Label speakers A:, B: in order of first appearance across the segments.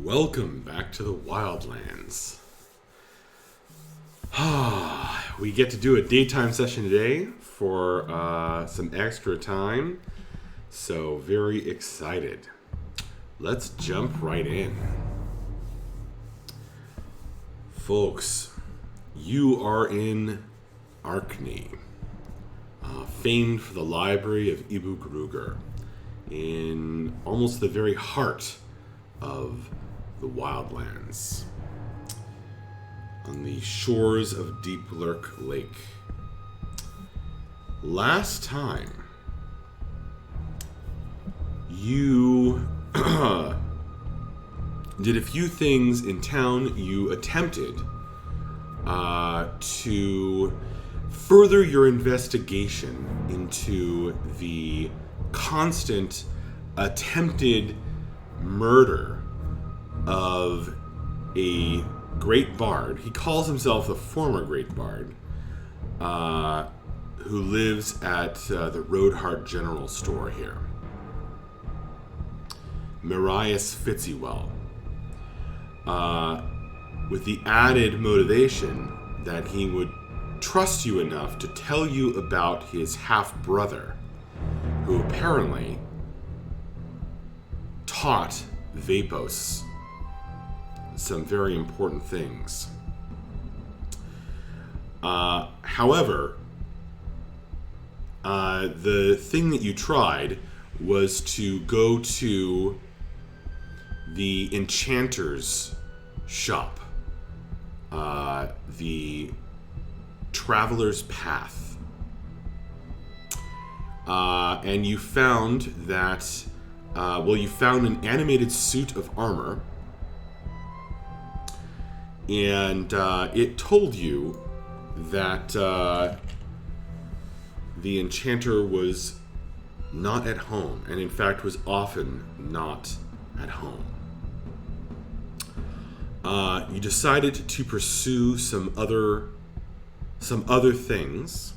A: Welcome back to the Wildlands. We get to do a daytime session today for some extra time, so very excited. Let's jump right in. Folks, you are in Arkney, famed for the library of Ibu Gruger, in almost the very heart of the Wildlands, on the shores of Deep Lurk Lake. Last time, you did a few things in town. You attempted to further your investigation into the constant attempted murder of a great bard. He calls himself the former great bard, who lives at the Roadheart General Store here. Marius Fitzywell. With the added motivation that he would trust you enough to tell you about his half-brother, who apparently taught Vapos some very important things. However, the thing that you tried was to go to the enchanter's shop, the Traveler's Path, and you found that you found an animated suit of armor, and it told you that the enchanter was not at home, and in fact was often not at home. You decided to pursue some other things,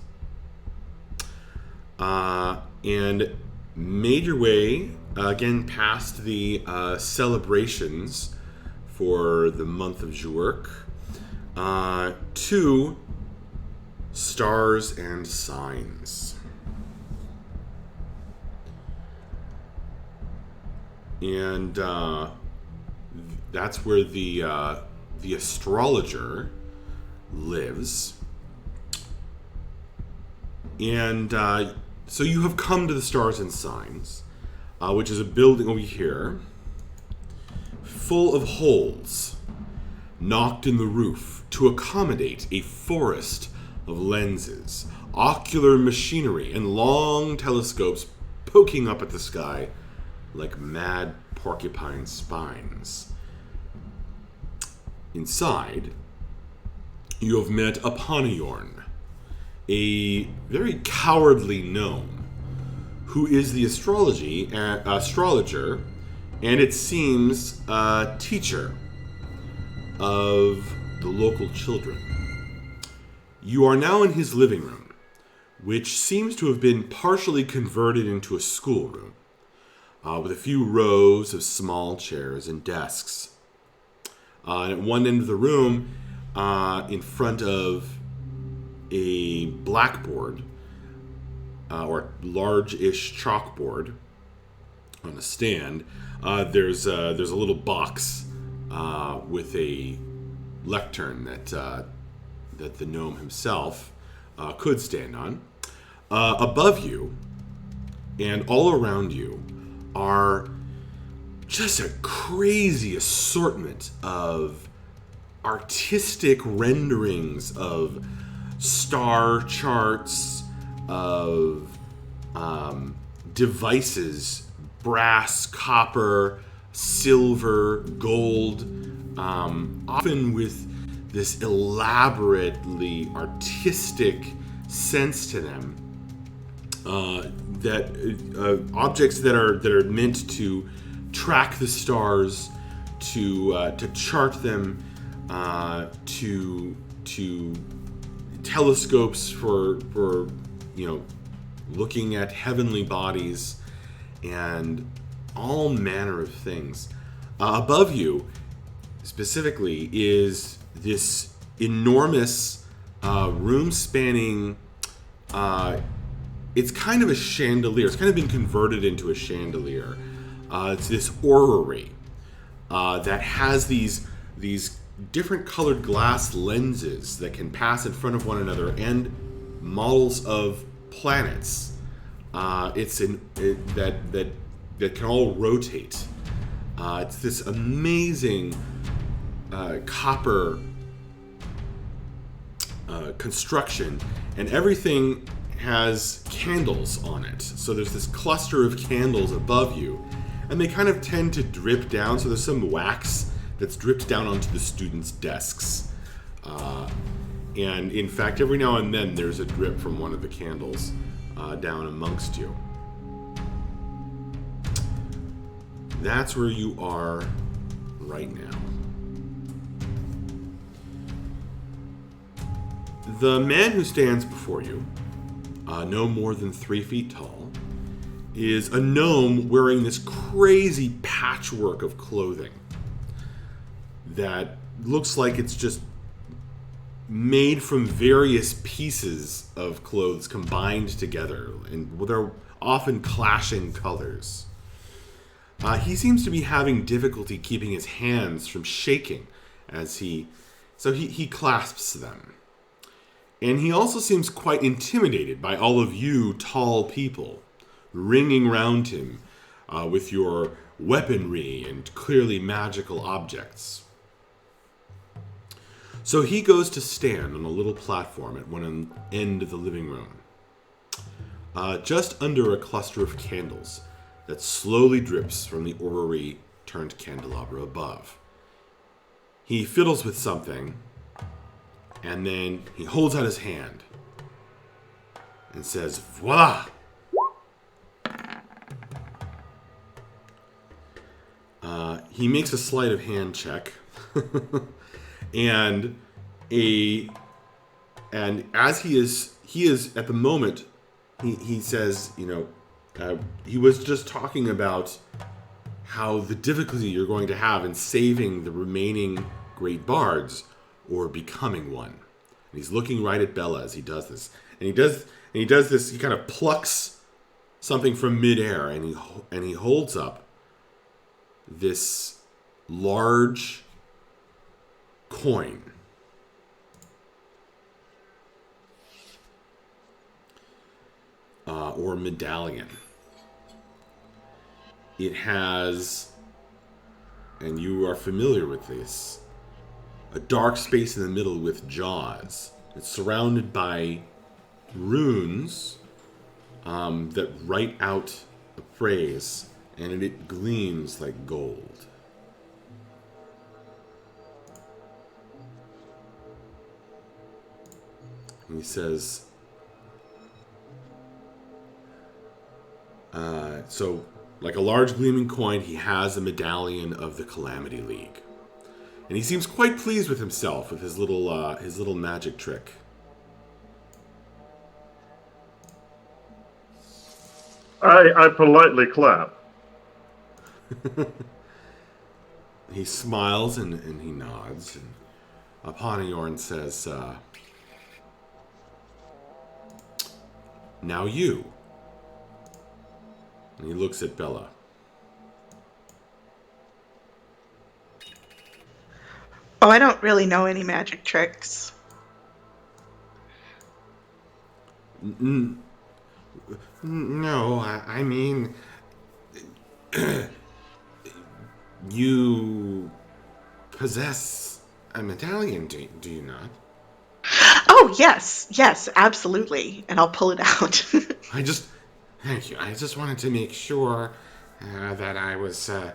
A: and made your way again past the celebrations for the month of Jurk, to Stars and Signs. And that's where the astrologer lives. And so you have come to the Stars and Signs, which is a building over here, full of holes knocked in the roof to accommodate a forest of lenses, ocular machinery, and long telescopes poking up at the sky like mad porcupine spines. Inside, you have met Aponiorn, a very cowardly gnome, who is the astrologer, and it seems a teacher of the local children. You are now in his living room, which seems to have been partially converted into a schoolroom, with a few rows of small chairs and desks. And at one end of the room, in front of a blackboard, or large-ish chalkboard on a stand, there's a little box with a lectern that the gnome himself could stand on. Above you and all around you are just a crazy assortment of artistic renderings of star charts, of devices, brass, copper, silver, gold, often with this elaborately artistic sense to them, objects that are meant to track the stars, to chart them, to telescopes for looking at heavenly bodies, and all manner of things. Above you, specifically, is this enormous room-spanning. It's kind of a chandelier. It's kind of been converted into a chandelier. It's this orrery that has these different colored glass lenses that can pass in front of one another and models of planets. That can all rotate. It's this amazing copper construction, and everything has candles on it. So there's this cluster of candles above you, and they kind of tend to drip down. So there's some wax that's dripped down onto the students' desks. And in fact, every now and then there's a drip from one of the candles down amongst you. That's where you are right now. The man who stands before you, no more than 3 feet tall, is a gnome wearing this crazy patchwork of clothing that looks like it's just made from various pieces of clothes combined together, and they're often clashing colors. He seems to be having difficulty keeping his hands from shaking as he clasps them. And he also seems quite intimidated by all of you tall people ringing round him with your weaponry and clearly magical objects. So he goes to stand on a little platform at one end of the living room, just under a cluster of candles that slowly drips from the orrery turned candelabra above. He fiddles with something, and then he holds out his hand and says, "Voila!" He makes a sleight of hand check, and as he is at the moment, he says, he was just talking about how the difficulty you're going to have in saving the remaining great bards or becoming one. And he's looking right at Bella as he does this. And he does this, he kind of plucks something from midair, and he holds up this large coin. Or medallion. It has, and you are familiar with this, a dark space in the middle with jaws. It's surrounded by runes that write out a phrase, and it gleams like gold. And he says, so, like a large gleaming coin, he has a medallion of the Calamity League. And he seems quite pleased with himself with his little magic trick.
B: I politely clap.
A: He smiles and he nods. And Aponiorn says, "Now you." And he looks at Bella.
C: Oh, I don't really know any magic tricks.
A: No, I mean, you possess a medallion, do you not?
C: Oh, yes, absolutely. And I'll pull it out.
A: Thank you. I just wanted to make sure that I was, that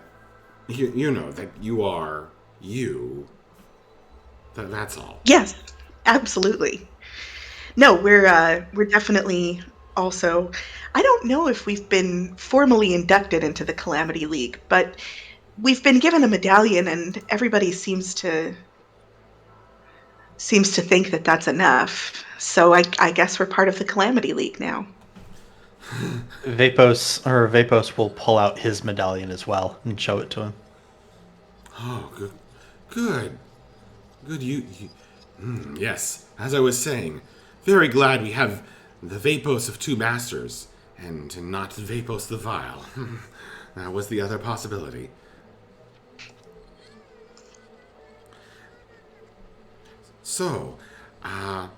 A: you are you. That's all.
C: Yes, absolutely. No, we're definitely also. I don't know if we've been formally inducted into the Calamity League, but we've been given a medallion, and everybody seems to think that that's enough. So I guess we're part of the Calamity League now.
D: Vapos will pull out his medallion as well and show it to him.
A: Oh, good. Good. Good, yes, as I was saying, very glad we have the Vapos of two masters, and not Vapos the Vile. That was the other possibility. So, I'm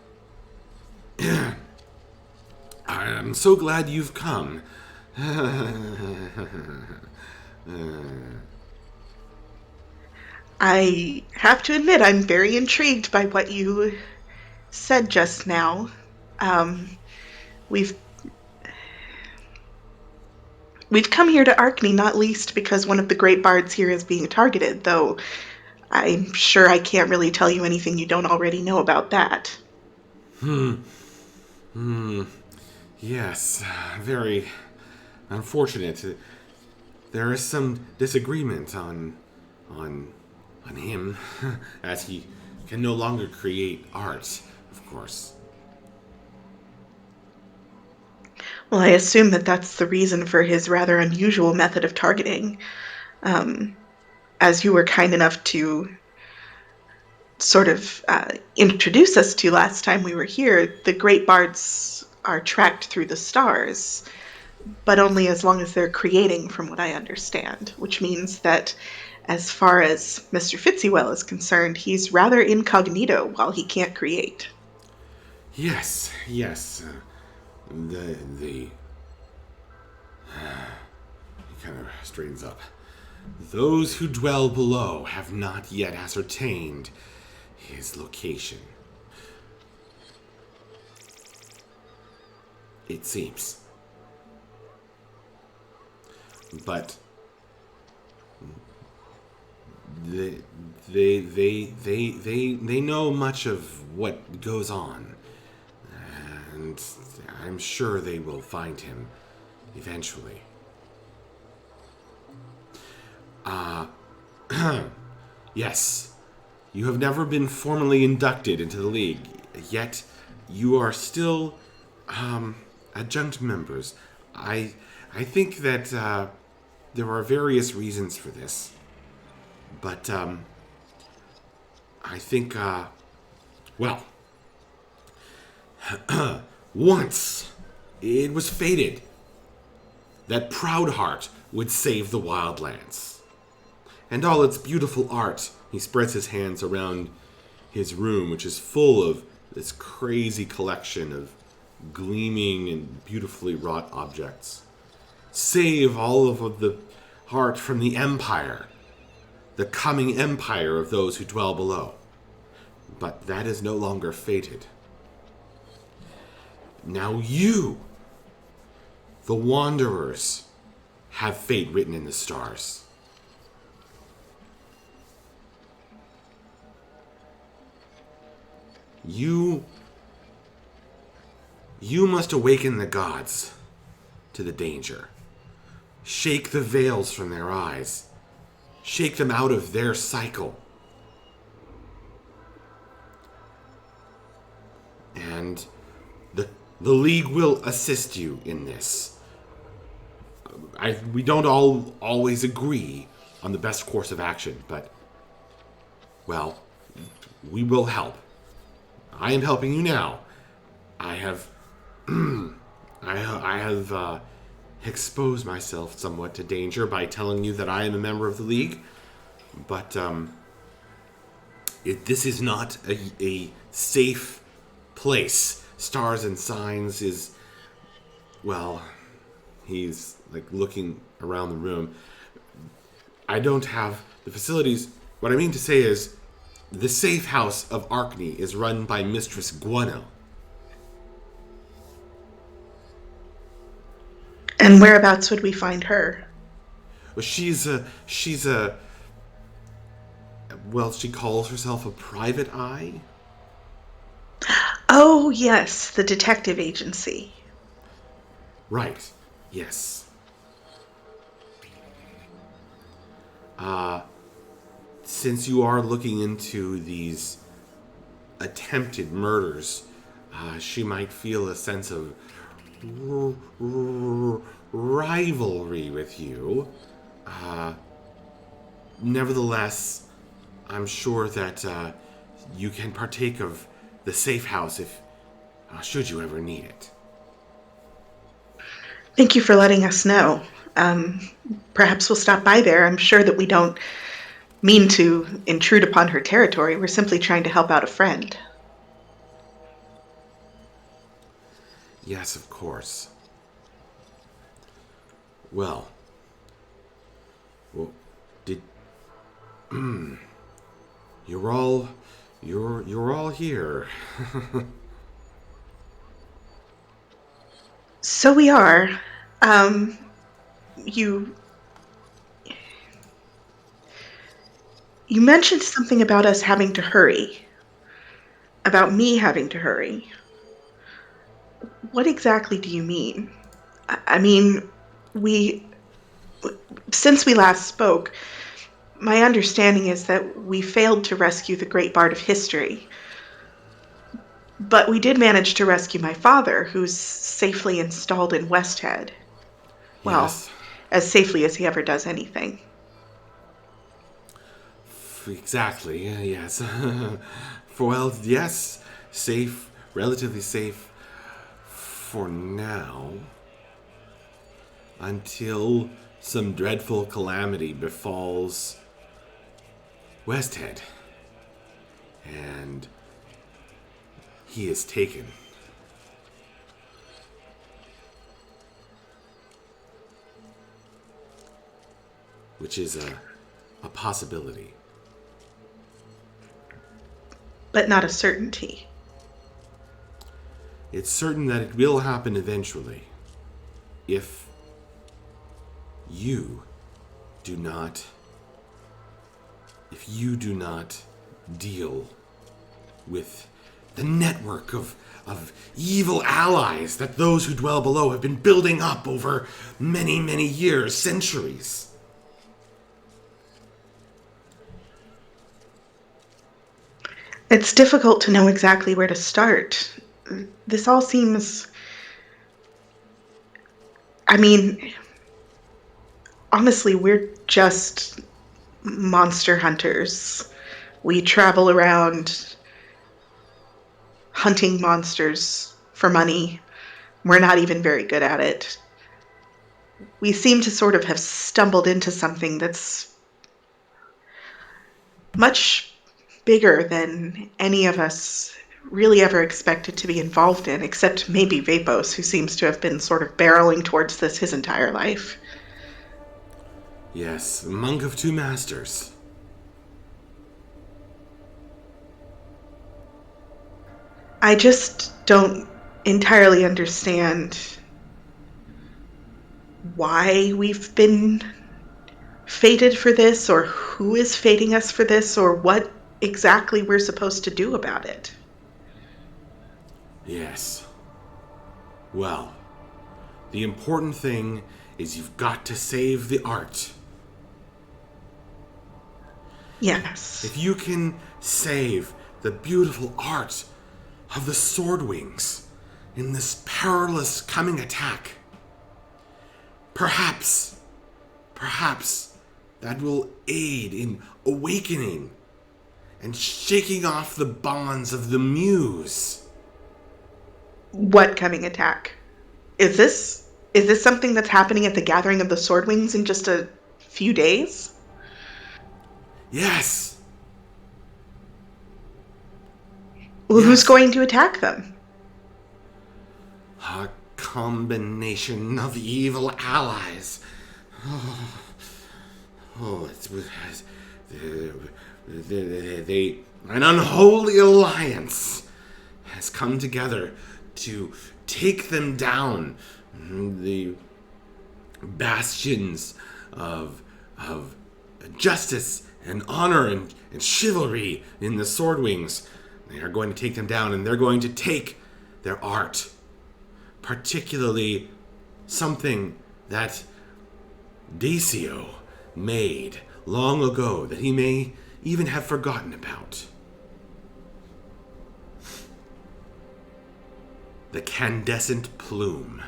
A: so glad you've come.
C: I have to admit, I'm very intrigued by what you said just now. Um, we've we've come here to Arkney not least because one of the great bards here is being targeted, though I'm sure I can't really tell you anything you don't already know about that.
A: Yes, very unfortunate. There is some disagreement on on him, as he can no longer create art, of course.
C: Well, I assume that that's the reason for his rather unusual method of targeting. Um, as you were kind enough to sort of introduce us to last time we were here, the great bards are tracked through the stars, but only as long as they're creating, from what I understand, which means that as far as Mr. Fitzywell is concerned, he's rather incognito while he can't create.
A: Yes, yes. The he kind of straightens up. Those who dwell below have not yet ascertained his location. It seems. But they know much of what goes on, and I'm sure they will find him eventually. Yes, you have never been formally inducted into the League, yet you are still adjunct members. I think that there are various reasons for this, but I think, well, once it was fated that Proudheart would save the Wildlands. And all its beautiful art. He spreads his hands around his room, which is full of this crazy collection of gleaming and beautifully wrought objects. Save all of the art from the Empire, the coming empire of those who dwell below. But that is no longer fated. Now you, the Wanderers, have fate written in the stars. You must awaken the gods to the danger. Shake the veils from their eyes. Shake them out of their cycle. And the League will assist you in this. We don't all always agree on the best course of action, but, well, we will help. I am helping you now. I have, I have exposed myself somewhat to danger by telling you that I am a member of the League, but this is not a safe place. Stars and Signs is, well, he's like looking around the room. I don't have the facilities. What I mean to say is, the safe house of Arkney is run by Mistress Guano.
C: And whereabouts would we find her?
A: Well, well, she calls herself a private eye.
C: Oh, yes, the detective agency.
A: Right, yes. Since you are looking into these attempted murders, she might feel a sense of rivalry with you. Nevertheless, I'm sure that you can partake of the safe house if should you ever need it.
C: Thank you for letting us know. Um, Perhaps we'll stop by there. I'm sure that we don't mean to intrude upon her territory. We're simply trying to help out a friend.
A: Yes, of course. Well, did you're all here?
C: So we are. Um, you you mentioned something about us having to hurry. About me having to hurry. What exactly do you mean? I mean, we since we last spoke, my understanding is that we failed to rescue the great bard of history. But we did manage to rescue my father, who's safely installed in Westhead. Well,
A: Yes,
C: as safely as he ever does anything.
A: exactly. Yes. Yes, safe, relatively safe for now, until some dreadful calamity befalls Westhead, and he is taken. Which is a possibility.
C: But not a certainty.
A: It's certain that it will happen eventually if you do not deal with the network of evil allies that those who dwell below have been building up over many, many years, centuries.
C: It's difficult to know exactly where to start. This all seems. I mean, honestly, we're just monster hunters. We travel around hunting monsters for money. We're not even very good at it. We seem to sort of have stumbled into something that's much bigger than any of us really ever expected to be involved in, except maybe Vapos, who seems to have been sort of barreling towards this his entire life.
A: Yes, monk of two masters.
C: I just don't entirely understand why we've been fated for this, or who is fating us for this, or what exactly we're supposed to do about it.
A: Yes. Well, the important thing is you've got to save the art.
C: Yes.
A: If you can save the beautiful art of the sword wings in this perilous coming attack, perhaps that will aid in awakening and shaking off the bonds of the muse.
C: What coming attack? Is this something that's happening at the gathering of the Swordwings in just a few days?
A: Yes,
C: Well, who's
A: yes.
C: going to attack them?
A: A combination of evil allies. Oh, an unholy alliance has come together to take them down. The bastions of justice and honor and chivalry in the Swordwings. They are going to take them down, and they're going to take their art, particularly something that Dacio made long ago that he may even have forgotten about. The Candescent Plume.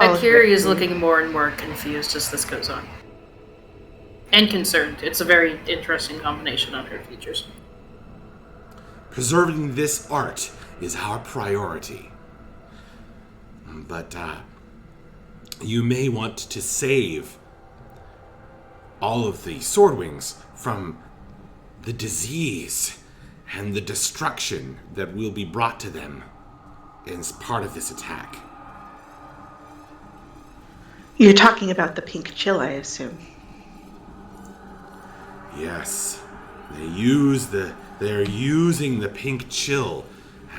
C: All
D: I
C: of
D: Kiri is looking more and more confused as this goes on. And concerned. It's a very interesting combination on her features.
A: Preserving this art is our priority. But you may want to save all of the Swordwings from the disease and the destruction that will be brought to them as part of this attack.
C: You're talking about the pink chill, I assume.
A: Yes. They're using the pink chill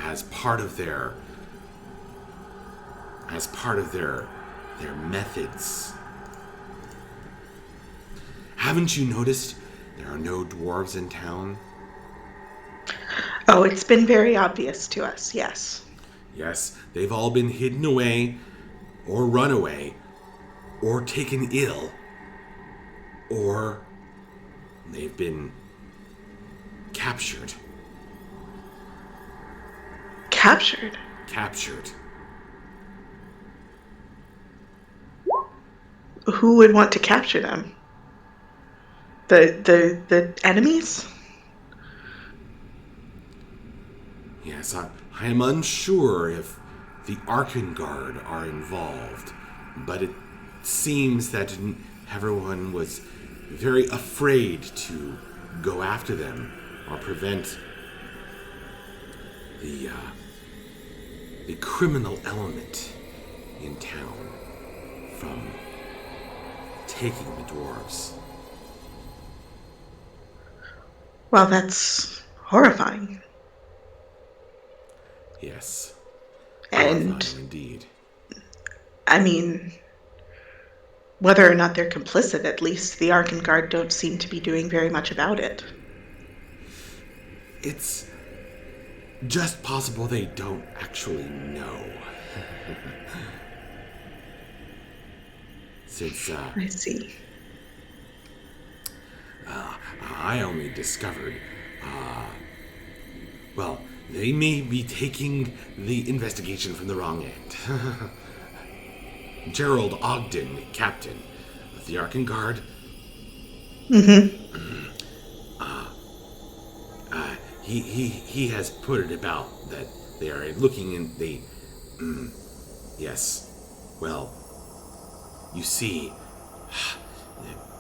A: as part of their methods. Haven't you noticed there are no dwarves in town?
C: Oh, it's been very obvious to us, yes.
A: Yes, they've all been hidden away, or run away, or taken ill, or they've been captured.
C: Captured?
A: Captured.
C: Who would want to capture them? The enemies?
A: Yes, I am unsure if the Archangard are involved, but it seems that everyone was very afraid to go after them or prevent the criminal element in town from taking the dwarves.
C: Well, that's horrifying.
A: Yes.
C: And,
A: horrifying indeed.
C: I mean, whether or not they're complicit, at least the Archangard don't seem to be doing very much about it.
A: It's just possible they don't actually know. Since,
C: I see.
A: I only discovered, well, they may be taking the investigation from the wrong end. Gerald Ogden, captain of the Archangard. He has put it about that they are looking in the... yes. Well, you see,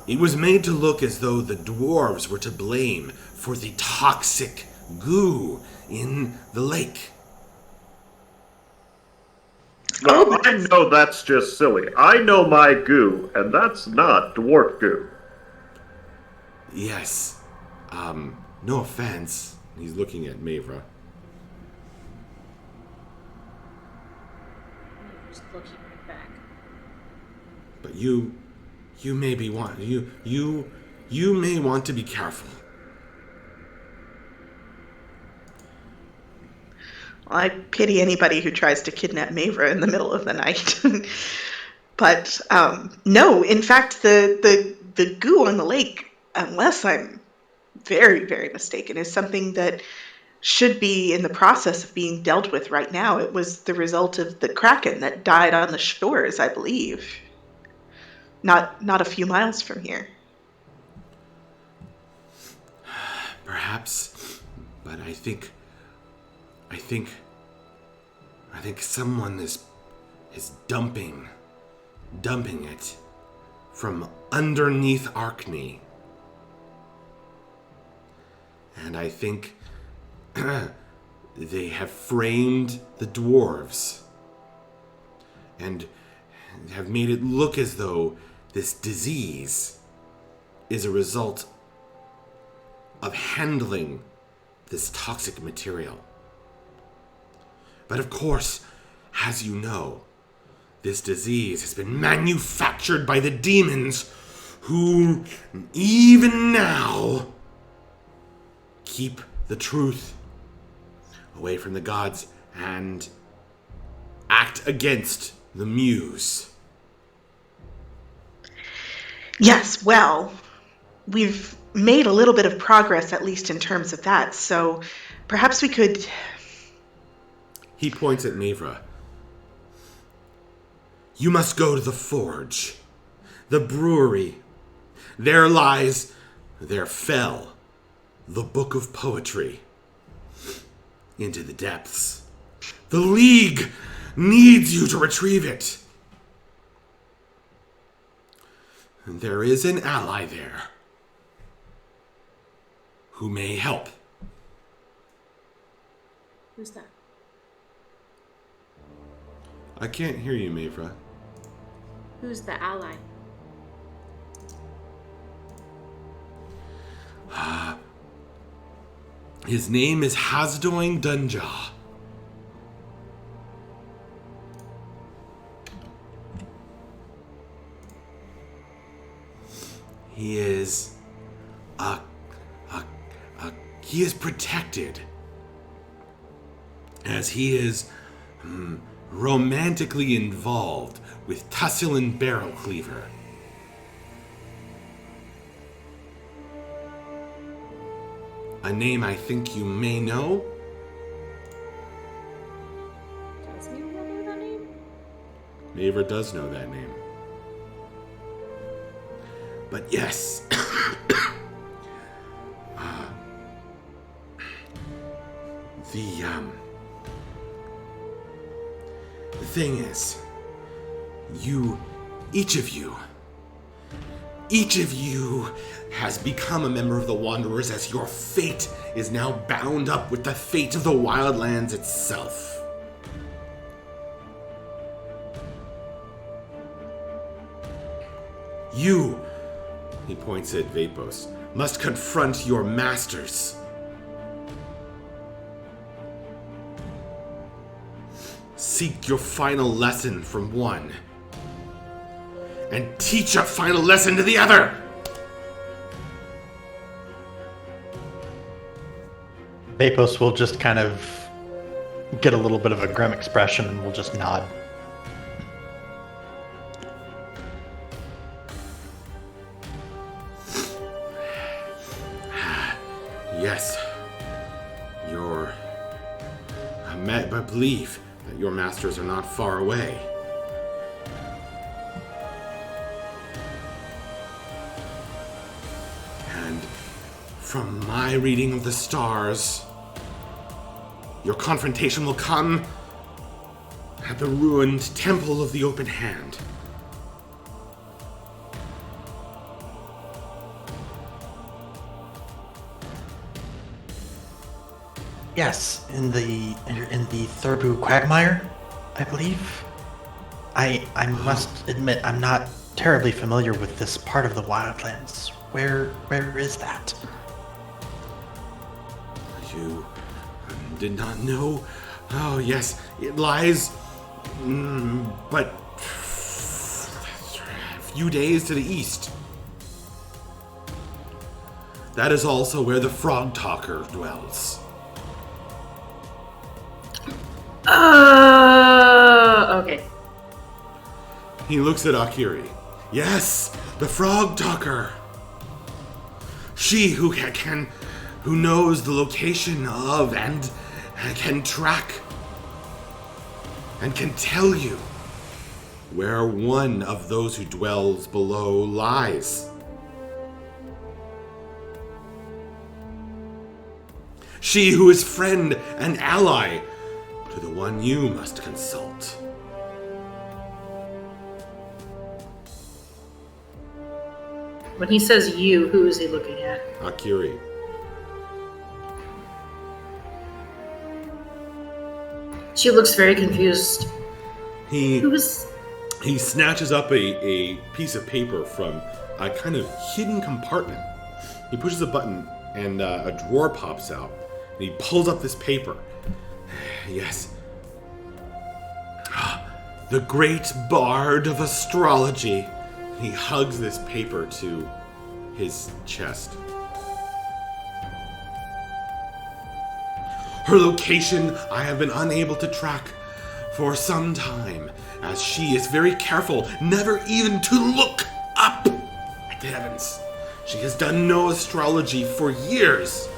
A: it was made to look as though the dwarves were to blame for the toxic goo in the lake.
B: No, I know that's just silly. I know my goo, and that's not dwarf goo.
A: Yes. No offense. He's looking at Mavra.
D: Just looking right back.
A: But you may be you may want to be careful.
C: Well, I pity anybody who tries to kidnap Mavra in the middle of the night. But no, in fact, the goo on the lake, unless I'm very, very mistaken, is something that should be in the process of being dealt with right now. It was the result of the kraken that died on the shores, I believe. Not a few miles from here.
A: Perhaps, but I think someone is dumping it from underneath Arkney. And I think they have framed the dwarves and have made it look as though this disease is a result of handling this toxic material. But of course, as you know, this disease has been manufactured by the demons who, even now, keep the truth away from the gods and act against the muse.
C: Yes, well, we've made a little bit of progress, at least in terms of that, so perhaps we could...
A: He points at Mavra. You must go to the forge, the brewery. There fell the book of poetry into the depths. The League needs you to retrieve it. And there is an ally there who may help.
E: Who's that?
A: I can't hear you, Mavra.
E: Who's the ally?
A: His name is Hasdoing Dunja. He is he is protected as he is romantically involved with Tussilin Barrel Cleaver. A name I think you may know.
E: Does he know that name?
A: Mavra does know that name. But yes, the thing is, each of you has become a member of the Wanderers, as your fate is now bound up with the fate of the Wildlands itself. You, he points at Vapos, must confront your masters. Seek your final lesson from one, and teach a final lesson to the other.
F: Vapos will just kind of get a little bit of a grim expression and will just nod.
A: Yes, I believe that your masters are not far away. And from my reading of the stars, your confrontation will come at the ruined Temple of the Open Hand.
F: Yes, in the Thurbu quagmire, I believe. I must admit I'm not terribly familiar with this part of the Wildlands. Where is that?
A: You did not know? Oh yes, it lies but a few days to the east. That is also where the Frog Talker dwells.
D: Okay.
A: He looks at Akiri. Yes, the Frog Talker. She who knows the location of and can track and can tell you where one of those who dwells below lies. She who is friend and ally to the one you must consult.
D: When he says you, who is he looking at?
A: Akiri.
D: She looks very confused.
A: He
D: Who's...
A: He snatches up a piece of paper from a kind of hidden compartment. He pushes a button and a drawer pops out. And he pulls up this paper. Yes. The great bard of astrology. He hugs this paper to his chest. Her location I have been unable to track for some time, as she is very careful never even to look up at the heavens. She has done no astrology for years,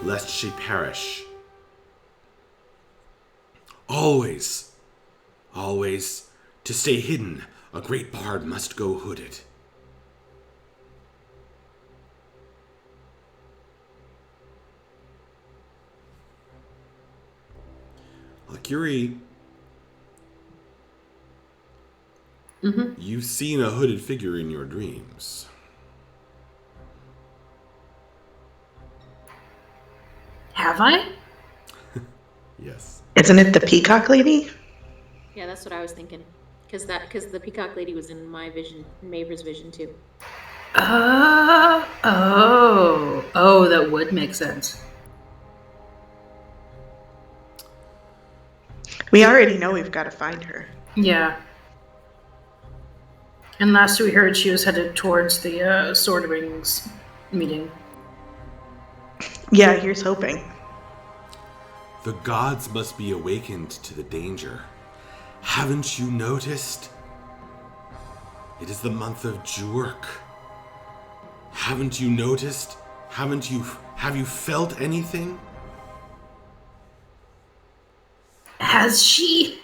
A: lest she perish. Always To stay hidden, a great bard must go hooded. Akiri, you've seen a hooded figure in your dreams.
D: Have I?
A: Yes.
C: Isn't it the peacock lady?
E: Yeah, that's what I was thinking. Because the peacock lady was in my vision, in Maver's vision too.
D: Oh, that would make sense.
C: We already know we've got to find her.
D: Yeah. And last we heard, she was headed towards the Sword of Rings meeting.
C: Yeah, here's hoping.
A: The gods must be awakened to the danger. Haven't you noticed? It is the month of Jurk. Haven't you noticed? Have you felt anything?
D: Has she?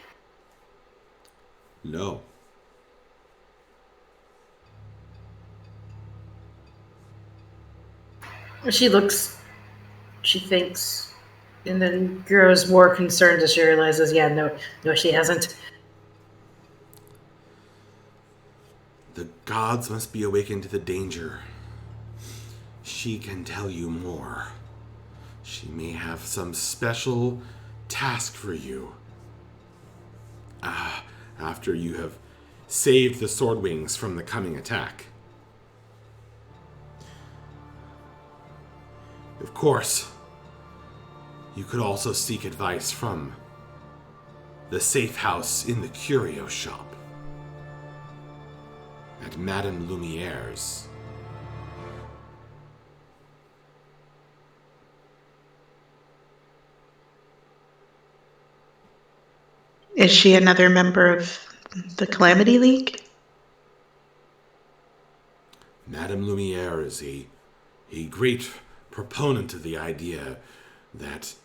A: No.
D: She thinks, and then grows more concerned as she realizes, no, she hasn't.
A: The gods must be awakened to the danger. She can tell you more. She may have some special task for you. After you have saved the Swordwings from the coming attack. Of course, you could also seek advice from the safe house in the curio shop at Madame Lumiere's.
C: Is she another member of the Calamity League?
A: Madame Lumiere is a great proponent of the idea that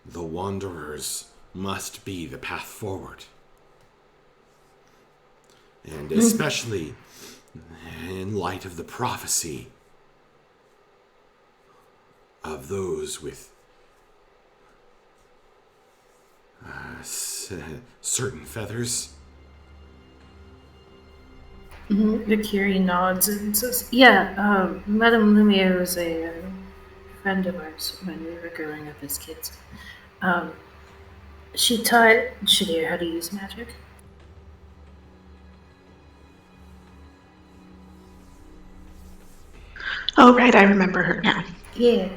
A: the Wanderers must be the path forward. And especially in light of the prophecy of those with certain feathers.
D: Akiri nods and says, Madame Lumiere was a friend of ours when we were growing up as kids. She taught Shadir how to use magic.
C: Oh, right, I remember her now.
D: Yeah.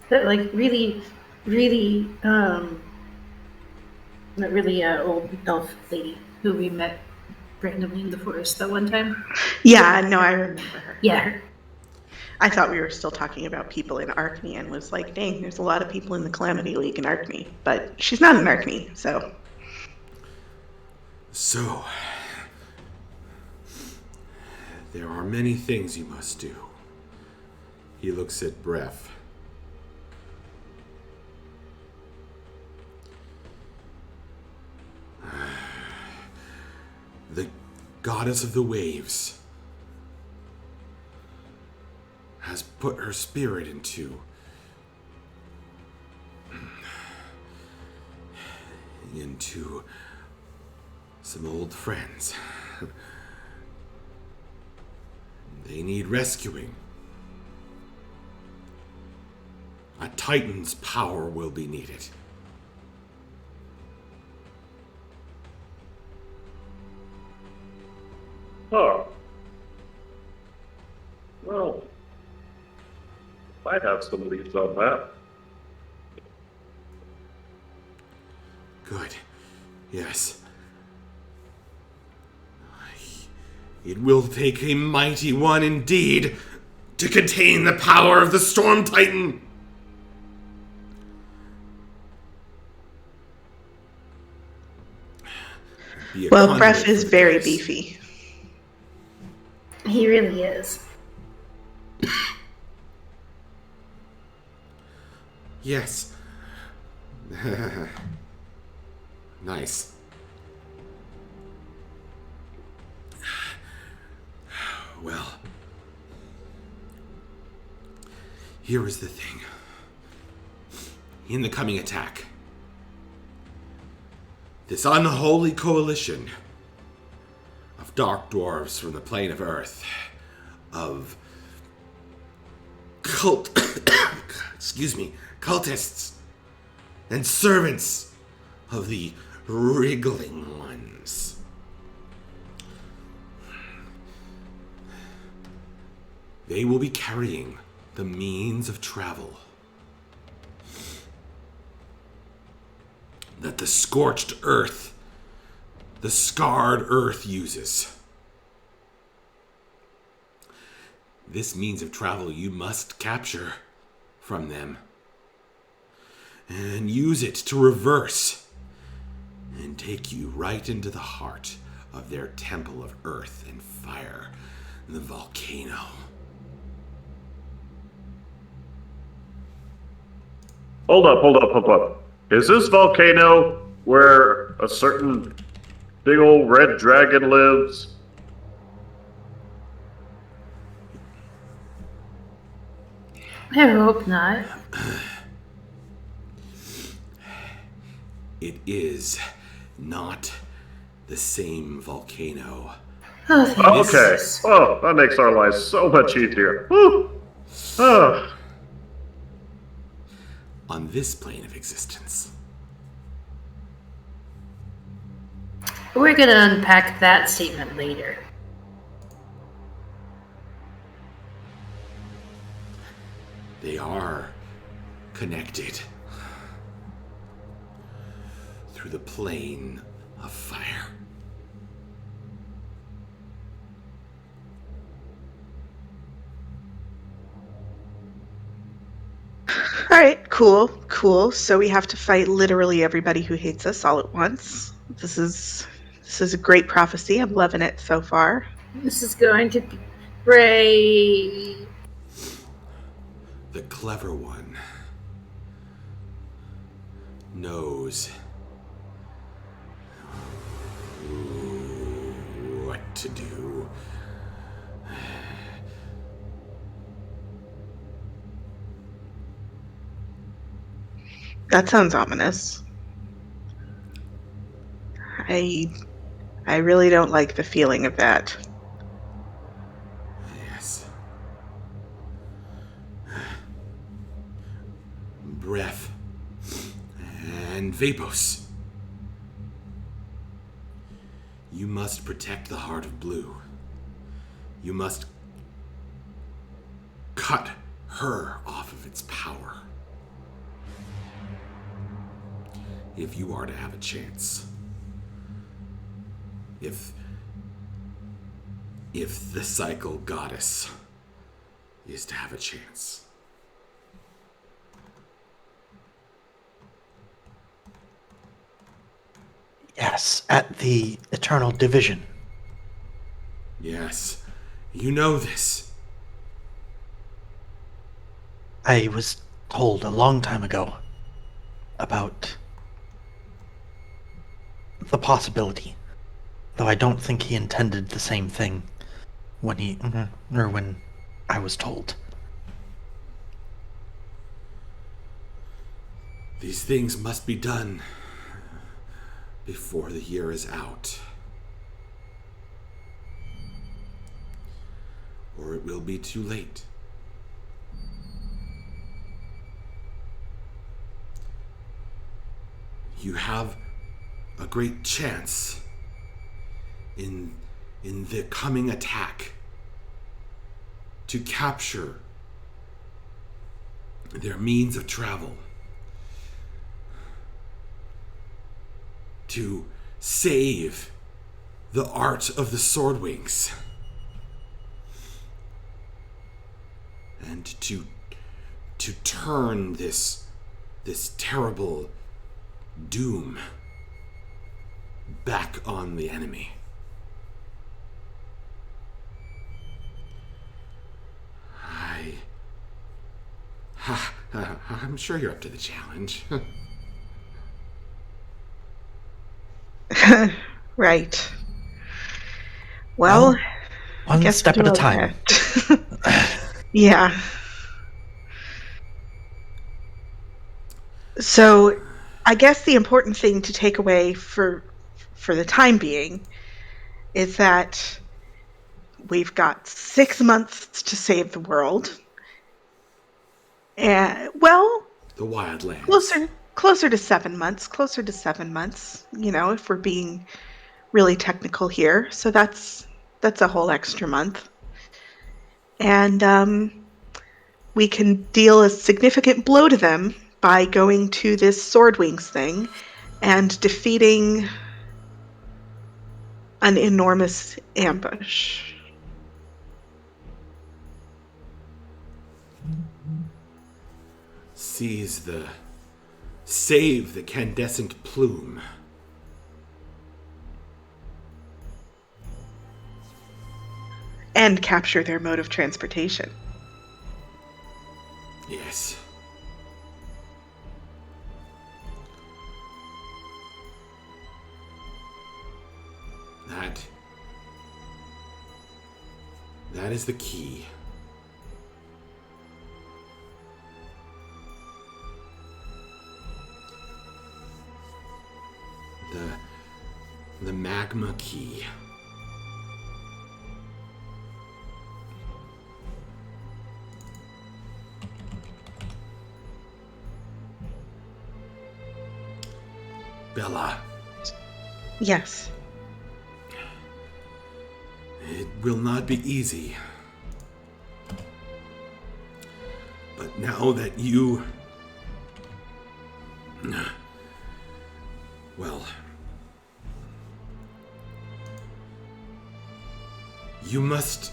D: That, really, really, that really old elf lady who we met randomly in the forest that one time.
C: Yeah, no, I remember her.
D: Yeah, her.
C: I thought we were still talking about people in Arkney and was like, dang, there's a lot of people in the Calamity League in Arkney. But she's not in Arkney, so.
A: So, there are many things you must do. He looks at Bref. The goddess of the waves has put her spirit into some old friends. They need rescuing. A Titan's power will be needed.
B: Huh. Well, might have some leads on that.
A: Good. Yes. It will take a mighty one indeed to contain the power of the Storm Titan. Be a
C: Well,
A: conduit
C: Bref
A: for
C: is
A: the
C: very
A: goddess.
C: beefy.
D: He really is.
A: Yes. Nice. Well, here is the thing. In the coming attack, this unholy coalition of dark dwarves from the plane of Earth, of cultists, and servants of the wriggling ones. They will be carrying the means of travel that the scorched earth, the scarred earth uses. This means of travel you must capture from them and use it to reverse and take you right into the heart of their temple of earth and fire, the volcano.
B: Hold up. Is this volcano where a certain big old red dragon lives?
D: I hope not.
A: It is not the same volcano.
D: Oh, thank
B: Okay.
D: goodness.
B: Oh, that makes our lives so much easier. Whew. Oh.
A: On this plane of existence,
D: We're gonna unpack that statement later.
A: they are connected through the plane of fire.
C: All right, cool. So we have to fight literally everybody who hates us all at once. This is a great prophecy. I'm loving it so far.
D: This is going to be great.
A: The clever one knows what to do.
C: That sounds ominous. I really don't like the feeling of that.
A: Yes. Breath and Vapos. You must protect the heart of blue. You must cut her off of its power. If you are to have a chance. If the cycle goddess is to have a chance.
F: Yes, at the Eternal Division.
A: Yes, you know this.
F: I was told a long time ago about the possibility, though I don't think he intended the same thing when I was told.
A: These things must be done before the year is out. Or it will be too late. You have a great chance in the coming attack to capture their means of travel, to save the art of the Swordwings, and to turn this terrible doom back on the enemy. I'm sure you're up to the challenge.
C: Right. Well,
F: One
C: Guess
F: step
C: we'll
F: at a
C: do our
F: time.
C: best. Yeah. So, I guess the important thing to take away for the time being is that we've got 6 months to save the world. And well,
A: The Wildlands.
C: closer to 7 months. Closer to 7 months. If we're being really technical here. So that's a whole extra month, and we can deal a significant blow to them by going to this sword wings thing and defeating an enormous ambush.
A: Save the candescent plume.
C: And capture their mode of transportation.
A: Yes. That is the key. The magma key. Bella,
C: Yes.
A: it will not be easy. But now that you... Well... You must...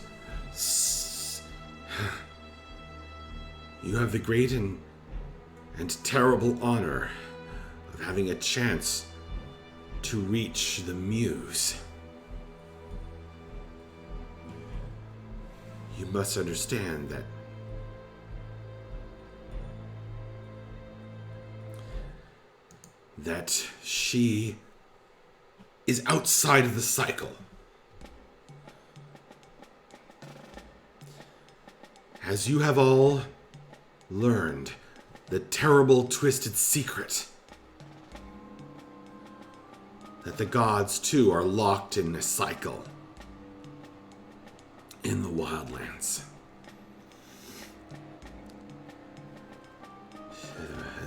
A: You have the great and terrible honor of having a chance to reach the Muse. You must understand that she is outside of the cycle. As you have all learned the terrible, twisted secret that the gods, too, are locked in a cycle in the Wildlands.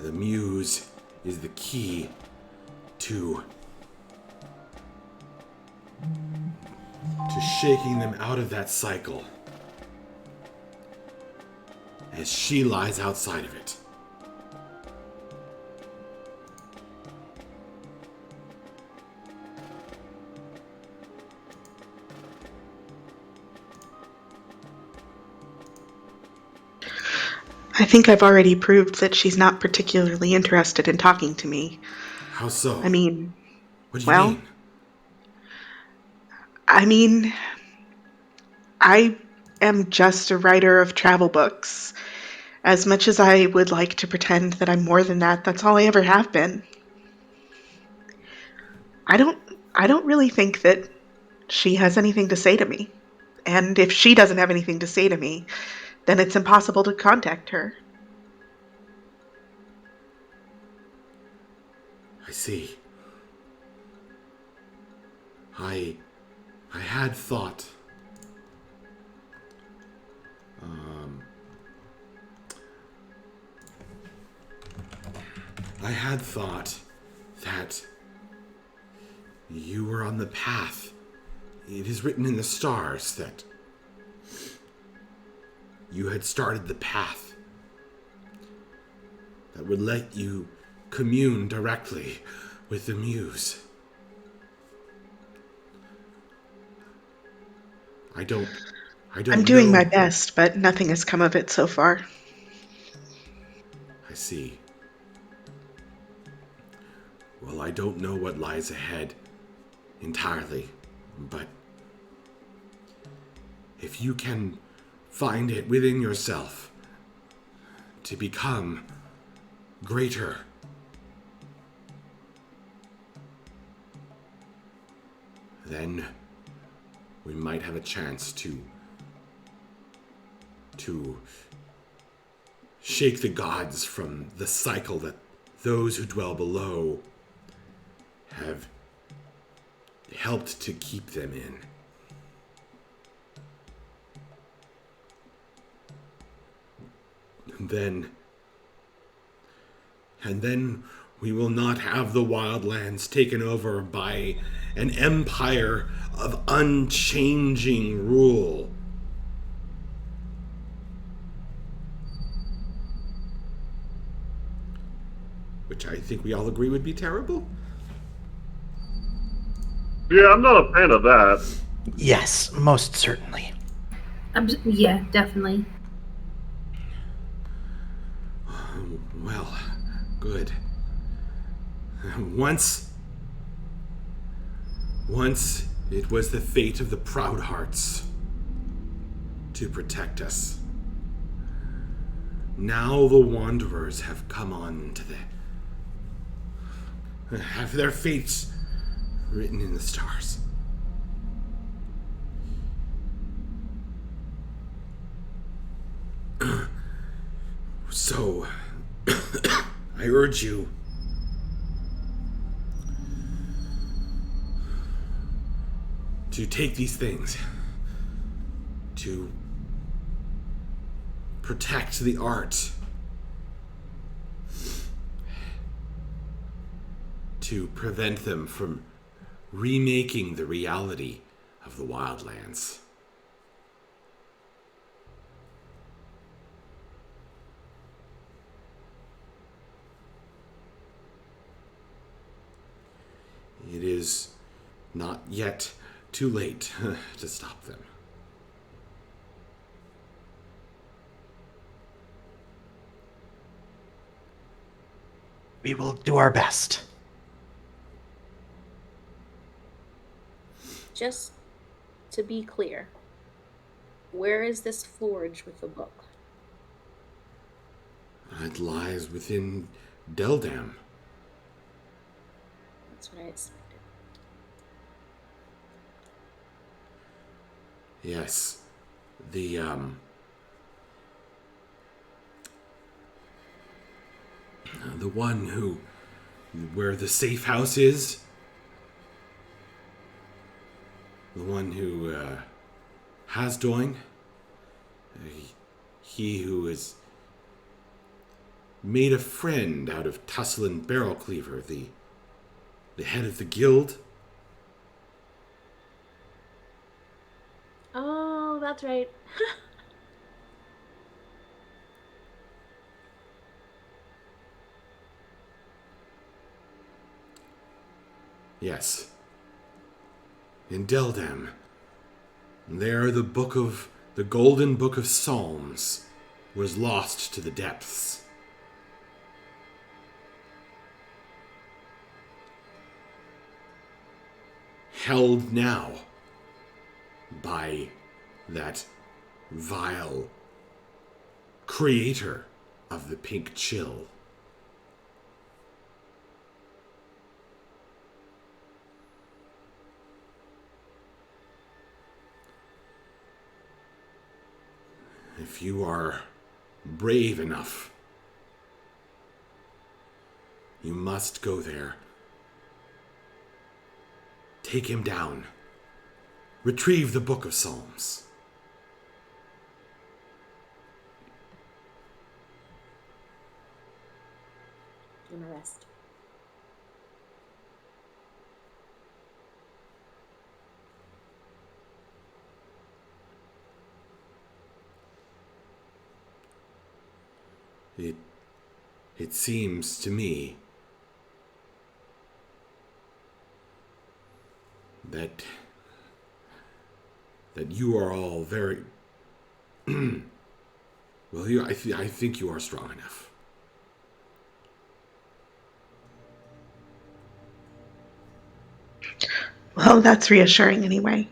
A: The Muse is the key to shaking them out of that cycle as she lies outside of it.
C: I think I've already proved that she's not particularly interested in talking to me.
A: How so?
C: I mean,
A: What do you
C: well,
A: mean?
C: I mean, I am just a writer of travel books. As much as I would like to pretend that I'm more than that, that's all I ever have been. I don't really think that she has anything to say to me. And if she doesn't have anything to say to me, then it's impossible to contact her.
A: I see. I had thought... I had thought that you were on the path. It is written in the stars that you had started the path that would let you commune directly with the Muse. I don't
C: I'm doing
A: know.
C: my best, but nothing has come of it so far.
A: I see. Well, I don't know what lies ahead entirely, but if you can find it within yourself to become greater, then we might have a chance to shake the gods from the cycle that those who dwell below have helped to keep them in. And then we will not have the wildlands taken over by an empire of unchanging rule. Which I think we all agree would be terrible.
B: Yeah, I'm not a fan of that.
F: Yes, most certainly.
D: Yeah, definitely.
A: Well, good. Once it was the fate of the Proud Hearts to protect us. Now the Wanderers have come on to have their fates written in the stars. So, I urge you to take these things, to protect the art, to prevent them from remaking the reality of the Wildlands. It is not yet too late to stop them.
F: We will do our best.
E: Just to be clear, where is this forge with the book?
A: It lies within Deldam.
E: That's what I expected.
A: Yes. The one where the safe house is, the one who has Doing, he who has made a friend out of Tusslin Barrelcleaver, the head of the guild.
E: Oh, that's right.
A: Yes. In Deldam. There the golden book of Psalms was lost to the depths. Held now by that vile creator of the pink chill. If you are brave enough, you must go there. Take him down. Retrieve the Book of Psalms.
E: Do my best.
A: It seems to me that you are all very well. I think you are strong enough.
C: Well, that's reassuring anyway.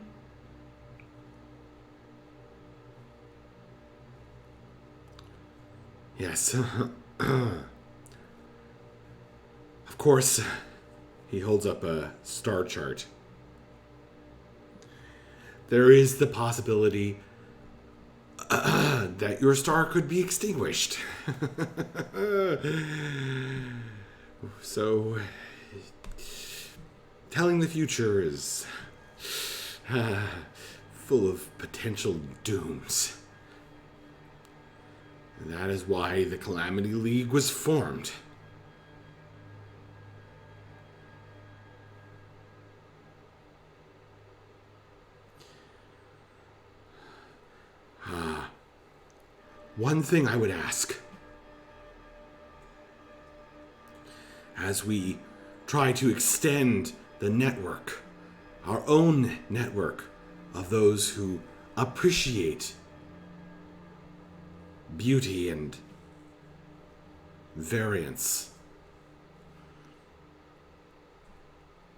A: Yes. Of course, he holds up a star chart. there is the possibility that your star could be extinguished. So, telling the future is full of potential dooms. And that is why the Calamity League was formed. One thing I would ask, as we try to extend the network, our own network of those who appreciate beauty and variance.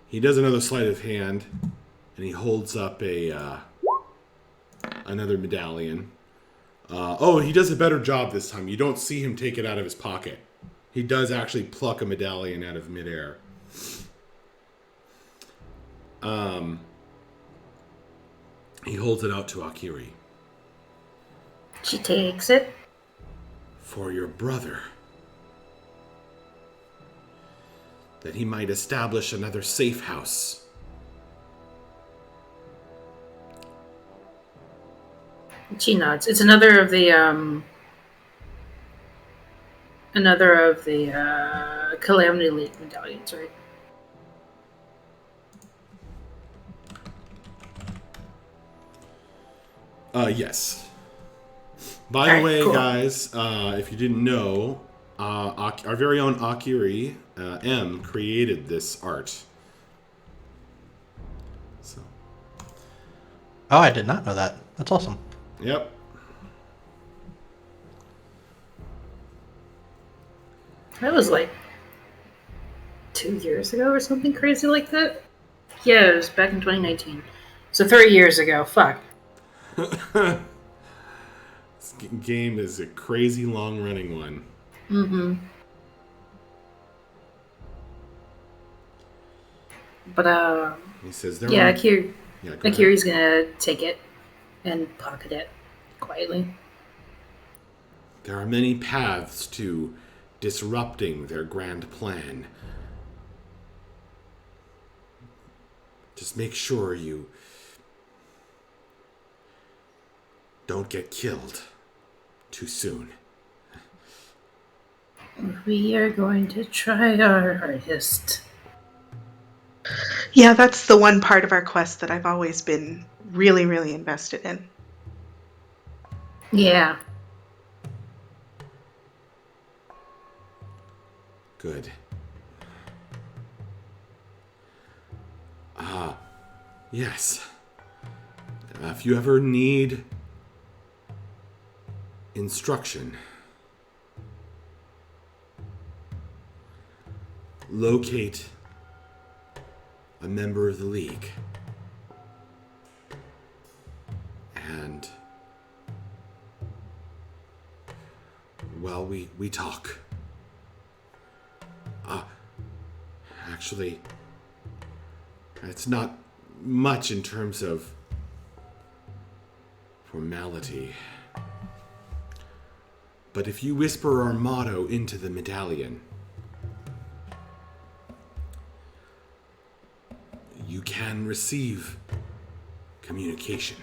A: He does another sleight of hand, and he holds up another medallion. He does a better job this time. You don't see him take it out of his pocket. He does actually pluck a medallion out of midair. He holds it out to Akiri.
D: She takes it.
A: For your brother. That he might establish another safe house.
D: She nods. It's another of the Calamity League medallions, right?
A: Yes. By the way, cool. Guys, if you didn't know, our very own Akiri M created this art. So.
F: Oh, I did not know that. That's awesome.
A: Yep.
D: That was like 2 years ago or something crazy like that. Yeah, it was back in 2019. So 3 years ago. Fuck.
A: This game is a crazy long-running one.
D: Mm-hmm. But
A: he says,
D: Akiri's gonna take it and pocket it quietly.
A: There are many paths to disrupting their grand plan. Just make sure you don't get killed too soon.
D: We are going to try our hardest.
C: Yeah, that's the one part of our quest that I've always been really, really invested in.
D: Yeah.
A: Good. Yes. If you ever need instruction, locate a member of the League. And, well, we talk. Actually, it's not much in terms of formality. But if you whisper our motto into the medallion, you can receive communication.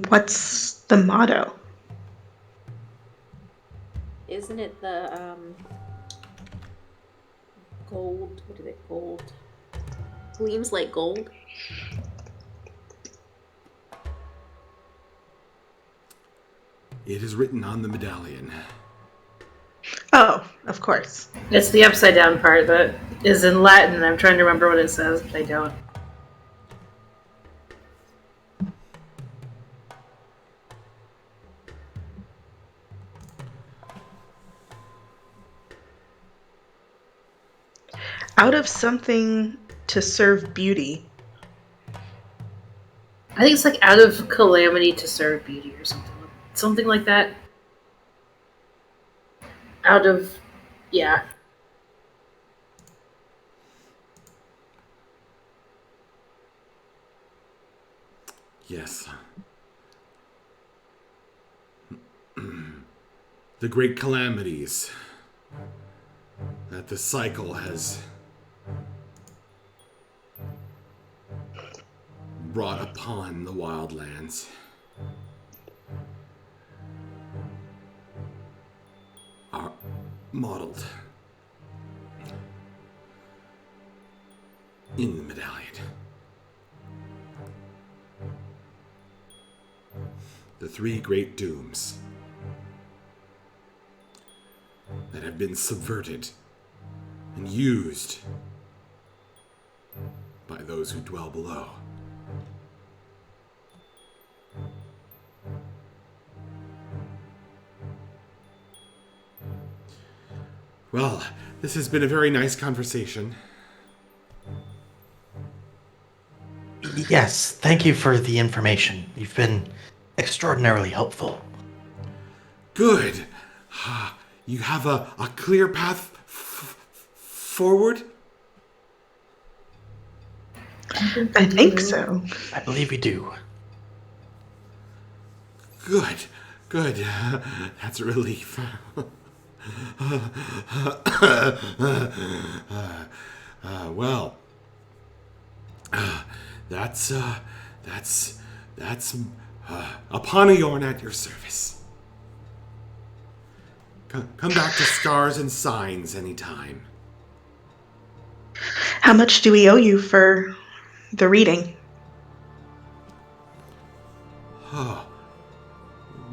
C: What's the motto?
E: Isn't it the gold? What is it? Gold gleams like gold.
A: It is written on the medallion.
C: Oh, of course.
D: It's the upside down part that is in Latin. I'm trying to remember what it says, but I don't.
C: Out of something to serve beauty.
D: I think it's like out of calamity to serve beauty or something like that. Out of, yeah.
A: Yes. The great calamities that the cycle has brought upon the wildlands are modeled in the medallion. The three great dooms that have been subverted and used by those who dwell below. Well, this has been a very nice conversation.
F: Yes, thank you for the information. You've been extraordinarily helpful.
A: Good. You have a clear path forward?
C: I think so.
F: I believe we do.
A: Good. Good. That's a relief. Well, that's Aponiorn at your service. Come back to Stars and Signs anytime.
C: How much do we owe you for the reading?
A: Oh,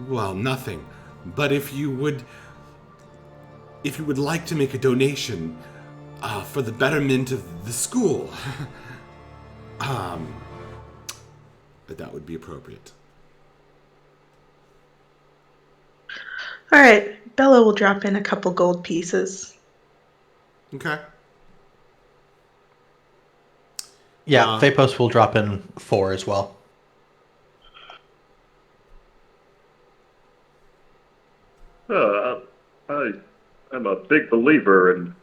A: well, nothing. But if you would like to make a donation for the betterment of the school, that would be appropriate.
C: All right, Bella will drop in a couple gold pieces.
A: Okay.
F: Yeah, Phapos will drop in 4 as well.
B: I'm a big believer in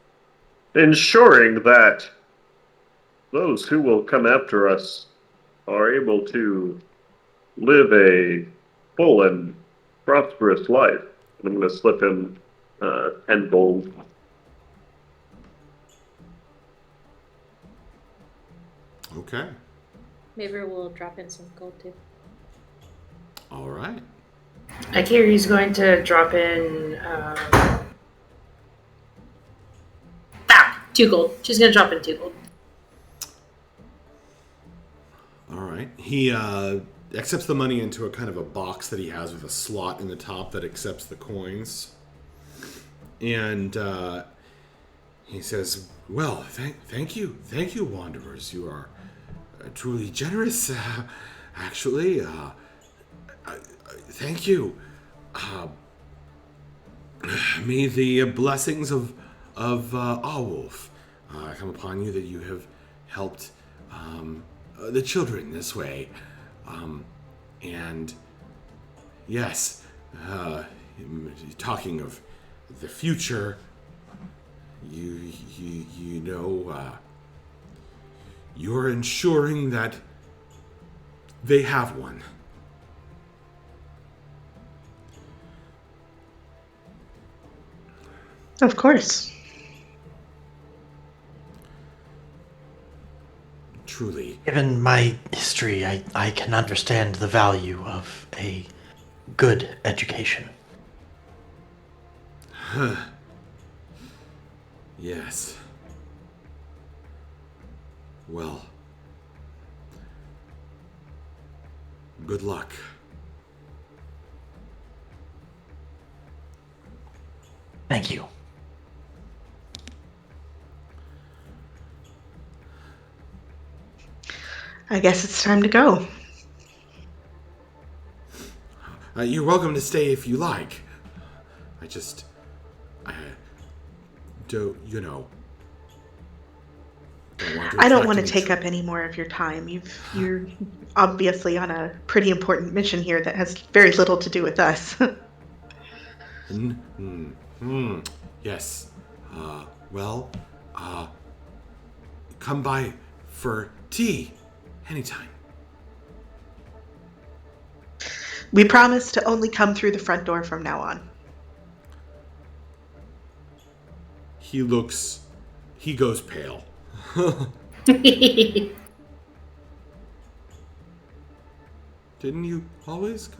B: ensuring that those who will come after us are able to live a full and prosperous life. I'm going to slip in 10 gold.
A: Okay.
E: Maybe we'll drop in some gold too.
A: All right.
D: Akiri's going to drop in 2 gold. She's going to drop in 2 gold.
A: All right. He accepts the money into a kind of a box that he has with a slot in the top that accepts the coins. And he says, well, thank you, Wanderers. You are truly generous, actually. Thank you. May the blessings of Awolf come upon you, that you have helped the children this way. And yes, talking of the future, you know, you're ensuring that they have one.
C: Of course.
A: Truly.
F: Given my history, I can understand the value of a good education.
A: Yes. Well, good luck.
F: Thank you.
C: I guess it's time to go.
A: You're welcome to stay if you like. I don't,
C: I don't want to
A: any
C: take
A: tr-
C: up any more of your time. You're obviously on a pretty important mission here that has very little to do with us.
A: Yes. Well, come by for tea anytime.
C: We promise to only come through the front door from now on.
A: He goes pale. Didn't you always?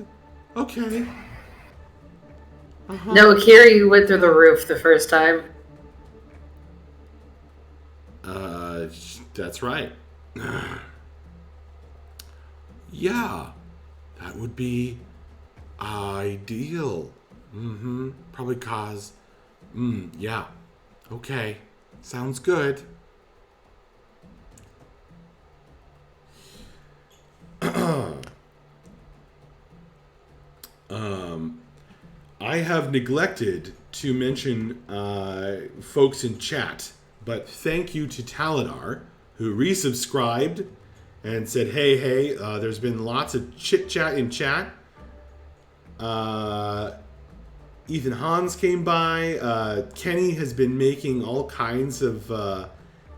A: Okay.
D: No, Kiri went through the roof the first time.
A: That's right. Yeah, that would be ideal. Probably cause. Yeah. Okay. Sounds good. I have neglected to mention folks in chat, but thank you to Taladar, who resubscribed and said, hey, there's been lots of chit-chat in chat. Ethan Hans came by. Kenny has been making all kinds of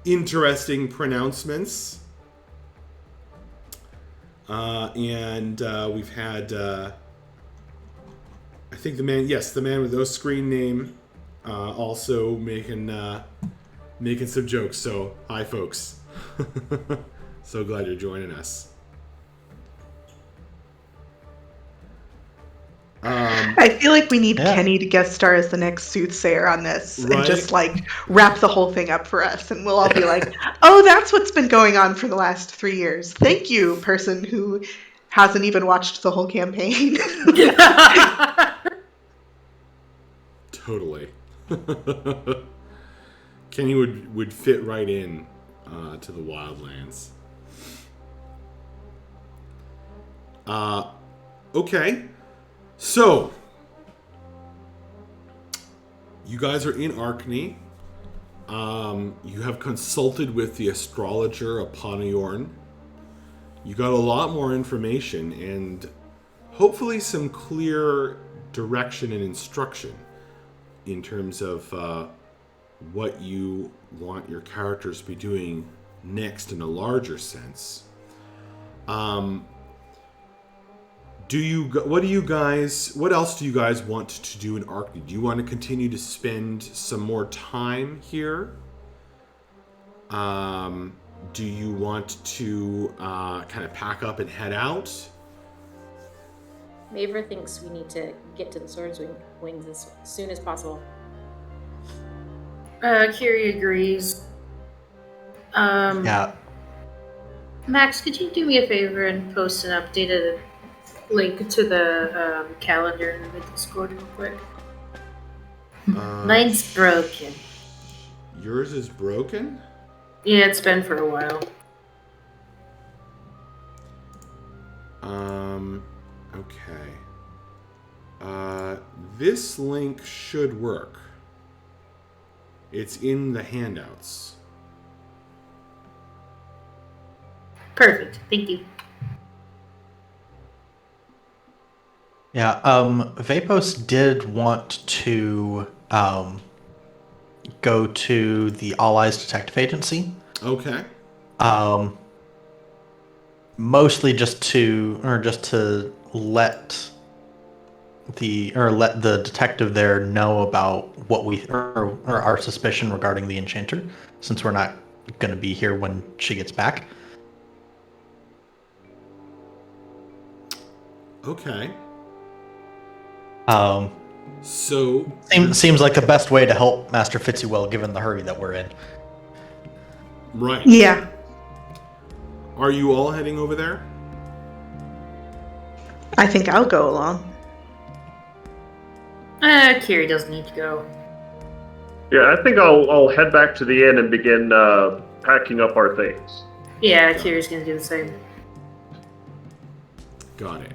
A: interesting pronouncements. And we've had... I think the man with no screen name, also making some jokes. So, hi, folks. So glad you're joining us.
C: I feel like we need Kenny to guest star as the next soothsayer on this
A: Right?
C: and just like wrap the whole thing up for us, and we'll all be like, "Oh, that's what's been going on for the last 3 years." Thank you, person who hasn't even watched the whole campaign.
A: Totally. Kenny would fit right in to the Wildlands. Okay. So, you guys are in Arkney. You have consulted with the astrologer Aponiorn. You got a lot more information and hopefully some clear direction and instruction in terms of what you want your characters to be doing next in a larger sense. What else do you guys want to do in Arkney? Do you want to continue to spend some more time here? Do you want to kind of pack up and head out?
E: Maver thinks we need to get to the Swords Wings as soon as possible.
D: Kiri agrees.
F: Yeah.
D: Max, could you do me a favor and post an updated link to the calendar in the Discord real quick? Mine's broken.
A: Yours is broken?
D: Yeah, it's been for a while.
A: Okay. This link should work. It's in the handouts.
D: Perfect. Thank you.
F: Yeah, Vapos did want to go to the All Eyes Detective Agency.
A: Okay.
F: Mostly just to let the detective there know about what or our suspicion regarding the enchanter, since we're not going to be here when she gets back.
A: Okay.
F: So seems like the best way to help Master Fitzywell given the hurry that we're in.
A: Right.
C: Yeah.
A: Are you all heading over there?
C: I think I'll go along.
D: Kiri doesn't need to go.
B: Yeah, I think I'll head back to the inn and begin packing up our things.
D: Yeah, Kiri's gonna do the same.
A: Got it.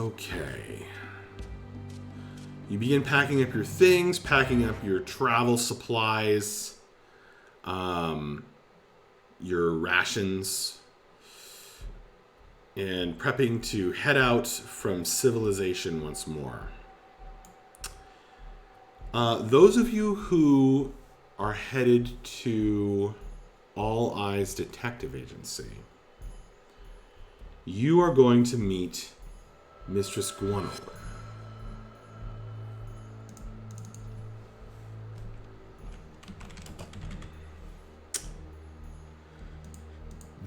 A: Okay. You begin packing up your things, packing up your travel supplies, your rations, and prepping to head out from civilization once more. Those of you who are headed to All Eyes Detective Agency, you are going to meet Mistress Guano.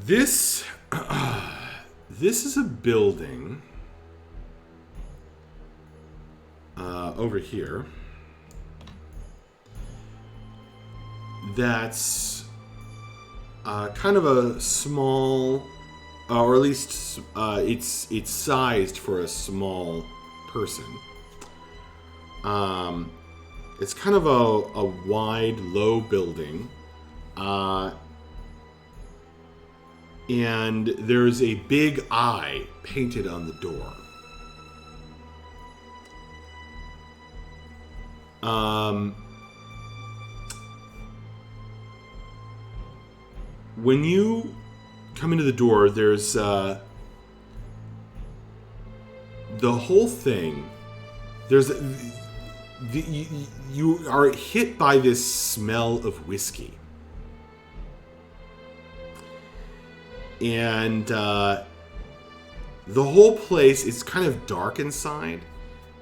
A: This is a building over here that's kind of a small, or at least it's sized for a small person. It's kind of a wide, low building. And there's a big eye painted on the door. When you come into the door, there's the whole thing. There's you are hit by this smell of whiskey. And the whole place is kind of dark inside.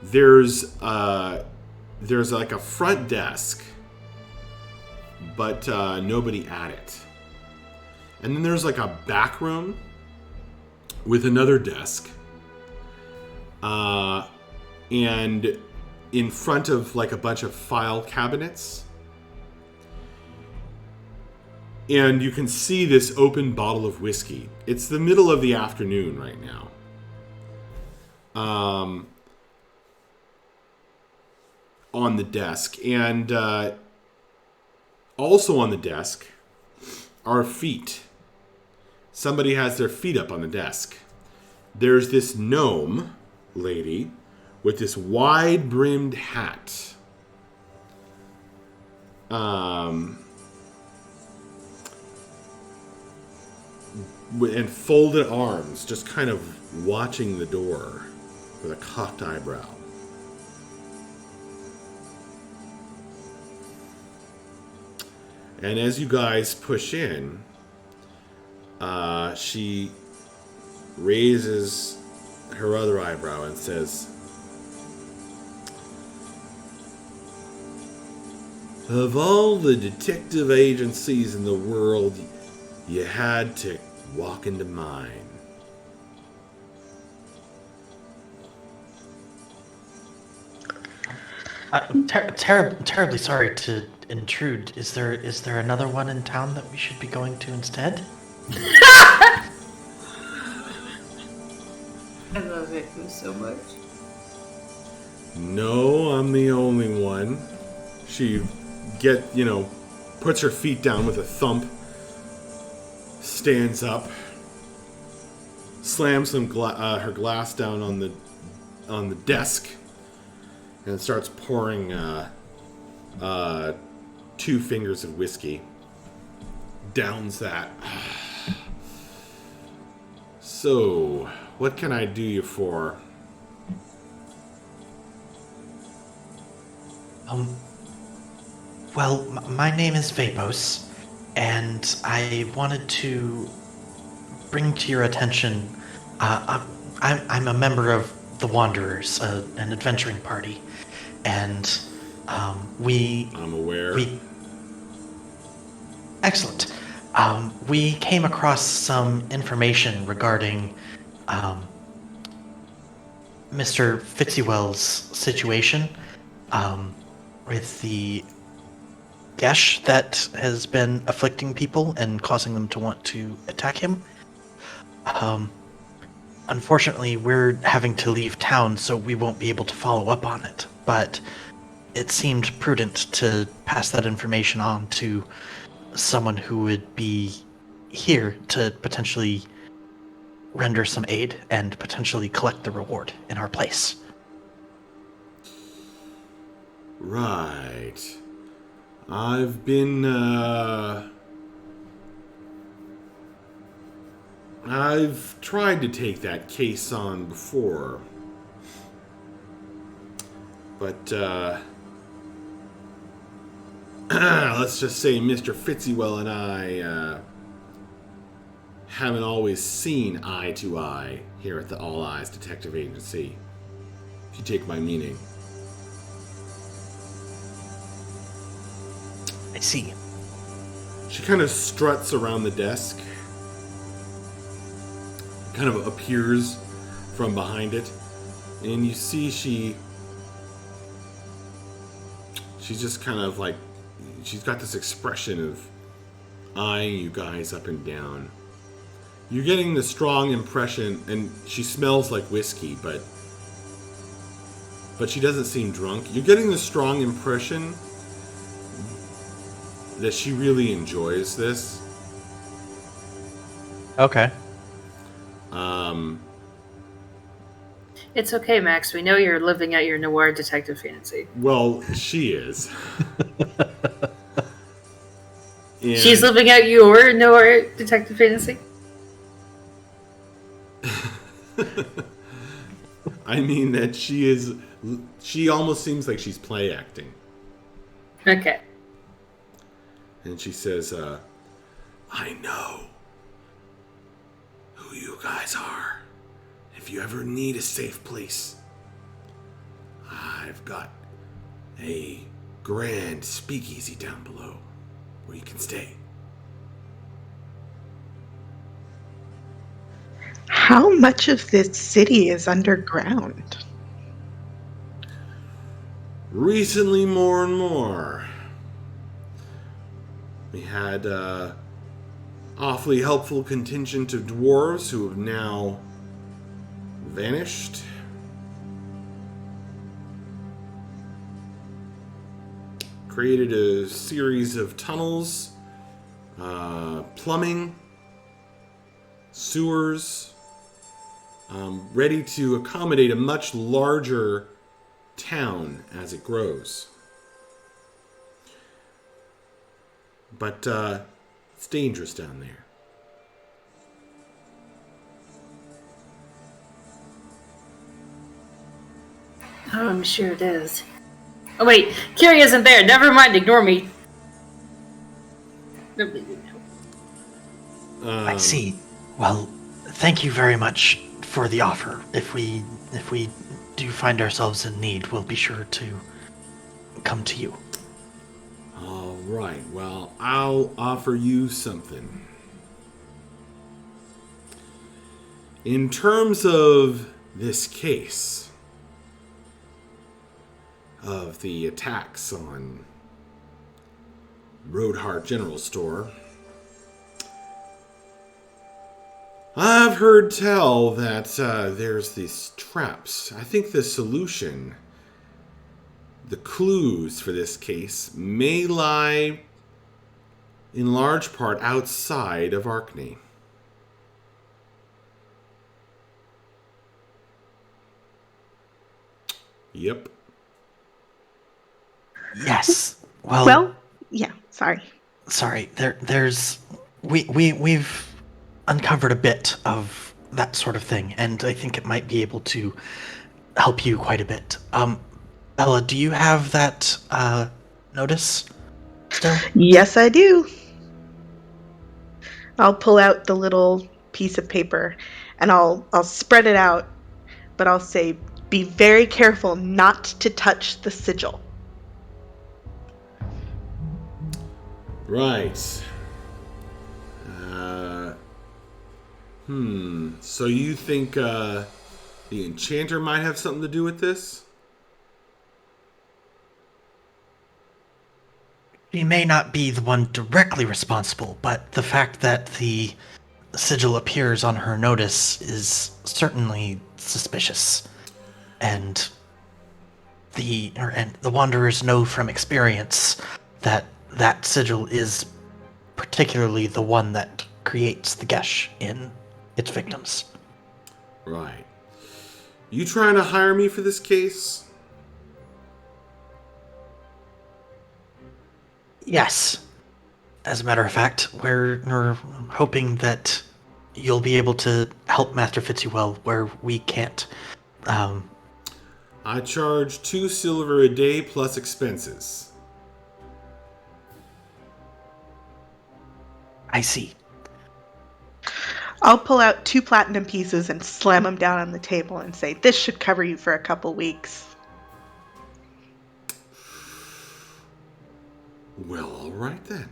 A: There's like a front desk, but nobody at it. And then there's like a back room with another desk. And in front of like a bunch of file cabinets. And you can see this open bottle of whiskey. It's the middle of the afternoon right now. On the desk. And also on the desk are feet. Somebody has their feet up on the desk. There's this gnome lady with this wide-brimmed hat. And folded arms, just kind of watching the door with a cocked eyebrow. And as you guys push in, she raises her other eyebrow and says, "Of all the detective agencies in the world, you had to walk into mine."
F: Terribly sorry to intrude. Is there another one in town that we should be going to instead?
G: I love Victim so much.
A: No, I'm the only one. She puts her feet down with a thump, stands up, slams her glass down on the desk, and starts pouring 2 fingers of whiskey. Downs that. So, what can I do you for?
F: Well, my name is Vapos, and I wanted to bring to your attention, I'm a member of the Wanderers, an adventuring party, and I'm
A: aware.
F: Excellent. We came across some information regarding Mr. Fitzywell's situation with the Gesh that has been afflicting people and causing them to want to attack him. Unfortunately, we're having to leave town, so we won't be able to follow up on it. But it seemed prudent to pass that information on to someone who would be here to potentially render some aid and potentially collect the reward in our place.
A: Right. I've been, I've tried to take that case on before. But, let's just say Mr. Fitzywell and I, haven't always seen eye to eye here at the All Eyes Detective Agency, if you take my meaning.
F: I see.
A: She kind of struts around the desk, kind of appears from behind it, and you see she's just kind of like, she's got this expression of eyeing you guys up and down. You're getting the strong impression, and she smells like whiskey, but she doesn't seem drunk. You're getting the strong impression that she really enjoys this.
F: Okay.
D: It's okay, Max. We know you're living out your noir detective fantasy.
A: Well, she is. And
D: She's living out your noir detective fantasy?
A: I mean that she almost seems like she's play acting.
D: Okay.
A: And she says, I know who you guys are. If you ever need a safe place, I've got a grand speakeasy down below where you can stay.
C: How much of this city is underground?
A: Recently, more and more. We had awfully helpful contingent of dwarves who have now vanished. Created a series of tunnels, plumbing, sewers, ready to accommodate a much larger town as it grows. But it's dangerous down there.
D: Oh, I'm sure it is. Oh, wait. Carrie isn't there. Never mind. Ignore me.
F: I see. Well, thank you very much for the offer. If we do find ourselves in need, we'll be sure to come to you.
A: All right. Well, I'll offer you something. In terms of this case of the attacks on Roadheart General Store, I've heard tell that there's these traps. I think the solution, the clues for this case, may lie in large part outside of Arkney. Yep.
F: Yes. Well,
C: Well, yeah, sorry.
F: sorry. We've uncovered a bit of that sort of thing, and I think it might be able to help you quite a bit. Bella, do you have that notice still?
C: Yes, I do. I'll pull out the little piece of paper and I'll spread it out, but I'll say, be very careful not to touch the sigil.
A: Right. So you think the enchanter might have something to do with this?
F: She may not be the one directly responsible, but the fact that the sigil appears on her notice is certainly suspicious. And the Wanderers know from experience that that sigil is particularly the one that creates the gesh in its victims.
A: Right. You trying to hire me for this case?
F: Yes. As a matter of fact, we're hoping that you'll be able to help Master Fitzywell where we can't.
A: I charge 2 silver a day plus expenses.
F: I see.
C: I'll pull out 2 platinum pieces and slam them down on the table and say, this should cover you for a couple weeks.
A: Well, all right then.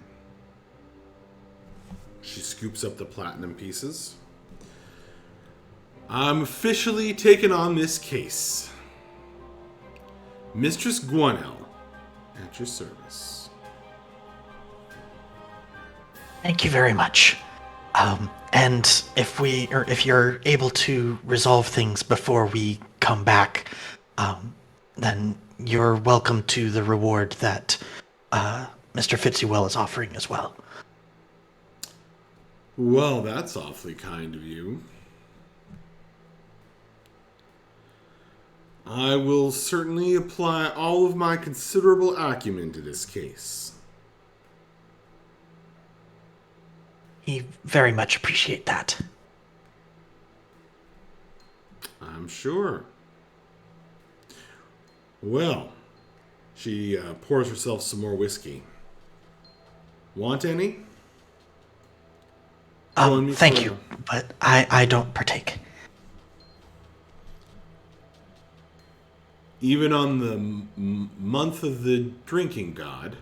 A: She scoops up the platinum pieces. I'm officially taking on this case. Mistress Gwenel, at your service.
F: Thank you very much. And if you're able to resolve things before we come back, then you're welcome to the reward that Mr. Fitzywell is offering as well.
A: Well, that's awfully kind of you. I will certainly apply all of my considerable acumen to this case.
F: We very much appreciate that.
A: I'm sure. Well, she pours herself some more whiskey. Want any? Join me
F: Thank
A: for-
F: you, but I don't partake.
A: Even on the month of the drinking god.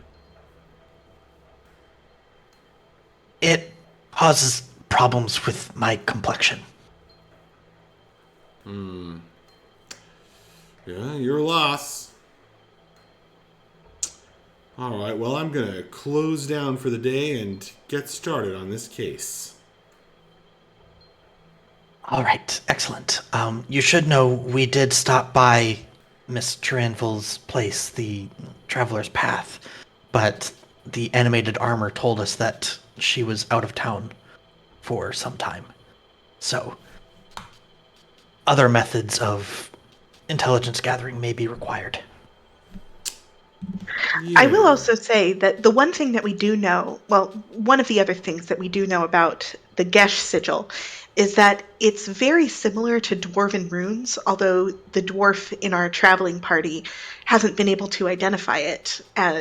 F: It causes problems with my complexion.
A: Yeah, your loss. Alright, well, I'm going to close down for the day and get started on this case.
F: All right, excellent. You should know we did stop by Miss Tranvil's place, the Traveler's Path, but the animated armor told us that she was out of town for some time. So, other methods of intelligence gathering may be required.
A: Yeah.
C: I will also say that the one thing that we do know, well, one of the other things that we do know about the Gesh sigil is that it's very similar to dwarven runes, although the dwarf in our traveling party hasn't been able to identify it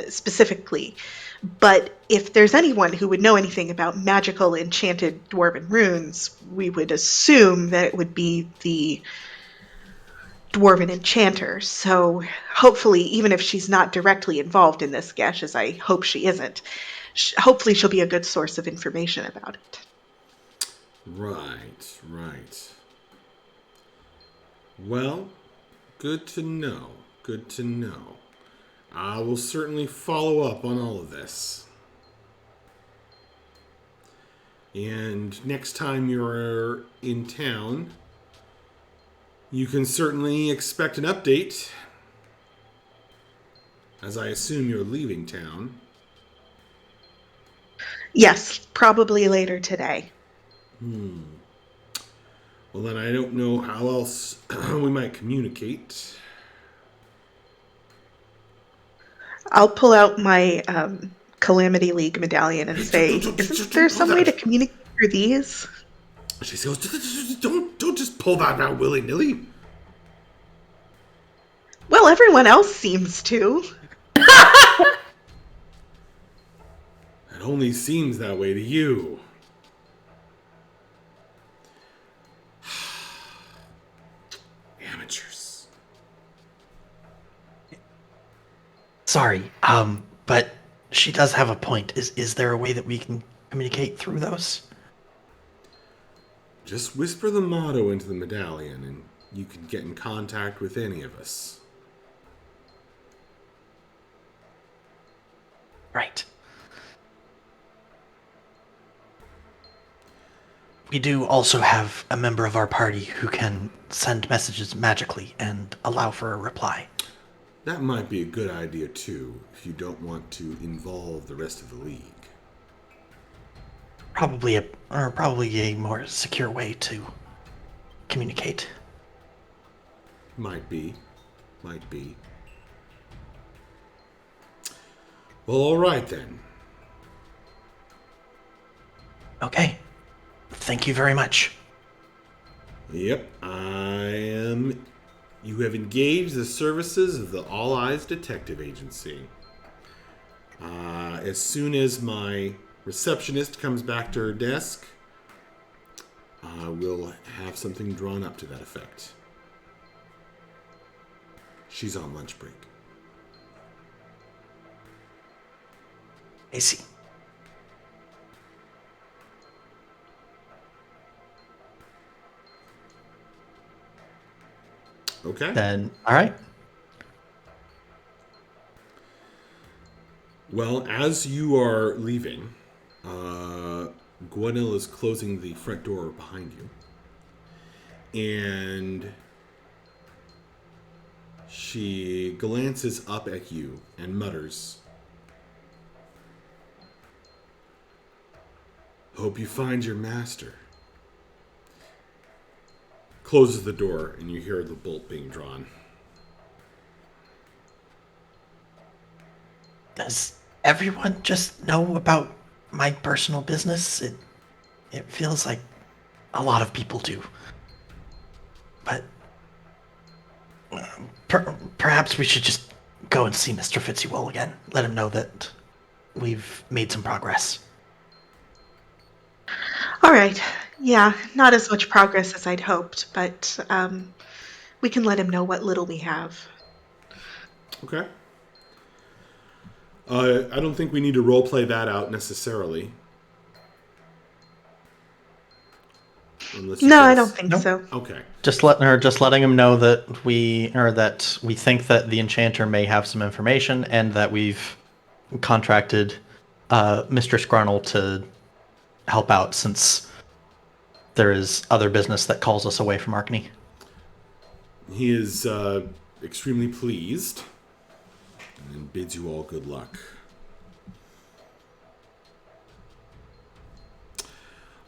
C: specifically. But if there's anyone who would know anything about magical enchanted dwarven runes, we would assume that it would be the dwarven enchanter. So hopefully, even if she's not directly involved in this Gesh, as I hope she isn't, hopefully she'll be a good source of information about it.
A: Right, right. Well, good to know. Good to know. I will certainly follow up on all of this. And next time you're in town, you can certainly expect an update, as I assume you're leaving town.
C: Yes, probably later today.
A: Well, then I don't know how else we might communicate.
C: I'll pull out my Calamity League medallion and say, isn't there some way to communicate through these?
A: She goes, don't just pull that out willy-nilly.
C: Well, everyone else seems to.
A: It only seems that way to you. Amateurs.
F: Sorry, but she does have a point. Is there a way that we can communicate through those?
A: Just whisper the motto into the medallion and you can get in contact with any of us.
F: Right. We do also have a member of our party who can send messages magically and allow for a reply.
A: That might be a good idea too, if you don't want to involve the rest of the league.
F: Probably a more secure way to communicate.
A: Might be. Well, all right then.
F: Okay. Thank you very much.
A: Yep, You have engaged the services of the All Eyes Detective Agency. As soon as my receptionist comes back to her desk, we'll have something drawn up to that effect. She's on lunch break.
F: I see.
A: Okay.
F: Then, all right.
A: Well, as you are leaving, Gwenil is closing the front door behind you. And she glances up at you and mutters, "Hope you find your master." Closes the door, and you hear the bolt being drawn.
F: Does everyone just know about my personal business? It feels like a lot of people do. But perhaps we should just go and see Mr. Fitzywell again. Let him know that we've made some progress.
C: All right. Yeah, not as much progress as I'd hoped, but we can let him know what little we have.
A: Okay. I don't think we need to roleplay that out necessarily.
C: No, I don't think so.
A: Okay.
F: Just letting him know that we think that the enchanter may have some information, and that we've contracted Mr. Scrunnel to help out, since there is other business that calls us away from Arkney.
A: He is extremely pleased and bids you all good luck.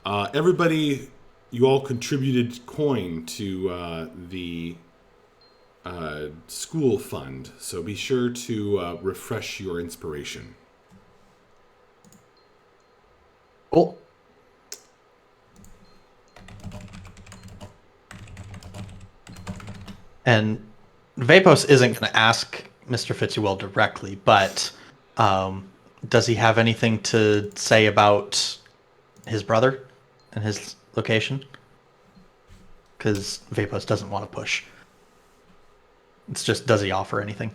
A: Everybody, you all contributed coin to the school fund, so be sure to refresh your inspiration.
F: Cool. And Vapos isn't going to ask Mr. Fitzywell directly, but does he have anything to say about his brother and his location? Because Vapos doesn't want to push. It's just, does he offer anything?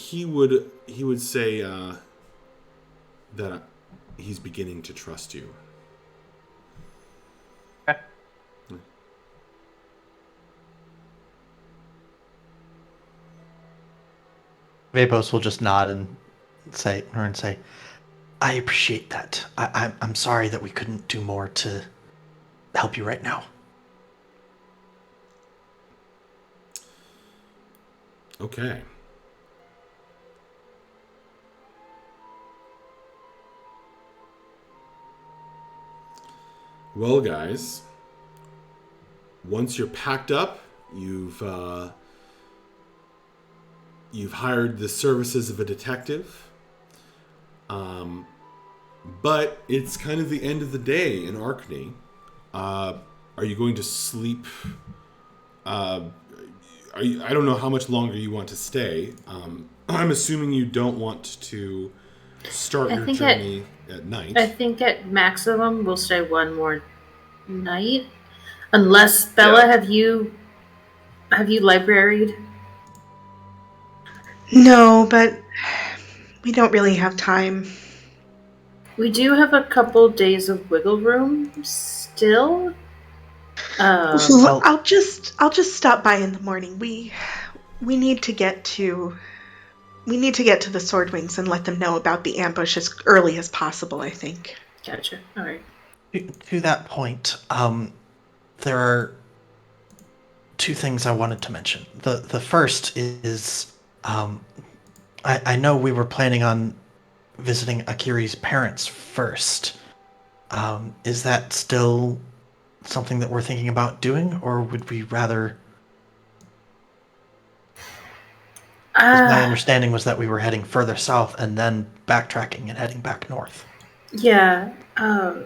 A: He would say that he's beginning to trust you.
F: Okay. Vapos will just nod and say, "I appreciate that. I'm sorry that we couldn't do more to help you right now."
A: Okay. Well, guys, once you're packed up, you've hired the services of a detective. But it's kind of the end of the day in Arkney. Are you going to sleep? I don't know how much longer you want to stay. I'm assuming you don't want to start your journey at night.
D: I think at maximum we'll stay one more night. Unless, Bella, have you libraried?
C: No, but we don't really have time.
D: We do have a couple days of wiggle room still.
C: I'll just stop by in the morning. We need to get to We need to get to the Swordwings and let them know about the ambush as early as possible, I think.
D: Gotcha. All right.
F: To that point, there are two things I wanted to mention. The first is, I know we were planning on visiting Akiri's parents first. Is that still something that we're thinking about doing, or would we rather? 'Cause my understanding was that we were heading further south and then backtracking and heading back north.
D: Yeah.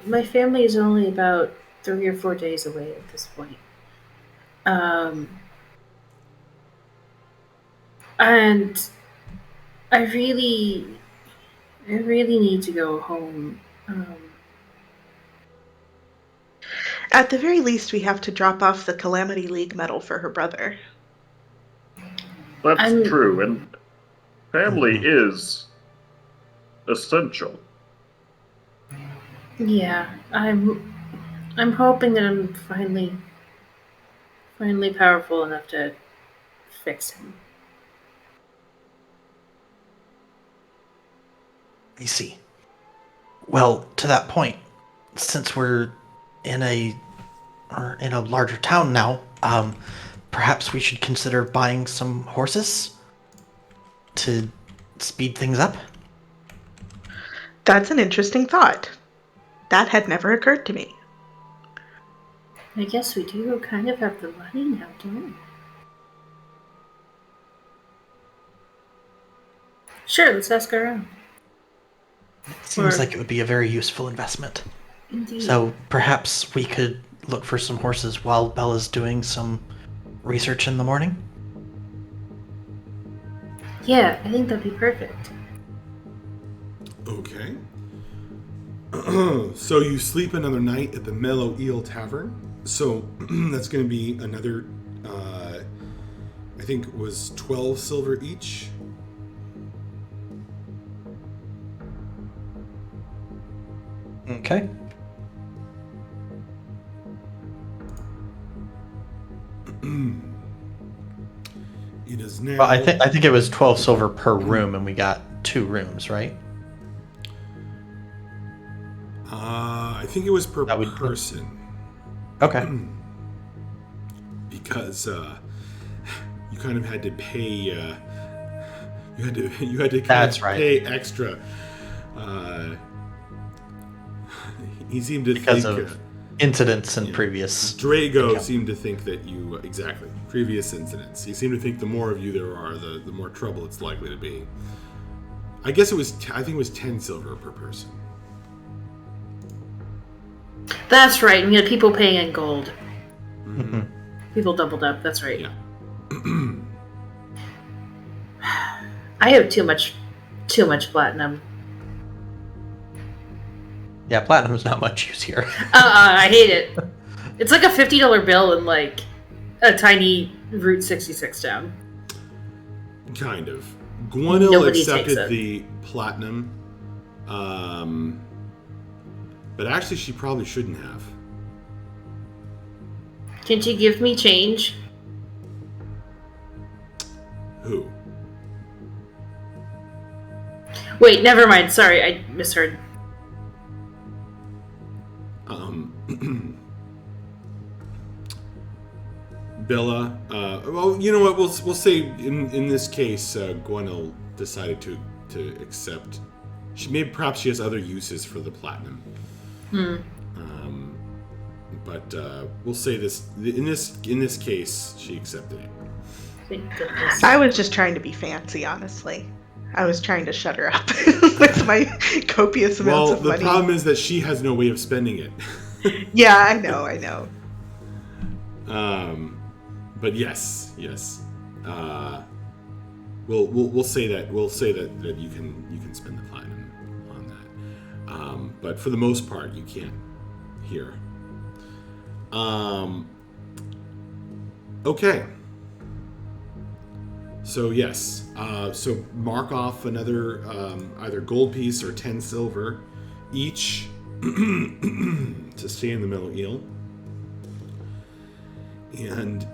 D: My family is only about 3 or 4 days away at this point. And I really need to go home.
C: At the very least, we have to drop off the Calamity League medal for her brother.
B: That's
D: I'm-
B: true, and family is essential.
D: Yeah, I'm hoping that I'm finally powerful enough to fix him.
F: I see. Well, to that point, since we're in a larger town now, perhaps we should consider buying some horses to speed things up.
C: That's an interesting thought. That had never occurred to me.
D: I guess we do kind of have the money now, don't we? Sure, let's ask around.
F: Seems
D: Or-
F: like it would be a very useful investment.
D: Indeed.
F: So perhaps we could look for some horses while Bella's doing some research in the morning.
D: Yeah, I think that'd be perfect.
A: Okay. So you sleep another night at the Mellow Eel Tavern. So that's going to be another, I think it was 12 silver each.
F: Okay.
A: It is now.
F: Well, I think it was 12 silver per room, and we got 2 rooms, right?
A: I think it was per
F: That would-
A: person.
F: Okay.
A: Because you kind of had to pay. You had to kind
F: That's
A: of
F: right.
A: pay extra. He seemed to
F: Because
A: think
F: of incidents in previous.
A: Drago
F: Okay.
A: seemed to think that you exactly previous incidents. He seemed to think the more of you there are, the more trouble it's likely to be. I guess it was. I think it was 10 silver per person.
D: That's right. We had people paying in gold.
F: Mhm.
D: People doubled up. That's right.
A: Yeah.
D: I have too much platinum.
F: Yeah, platinum's not much use here.
D: I hate it. It's like a $50 bill and like a tiny Route 66 down.
A: Kind of. Gwenil
D: Nobody takes
A: accepted
D: it.
A: the platinum, but actually she probably shouldn't have.
D: Can you give me change?
A: Who?
D: Wait, never mind. Sorry, I misheard.
A: Bella. Well, you know what? We'll say in this case, Gwenil decided to accept. Perhaps she has other uses for the platinum. But we'll say this in this case, she accepted it.
D: Thank goodness.
C: I was just trying to be fancy, honestly. I was trying to shut her up with my copious amounts
A: Well,
C: of
A: the
C: money.
A: problem is that she has no way of spending it.
C: Yeah, I know.
A: But yes. We'll say that you can spend the platinum on that. But for the most part, you can't here. Okay. So yes. So mark off another either gold piece or 10 silver each to stay in the Mellow Eel. And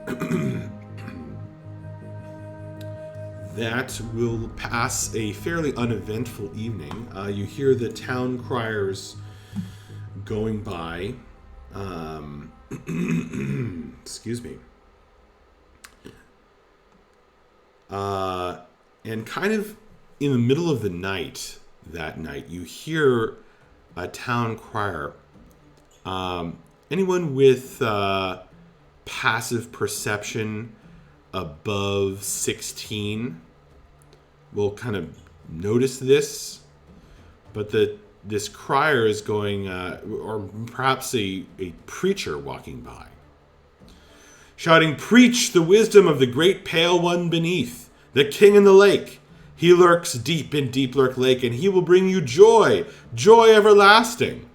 A: that will pass a fairly uneventful evening. You hear the town criers going by. Excuse me. And kind of in the middle of the night, that night, you hear a town crier. Anyone with passive perception above 16 will kind of notice this, but this crier is going, or perhaps a preacher walking by, shouting, "Preach the wisdom of the great pale one beneath, the king in the lake. He lurks deep in Deep Lurk Lake, and he will bring you joy, joy everlasting."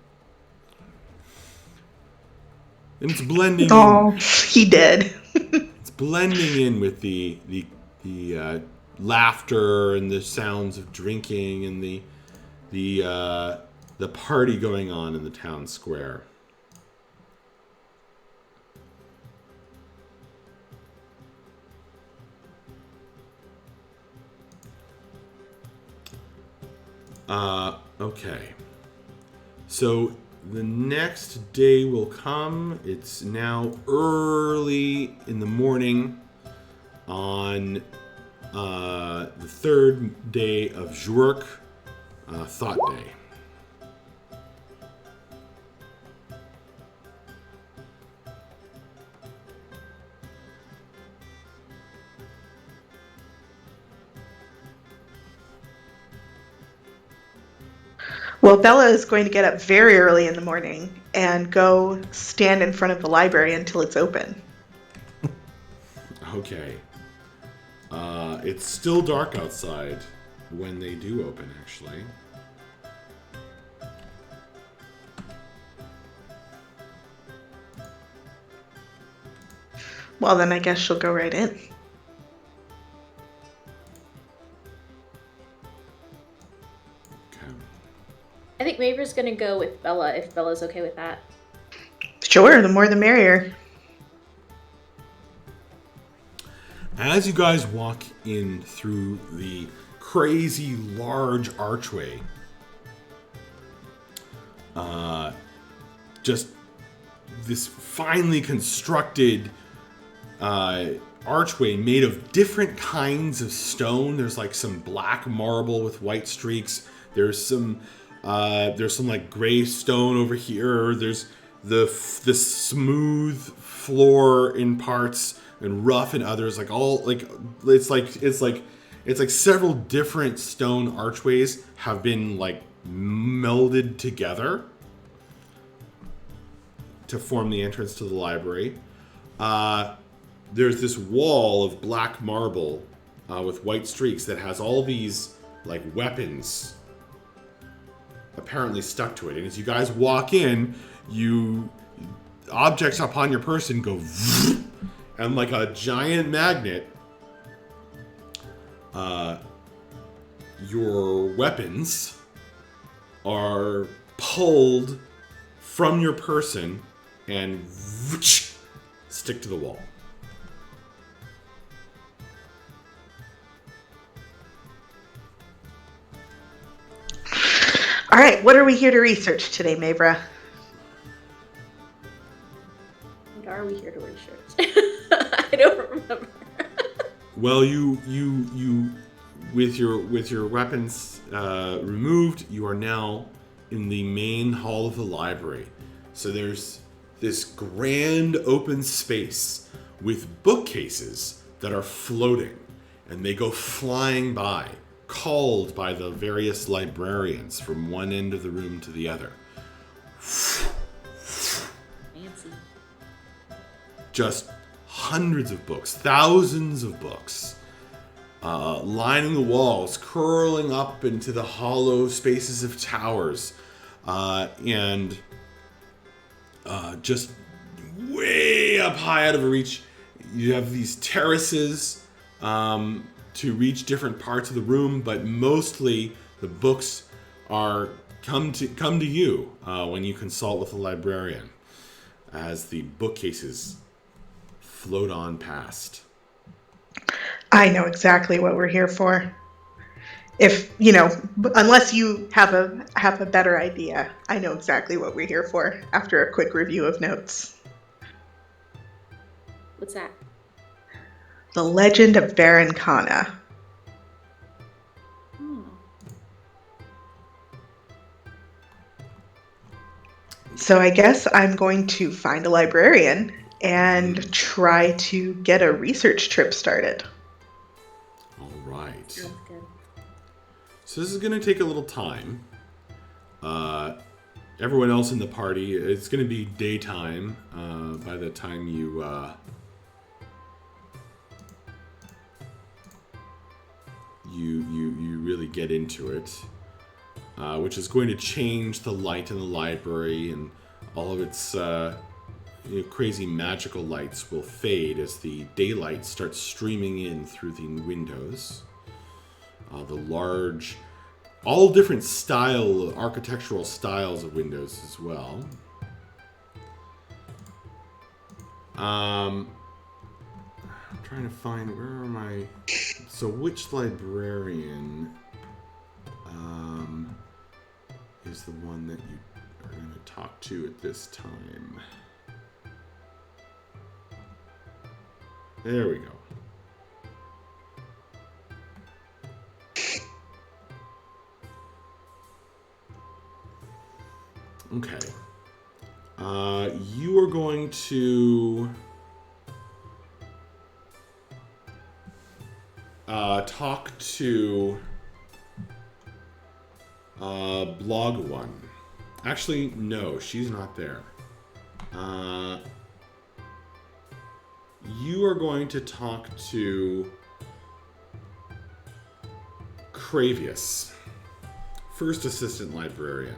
A: And it's blending
C: Oh, he did.
A: It's blending in with the laughter and the sounds of drinking and the party going on in the town square. Okay. So the next day will come. It's now early in the morning on the third day of Zhurk, Thought Day.
C: Well, Bella is going to get up very early in the morning and go stand in front of the library until it's open.
A: Okay. It's still dark outside when they do open, actually.
C: Well, then I guess she'll go right in.
A: Okay.
E: I think Maver's gonna go with Bella if Bella's okay with that.
C: Sure, the more the merrier.
A: As you guys walk in through the crazy large archway, just this finely constructed archway made of different kinds of stone. There's like some black marble with white streaks. There's some like gray stone over here. There's the smooth floor in parts and rough in others. Like all like it's like several different stone archways have been like melded together to form the entrance to the library. There's this wall of black marble with white streaks that has all these like weapons apparently stuck to it. And as you guys walk in, objects upon your person go and like a giant magnet, your weapons are pulled from your person and stick to the wall.
C: All right, what are we here to research today, Mavra?
E: What are we here to research? I don't remember.
A: Well, you with your weapons removed, you are now in the main hall of the library. So there's this grand open space with bookcases that are floating, and they go flying by, called by the various librarians from one end of the room to the other.
E: Fancy.
A: Just hundreds of books, thousands of books, lining the walls, curling up into the hollow spaces of towers, and just way up high out of reach. You have these terraces to reach different parts of the room, but mostly the books are come to you when you consult with a librarian, as the bookcases float on past.
C: I know exactly what we're here for. If, unless you have a better idea, I know exactly what we're here for after a quick review of notes.
E: What's that?
C: The Legend of Baron Kana.
E: Hmm.
C: So I guess I'm going to find a librarian and try to get a research trip started.
A: All right.
E: Sounds good.
A: So this is going to take a little time. Everyone else in the party, it's going to be daytime by the time you you really get into it, which is going to change the light in the library, and all of its crazy magical lights will fade as the daylight starts streaming in through the windows. The large, all different architectural styles of windows as well. I'm trying to find, where are my... So which librarian is the one that you are going to talk to at this time? There we go. Okay. You are going to talk to Blog One. Actually, no, she's not there. You are going to talk to Cravius, first assistant librarian.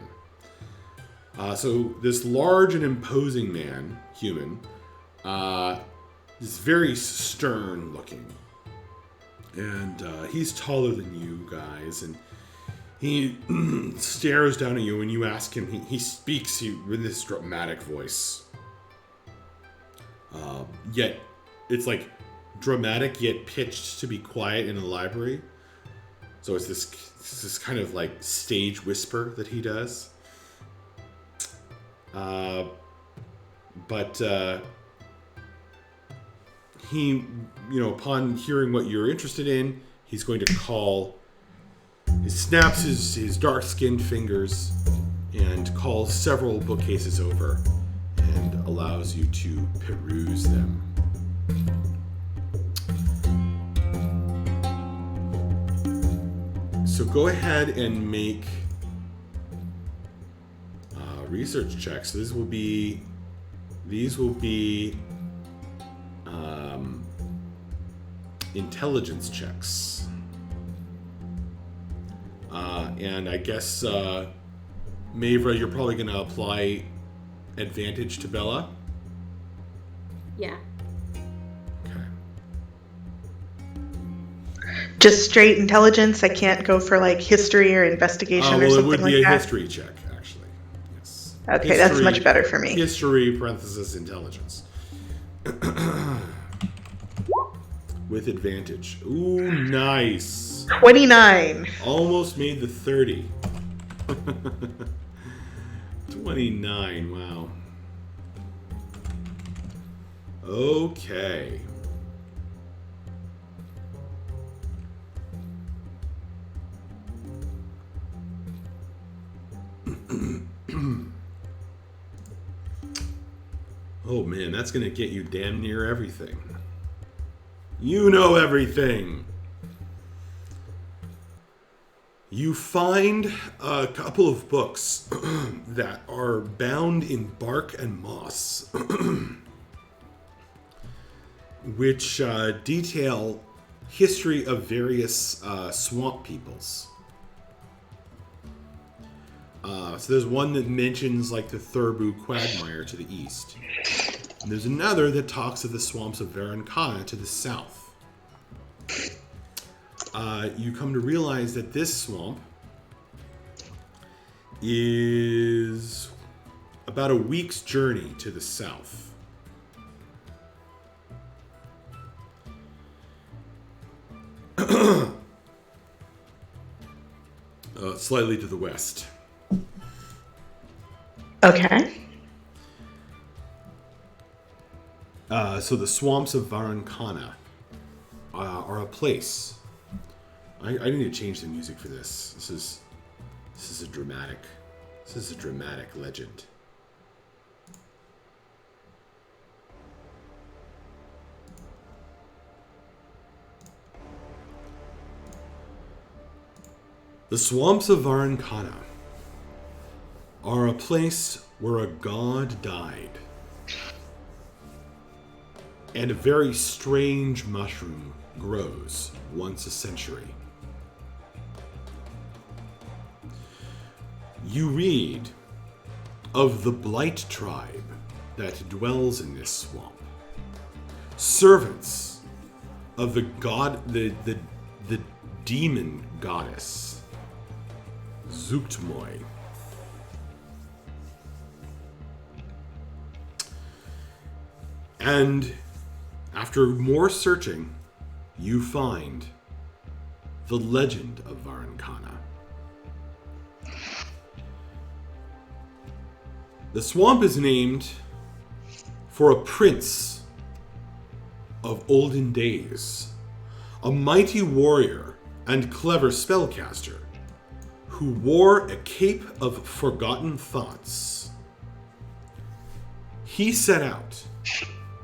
A: So this large and imposing man, human, is very stern looking. And he's taller than you guys, and he stares down at you when you ask him. He speaks with this dramatic voice. Yet, it's like dramatic yet pitched to be quiet in a library. So it's this kind of like stage whisper that he does. But he, upon hearing what you're interested in, he's going to call. He snaps his dark-skinned fingers and calls several bookcases over and allows you to peruse them. So go ahead and make research checks. So these will be intelligence checks. And I guess Mavra, you're probably going to apply advantage to Bella.
E: Yeah.
A: Okay.
C: Just straight intelligence. I can't go for like history or investigation or
A: Well,
C: something
A: it would
C: like
A: be a
C: that.
A: history check, actually. Yes.
C: Okay, that's much better for me.
A: History parenthesis intelligence. With advantage. Ooh, nice.
C: 29.
A: Almost made the 30. 29, wow. Okay. Oh man, that's gonna get you damn near everything. You know everything. You find a couple of books that are bound in bark and moss, which detail history of various swamp peoples. So there's one that mentions like the Thurbu quagmire to the east. And there's another that talks of the swamps of Varankana to the south. You come to realize that this swamp is about a week's journey to the south. slightly to the west.
C: Okay.
A: So the swamps of Varankana are a place. I need to change the music for this. This is a dramatic legend. The swamps of Varankana are a place where a god died, and a very strange mushroom grows once a century. You read of the Blight tribe that dwells in this swamp, servants of the demon goddess Zuktmoy. And after more searching, you find the legend of Varankana. The swamp is named for a prince of olden days, a mighty warrior and clever spellcaster who wore a cape of forgotten thoughts. He set out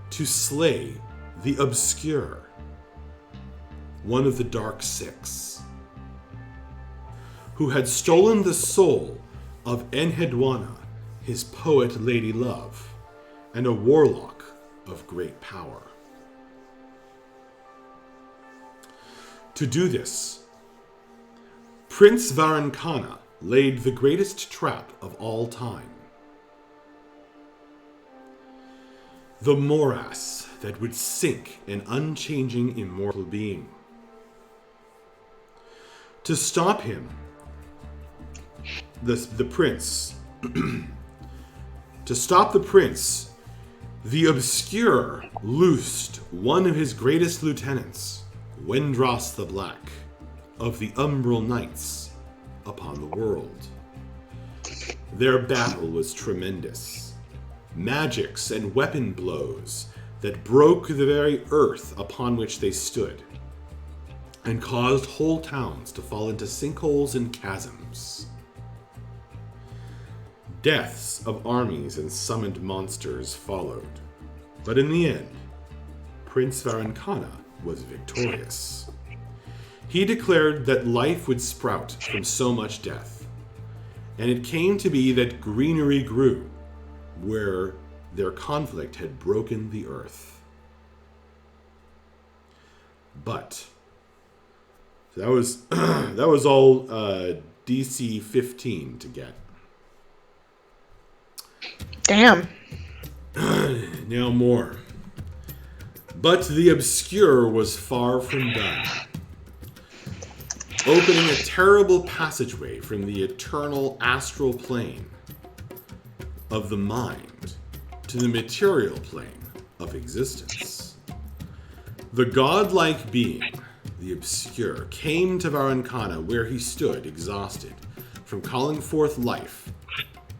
A: to slay the Obscure, one of the Dark Six, who had stolen the soul of Enhedwana, his poet Lady Love, and a warlock of great power. To do this, Prince Varankana laid the greatest trap of all time. The morass that would sink an unchanging immortal being. To stop him, the prince, to stop the prince, the Obscure loosed one of his greatest lieutenants, Wendros the Black, of the Umbral Knights, upon the world. Their battle was tremendous. Magics and weapon blows that broke the very earth upon which they stood, and caused whole towns to fall into sinkholes and chasms. Deaths of armies and summoned monsters followed, but in the end, Prince Varankana was victorious. He declared that life would sprout from so much death, and it came to be that greenery grew where their conflict had broken the earth. But that was all DC 15 to get.
C: Damn.
A: Now more. But the Obscure was far from done, opening a terrible passageway from the eternal astral plane of the mind to the material plane of existence. The godlike being, the Obscure, came to Varankana where he stood exhausted from calling forth life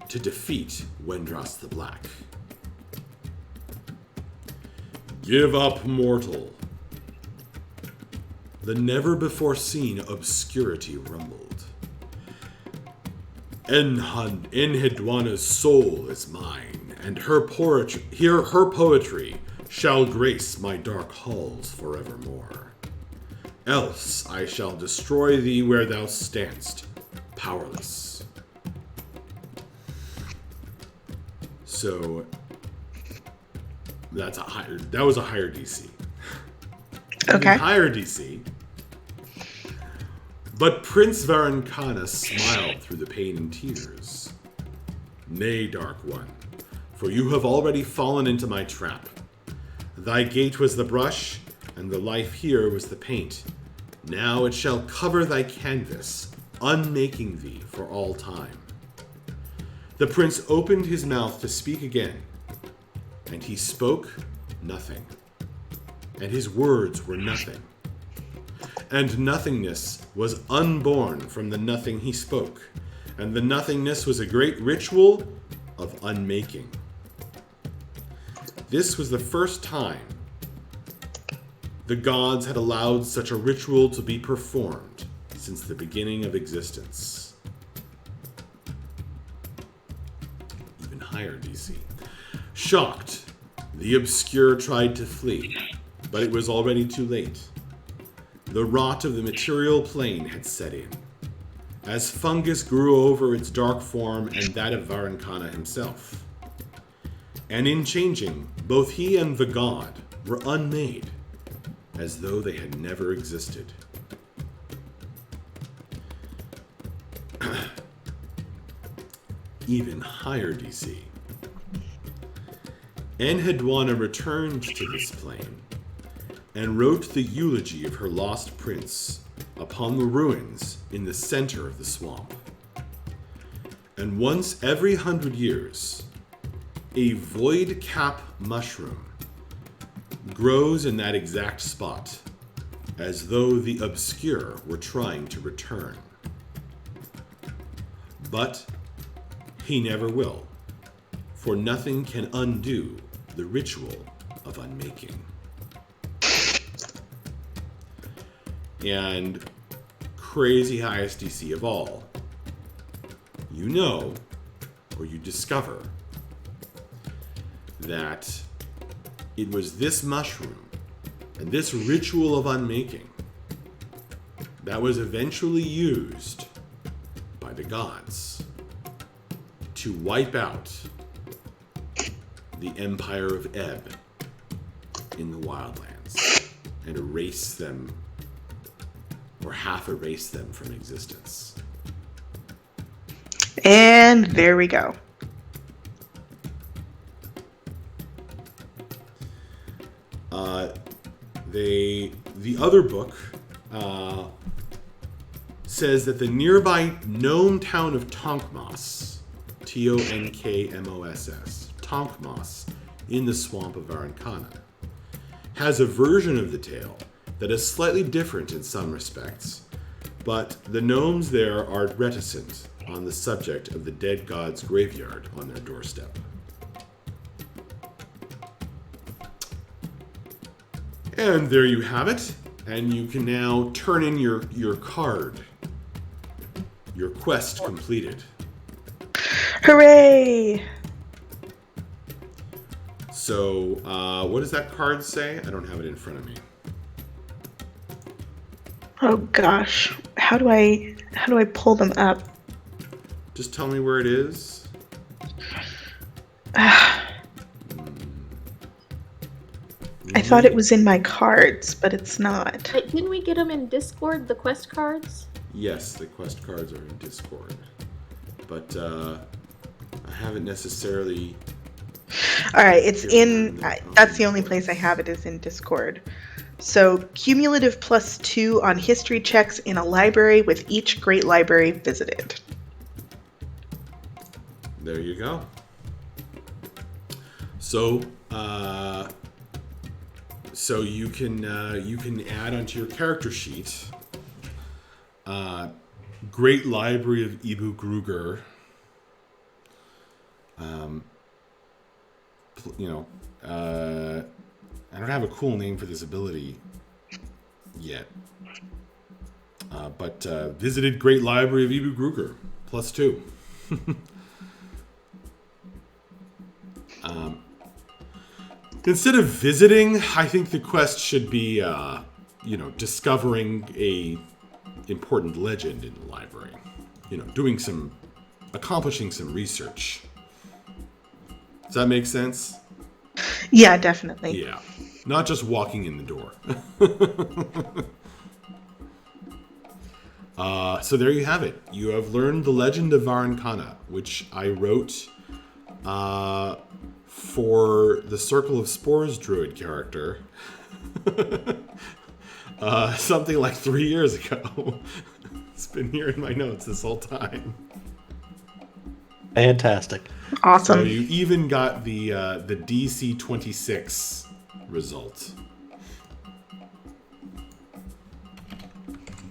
A: to defeat Wendros the Black. Give up, mortal. The never-before-seen obscurity rumbled. Enhedwana's soul is mine, and her poetry shall grace my dark halls forevermore. Else I shall destroy thee where thou standst, powerless. So that was a higher DC.
C: Okay.
A: Higher DC. But Prince Varankana smiled through the pain and tears. Nay, Dark One, for you have already fallen into my trap. Thy gate was the brush, and the life here was the paint. Now it shall cover thy canvas, unmaking thee for all time. The prince opened his mouth to speak again, and he spoke nothing, and his words were nothing. And nothingness was unborn from the nothing he spoke. And the nothingness was a great ritual of unmaking. This was the first time the gods had allowed such a ritual to be performed since the beginning of existence. Even higher DC. Shocked, the obscure tried to flee, but it was already too late. The rot of the material plane had set in, as fungus grew over its dark form and that of Varankana himself. And in changing, both he and the god were unmade, as though they had never existed. Even higher DC. Enheduanna returned to this plane and wrote the eulogy of her lost prince upon the ruins in the center of the swamp. And once every 100 years, a void cap mushroom grows in that exact spot, as though the obscure were trying to return. But he never will, for nothing can undo the ritual of unmaking. And crazy highest DC of all, you know, or you discover, that it was this mushroom and this ritual of unmaking that was eventually used by the gods to wipe out the Empire of Ebb in the Wildlands and erase them, or half erase them from existence.
C: And there we go.
A: The other book says that the nearby gnome town of Tonkmoss, Tonkmoss, Tonkmoss, in the swamp of Varankana, has a version of the tale that is slightly different in some respects, but the gnomes there are reticent on the subject of the dead god's graveyard on their doorstep. And there you have it, and you can now turn in your card. Your quest completed.
C: Hooray!
A: So, what does that card say? I don't have it in front of me.
C: Oh gosh, how do I pull them up?
A: Just tell me where it is.
C: I thought it was in my cards, but it's not.
E: Wait, didn't we get them in Discord, the quest cards?
A: Yes, the quest cards are in Discord. But I haven't necessarily...
C: Alright, it's in... that's the only place I have it is in Discord. So, cumulative +2 on history checks in a library with each great library visited.
A: There you go. So, you can add onto your character sheet, Great Library of Ibu Gruger. I don't have a cool name for this ability yet, but visited Great Library of Ibu Gruger +2. Instead of visiting, I think the quest should be, discovering a important legend in the library. Accomplishing some research. Does that make sense?
C: Yeah, definitely.
A: Yeah. Not just walking in the door. So there you have it. You have learned the legend of Varankana, which I wrote for the Circle of Spores druid character something like 3 years ago. It's been here in my notes this whole time.
F: Fantastic.
C: Awesome.
A: So you even got the DC 26 result.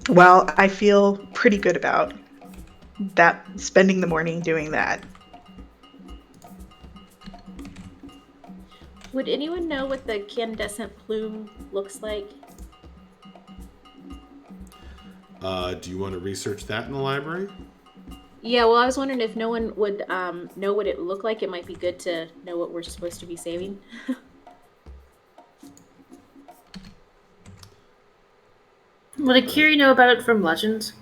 C: Well, I feel pretty good about that, spending the morning doing that.
E: Would anyone know what the incandescent plume looks like?
A: Do you want to research that in the library?
E: Yeah, well, I was wondering if no one would know what it looked like. It might be good to know what we're supposed to be saving.
D: Would Akiri know about it from Legends?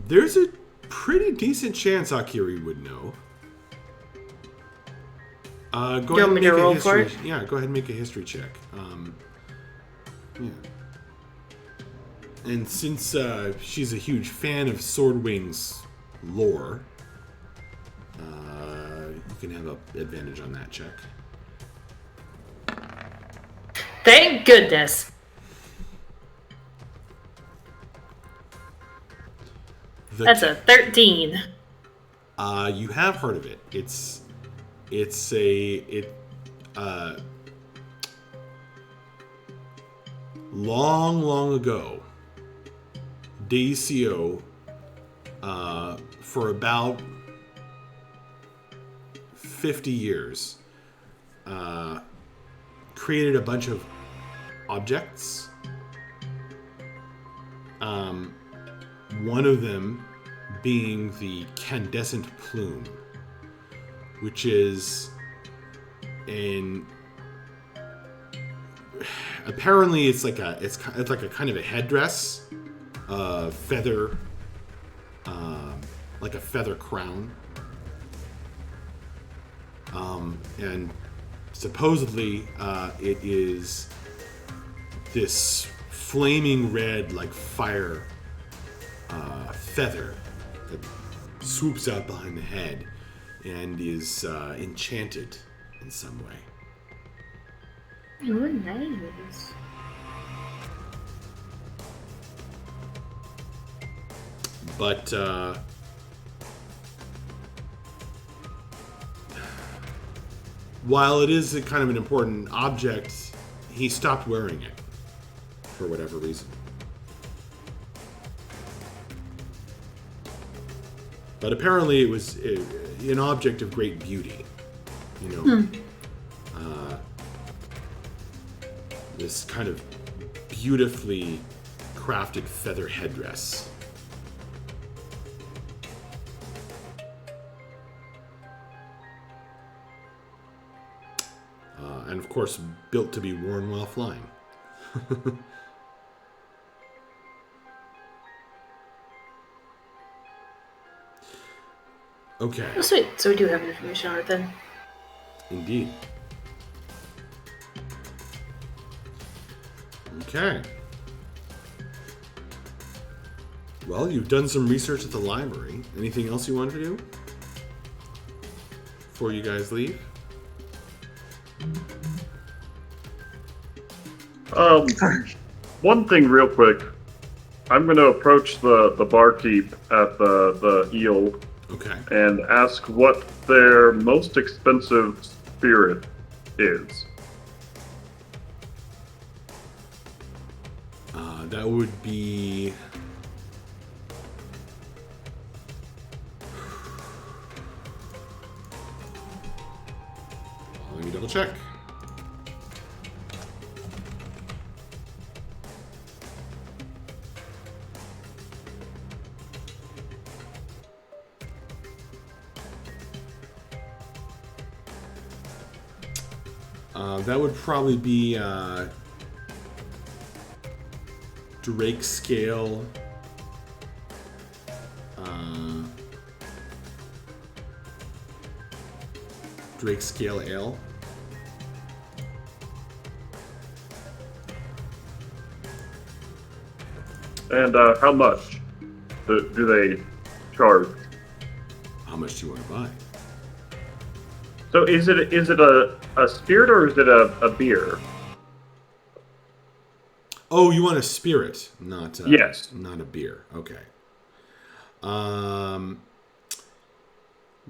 A: There's a pretty decent chance Akiri would know. Go ahead and make a history. Yeah, go ahead and make a history check. Yeah. And since she's a huge fan of Swordwing's lore, you can have an advantage on that check.
D: Thank goodness. That's a 13.
A: You have heard of it. Long ago, Daisio, for about 50 years, created a bunch of objects. One of them being the incandescent plume, which is apparently it's like a kind of a headdress, feather, like a feather crown, and supposedly it is this flaming red, like fire, feather that swoops out behind the head and is enchanted in some way.
D: Oh, nice.
A: But while it is a kind of an important object, he stopped wearing it for whatever reason. But apparently it was an object of great beauty. You know, this kind of beautifully crafted feather headdress. And of course, built to be worn while flying. Okay.
D: Oh, sweet. So we do have information on it then.
A: Indeed. Okay. Well, you've done some research at the library. Anything else you wanted to do before you guys leave?
B: One thing real quick. I'm going to approach the barkeep at the eel
A: Okay.
B: and ask what their most expensive spirit is.
A: That would be... Let me double check. That would probably be Drake Scale. Drake Scale Ale.
B: And how much do they charge?
A: How much do you want to buy?
B: So is it a spirit or is it a beer?
A: Oh, you want a spirit, not
B: yes,
A: not a beer. Okay.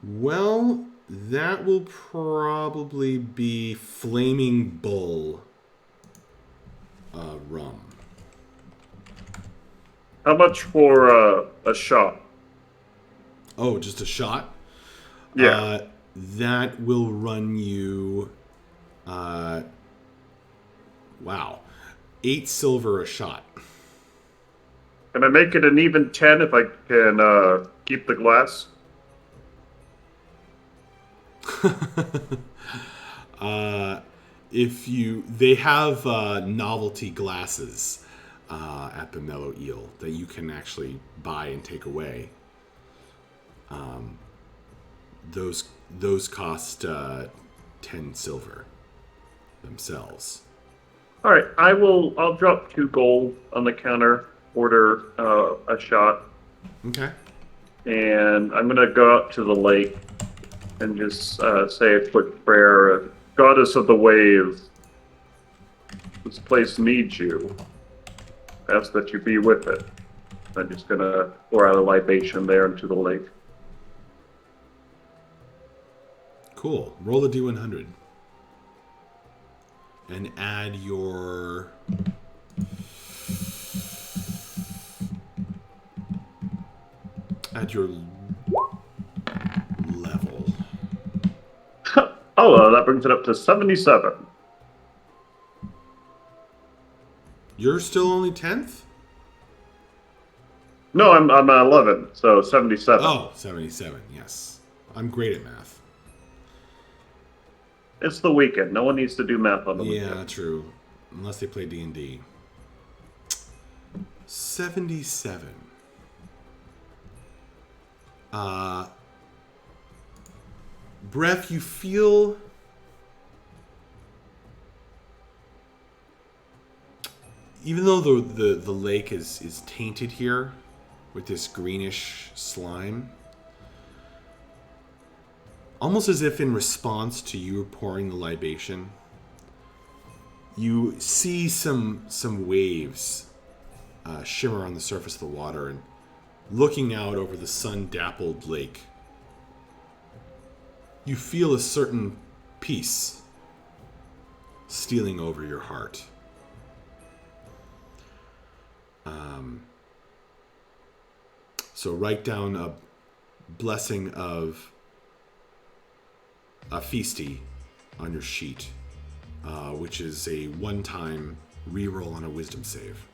A: Well, That will probably be Flaming Bull rum.
B: How much for a shot?
A: Oh, just a shot?
B: Yeah.
A: That will run you, wow, 8 silver a shot.
B: Can I make it an even 10 if I can keep the glass?
A: They have novelty glasses at the Mellow Eel that you can actually buy and take away. Those cost 10 silver themselves.
B: All right, I'll drop 2 gold on the counter, order a shot,
A: Okay.
B: and I'm gonna go out to the lake and just say a quick prayer. Goddess of the waves, this place needs you. Ask that you be with it. I'm just gonna pour out a libation there into the lake.
A: Cool. Roll a D100. And add your... level.
B: Oh, that brings it up to 77.
A: You're still only 10th?
B: No, I'm 11, so 77.
A: Oh, 77, yes. I'm great at math.
B: It's the weekend. No one needs to do math on the weekend.
A: Yeah, true. Unless they play D&D. 77. Breath, you feel... Even though the lake is tainted here with this greenish slime, almost as if in response to you pouring the libation, you see some waves shimmer on the surface of the water, and looking out over the sun-dappled lake, you feel a certain peace stealing over your heart. So write down a blessing of a feasty on your sheet, which is a one-time reroll on a wisdom save.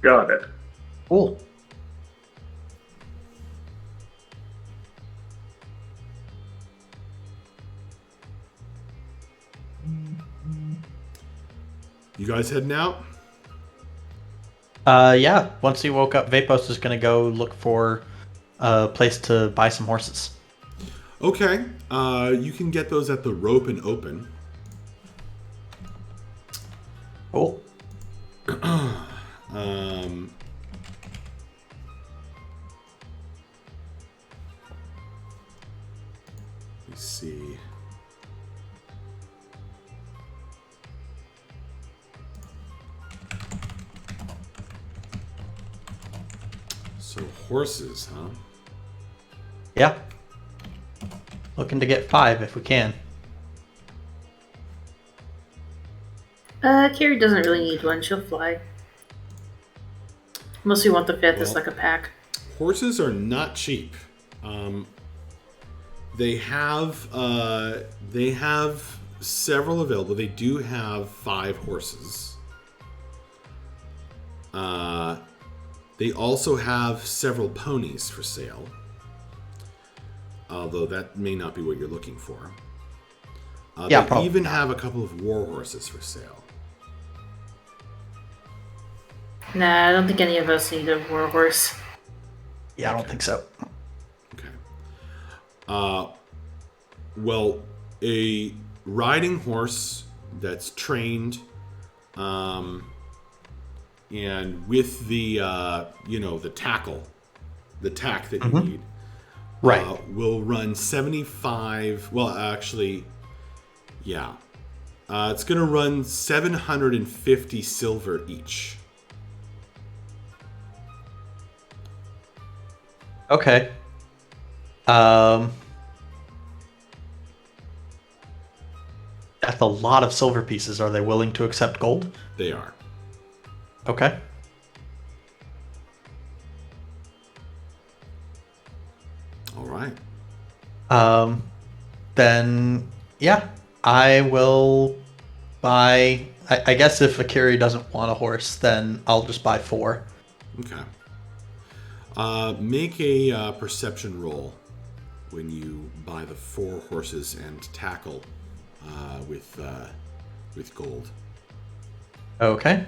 B: Got it.
F: Cool.
A: You guys heading out?
F: Yeah. Once he woke up, Vapos is gonna go look for a place to buy some horses.
A: Okay. You can get those at the Rope and Open.
F: Cool.
A: Let's see. So horses, huh?
F: Yeah. Looking to get 5 if we can.
D: Carrie doesn't really need one. She'll fly. Unless you want the 5th as
A: Well,
D: like a pack.
A: Horses are not cheap. They have several available. They do have 5 horses. They also have several ponies for sale. Although that may not be what you're looking for.
F: Yeah,
A: they
F: probably
A: even
F: not.
A: have a couple of war horses for sale.
D: Nah, I don't think any of us need a war horse.
F: Yeah, I don't think so.
A: Okay. Well, a riding horse that's trained, and with the the tack that you need,
F: Right.
A: will run 75. Well, actually, yeah, it's gonna run 750 silver each.
F: Okay. That's a lot of silver pieces. Are they willing to accept gold?
A: They are.
F: Okay.
A: All right.
F: Then yeah, I will buy. I guess if Akiri doesn't want a horse, then I'll just buy 4.
A: Okay. Make a perception roll when you buy the 4 horses and tackle with gold.
F: Okay.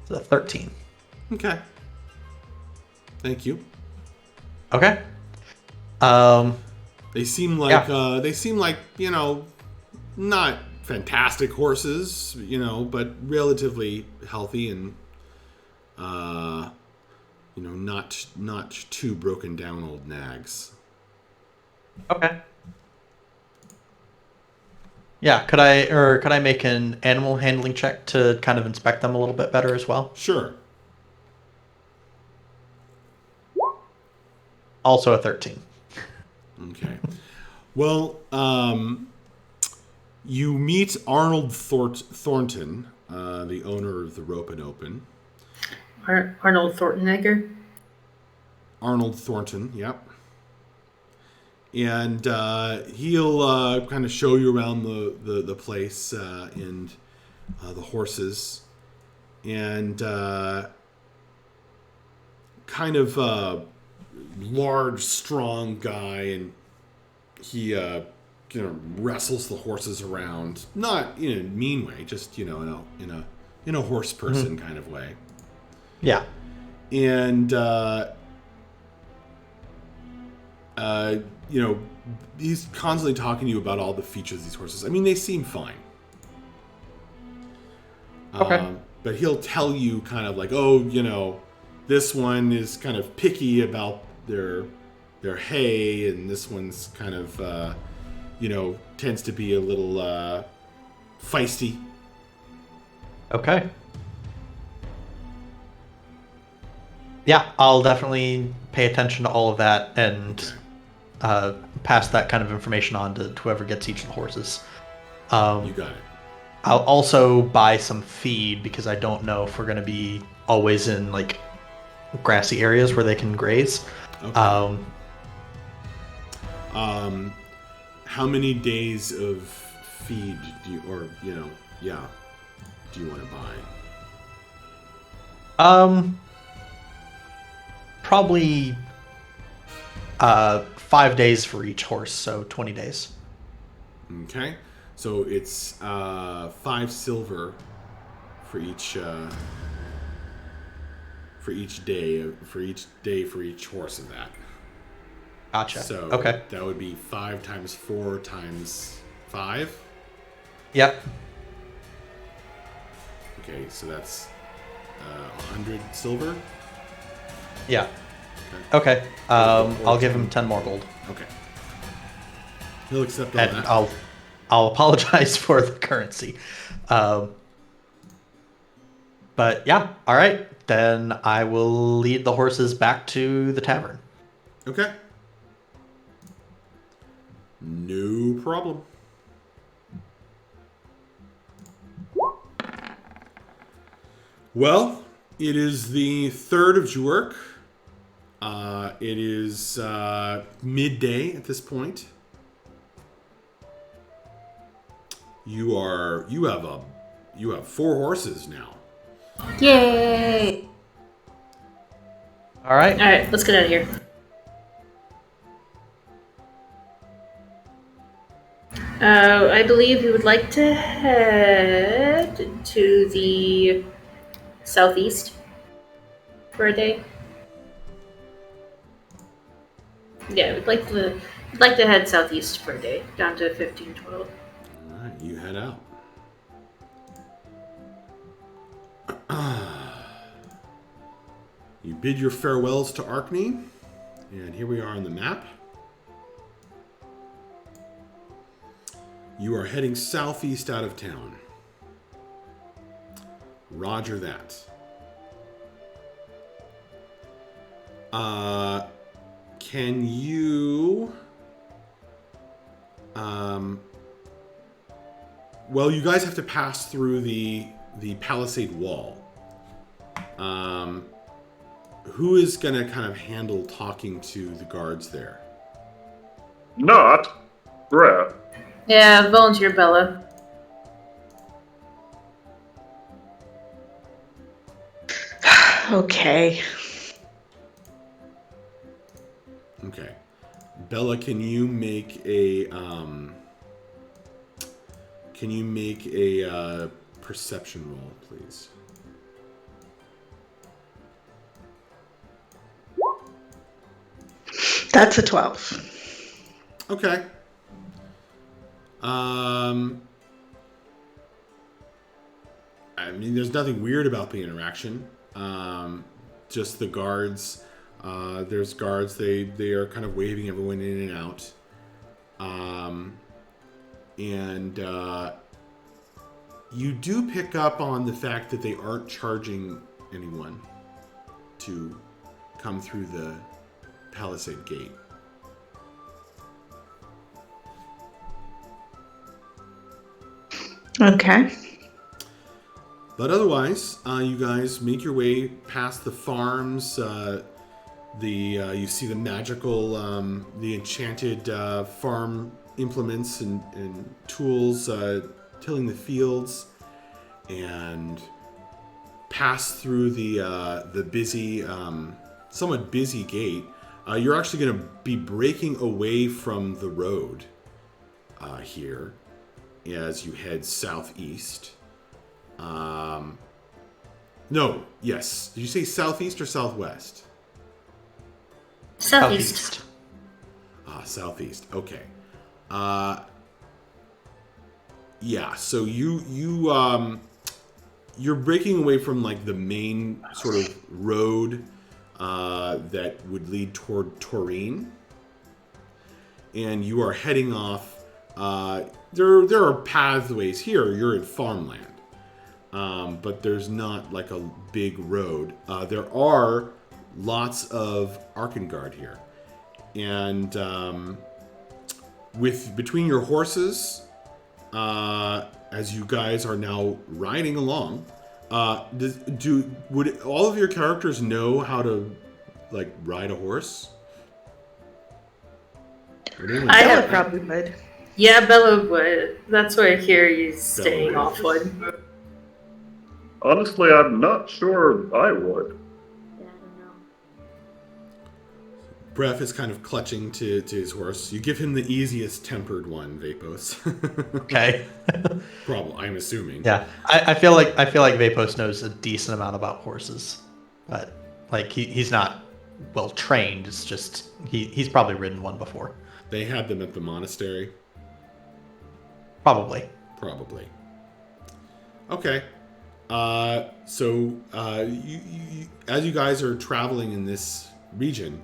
F: It's a 13.
A: Okay. Thank you.
F: Okay.
A: They seem like not fantastic horses, but relatively healthy and not too broken down old nags.
F: Okay. Yeah, could I make an animal handling check to kind of inspect them a little bit better as well?
A: Sure.
F: Also a 13.
A: Okay. Well, you meet Arnold Thornton, the owner of the Rope and Open.
D: Arnold Thorntonegger.
A: Arnold Thornton, yep. And he'll kind of show you around the place and the horses. And kind of large, strong guy, and he wrestles the horses around, not in a mean way, just in a horse person kind of way.
F: Yeah.
A: And he's constantly talking to you about all the features of these horses. I mean, they seem fine.
F: Okay.
A: But he'll tell you kind of like, this one is kind of picky about their hay, and this one's kind of, tends to be a little feisty.
F: Okay. Yeah, I'll definitely pay attention to all of that and pass that kind of information on to whoever gets each of the horses.
A: You got it.
F: I'll also buy some feed because I don't know if we're going to be always in like grassy areas where they can graze.
A: Okay. How many days of feed do you want to buy?
F: Probably 5 days for each horse, so 20 days.
A: Okay, so it's 5 silver for each day for each horse of that.
F: Gotcha.
A: So
F: okay,
A: that would be 5 times 4 times 5.
F: Yep.
A: Okay, so that's 100 silver.
F: Yeah. Okay. I'll give him 10 more gold.
A: Okay. He'll accept all
F: And
A: that.
F: I'll apologize for the currency. But yeah, all right. Then I will lead the horses back to the tavern.
A: Okay. No problem. Well, it is the 3rd of Juerk. It is midday at this point. You have 4 horses now.
D: Yay!
F: All right.
D: All right, let's get out of here. I believe we would like to head to the southeast for a day. Yeah, we'd like to head southeast for a day, down to 1512.
A: All right, you head out. You bid your farewells to Arkney, and here we are on the map. You are heading southeast out of town. Roger that. Can you... well, you guys have to pass through the palisade wall. Who is going to kind of handle talking to the guards there?
B: Not Brett.
D: Yeah, volunteer Bella.
C: Okay.
A: Okay. Bella, can you make a perception roll, please?
C: That's a 12.
A: Okay. I mean, there's nothing weird about the interaction. Just the guards. There's guards. They are kind of waving everyone in and out. And you do pick up on the fact that they aren't charging anyone to come through the palisade gate.
C: Okay.
A: But otherwise, you guys make your way past the farms. You see the magical, the enchanted farm implements and tools tilling the fields, and pass through the busy, somewhat busy gate. You're actually going to be breaking away from the road here as you head southeast. No, yes. Did you say southeast or southwest?
D: Southeast.
A: Southeast. Okay. Yeah. So you're breaking away from like the main sort of road that would lead toward Taurine, and you are heading off. There are pathways here. You're in farmland. But there's not like a big road. There are lots of Arkangard here. And between your horses, as you guys are now riding along, would all of your characters know how to like ride a horse?
C: Bella probably would.
D: Yeah, Bella would. That's why I hear you staying off one.
B: Honestly, I'm not sure I would.
E: Yeah, I don't know.
A: Bref is kind of clutching to his horse. You give him the easiest tempered one, Vapos.
F: Okay.
A: Probably, I'm assuming.
F: Yeah, I feel like Vapos knows a decent amount about horses, but like he's not well trained. It's just he's probably ridden one before.
A: They had them at the monastery.
F: Probably.
A: Okay. So you as you guys are traveling in this region,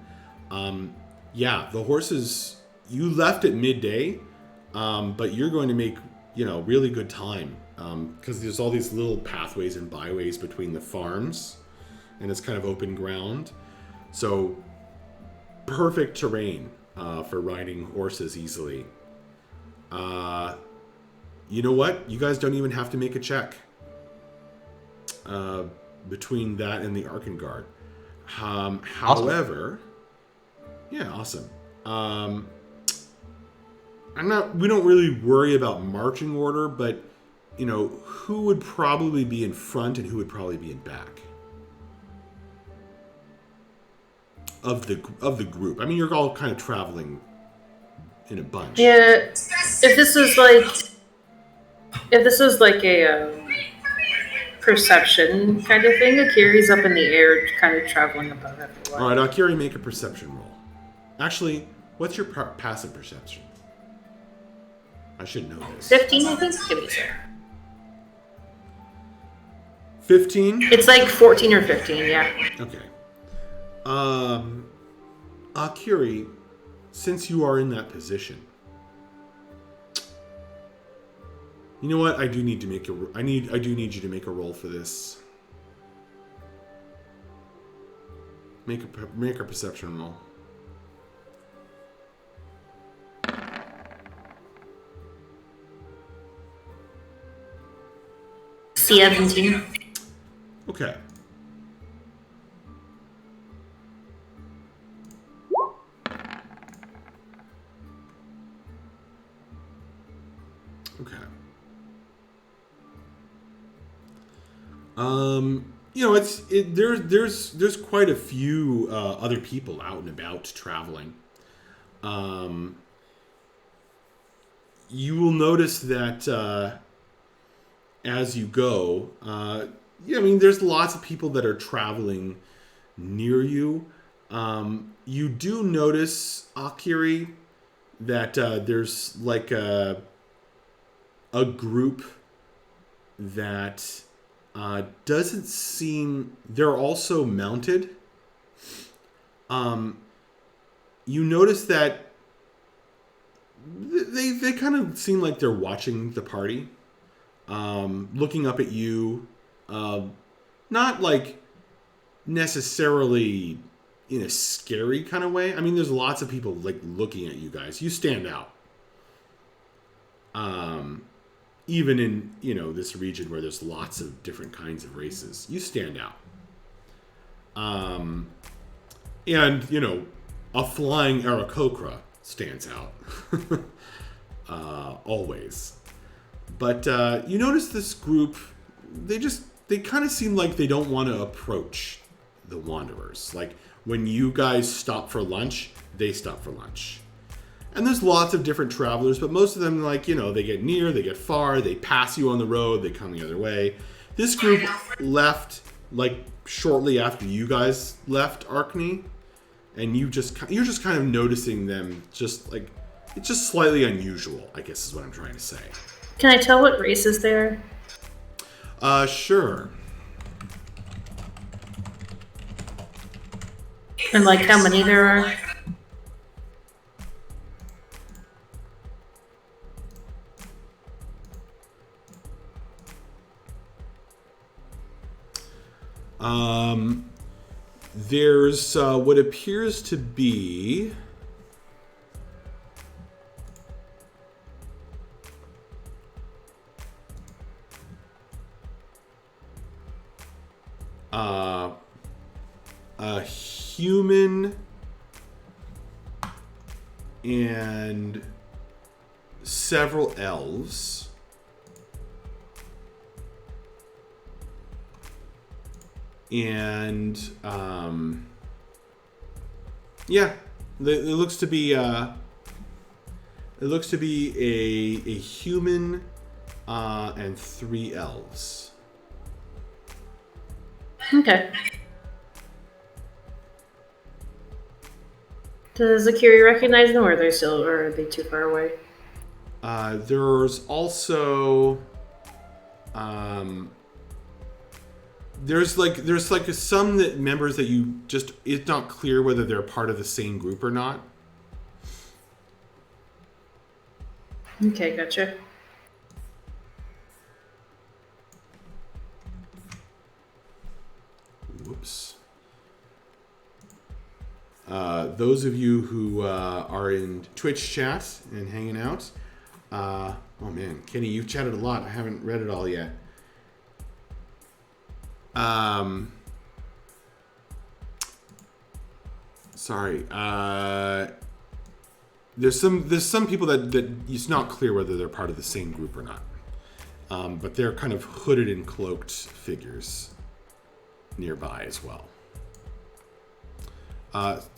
A: the horses, you left at midday, but you're going to make, really good time, because there's all these little pathways and byways between the farms, and it's kind of open ground. So perfect terrain for riding horses easily. You know what? You guys don't even have to make a check between that and the Arkangard. However, awesome. We don't really worry about marching order, but who would probably be in front and who would probably be in back of the group? I mean, you're all kind of traveling in a bunch.
D: Yeah. If this was like a perception kind of thing, Akiri's up in the air, kind of traveling above everyone.
A: All right, Akiri, make a perception roll. Actually, what's your passive perception? I should know this.
D: 15, I think. Give me a second.
A: 15?
D: It's like 14 or 15, yeah.
A: Okay. Akiri, since you are in that position, you know what? I do need you to make a roll for this. Make a perception roll.
D: C17.
A: Okay. Okay. There's quite a few other people out and about traveling. You will notice that as you go, there's lots of people that are traveling near you. You do notice, Akiri, that there's like a group that doesn't seem... They're also mounted. You notice that they kind of seem like they're watching the party, looking up at you, not like necessarily in a scary kind of way. I mean, there's lots of people like looking at you guys. You stand out. Even in, this region where there's lots of different kinds of races, you stand out. And, a flying Aarakocra stands out. Always. But you notice this group, they kind of seem like they don't want to approach the Wanderers. Like, when you guys stop for lunch, they stop for lunch. And there's lots of different travelers, but most of them, like, they get near, they get far, they pass you on the road, they come the other way. This group left, like, shortly after you guys left Arkney, and you're just kind of noticing them, just like, it's just slightly unusual, I guess is what I'm trying to say.
D: Can I tell what races they are?
A: Sure.
D: And, like, how many there are?
A: There's what appears to be a human and several elves. And it looks to be a human and 3 elves.
D: Okay. Does Akiri recognize them, or are they too far away?
A: There's also there's some that members that it's not clear whether they're part of the same group or not.
D: Okay, gotcha.
A: Whoops. Those of you who are in Twitch chat and hanging out, oh man, Kenny, you've chatted a lot. I haven't read it all yet. Sorry. There's some people that it's not clear whether they're part of the same group or not. But they're kind of hooded and cloaked figures nearby as well.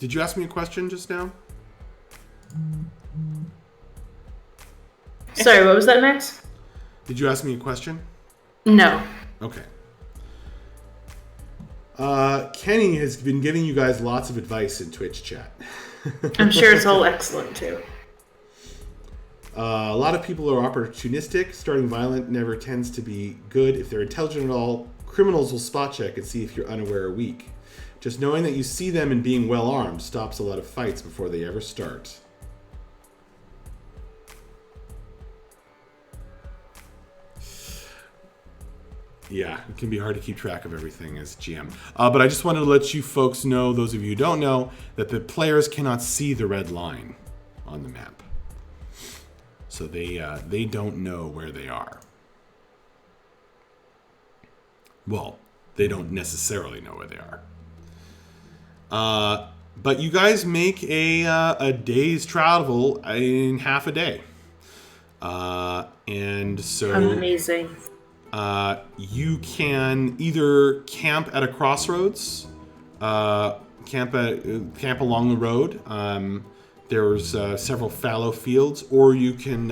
A: Did you ask me a question just now?
D: Sorry, what was that, Max?
A: Did you ask me a question?
D: No.
A: Okay. Kenny has been giving you guys lots of advice in Twitch chat.
D: I'm sure it's all excellent, too.
A: A lot of people are opportunistic. Starting violent never tends to be good. If they're intelligent at all, criminals will spot check and see if you're unaware or weak. Just knowing that you see them and being well armed stops a lot of fights before they ever start. Yeah, it can be hard to keep track of everything as GM. But I just wanted to let you folks know, those of you who don't know, that the players cannot see the red line on the map. So they don't know where they are. Well, they don't necessarily know where they are. But you guys make a day's travel in half a day. And so
D: Amazing.
A: you can either camp at a crossroads, camp along the road. There's several fallow fields, or you can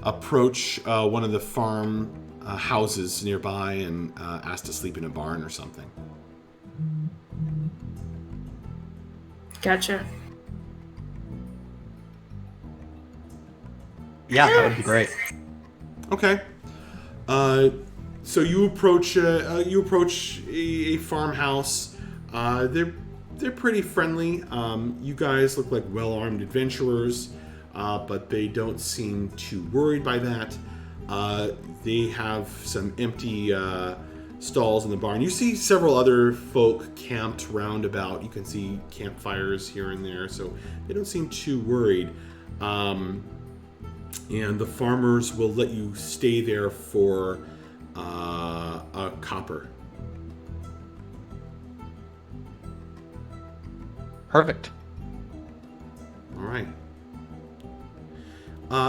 A: approach one of the farm houses nearby and ask to sleep in a barn or something.
D: Gotcha.
F: Yeah, that would be great.
A: Okay. So you approach a farmhouse. They're pretty friendly. You guys look like well-armed adventurers, but they don't seem too worried by that. They have some empty stalls in the barn. You see several other folk camped roundabout. You can see campfires here and there, so they don't seem too worried. And the farmers will let you stay there for a copper.
F: Perfect.
A: All right.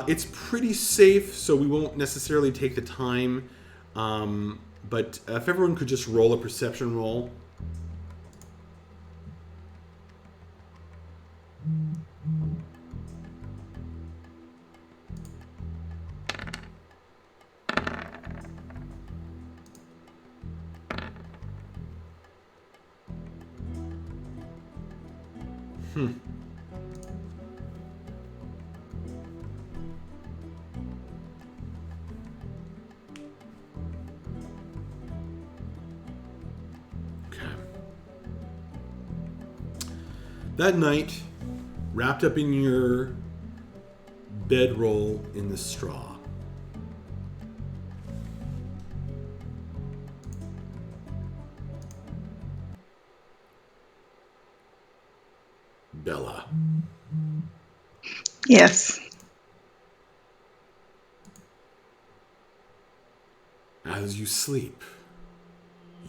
A: It's pretty safe, so we won't necessarily take the time. But if everyone could just roll a perception roll. Okay. That night, wrapped up in your bedroll in the straw, Bella.
C: Yes.
A: As you sleep,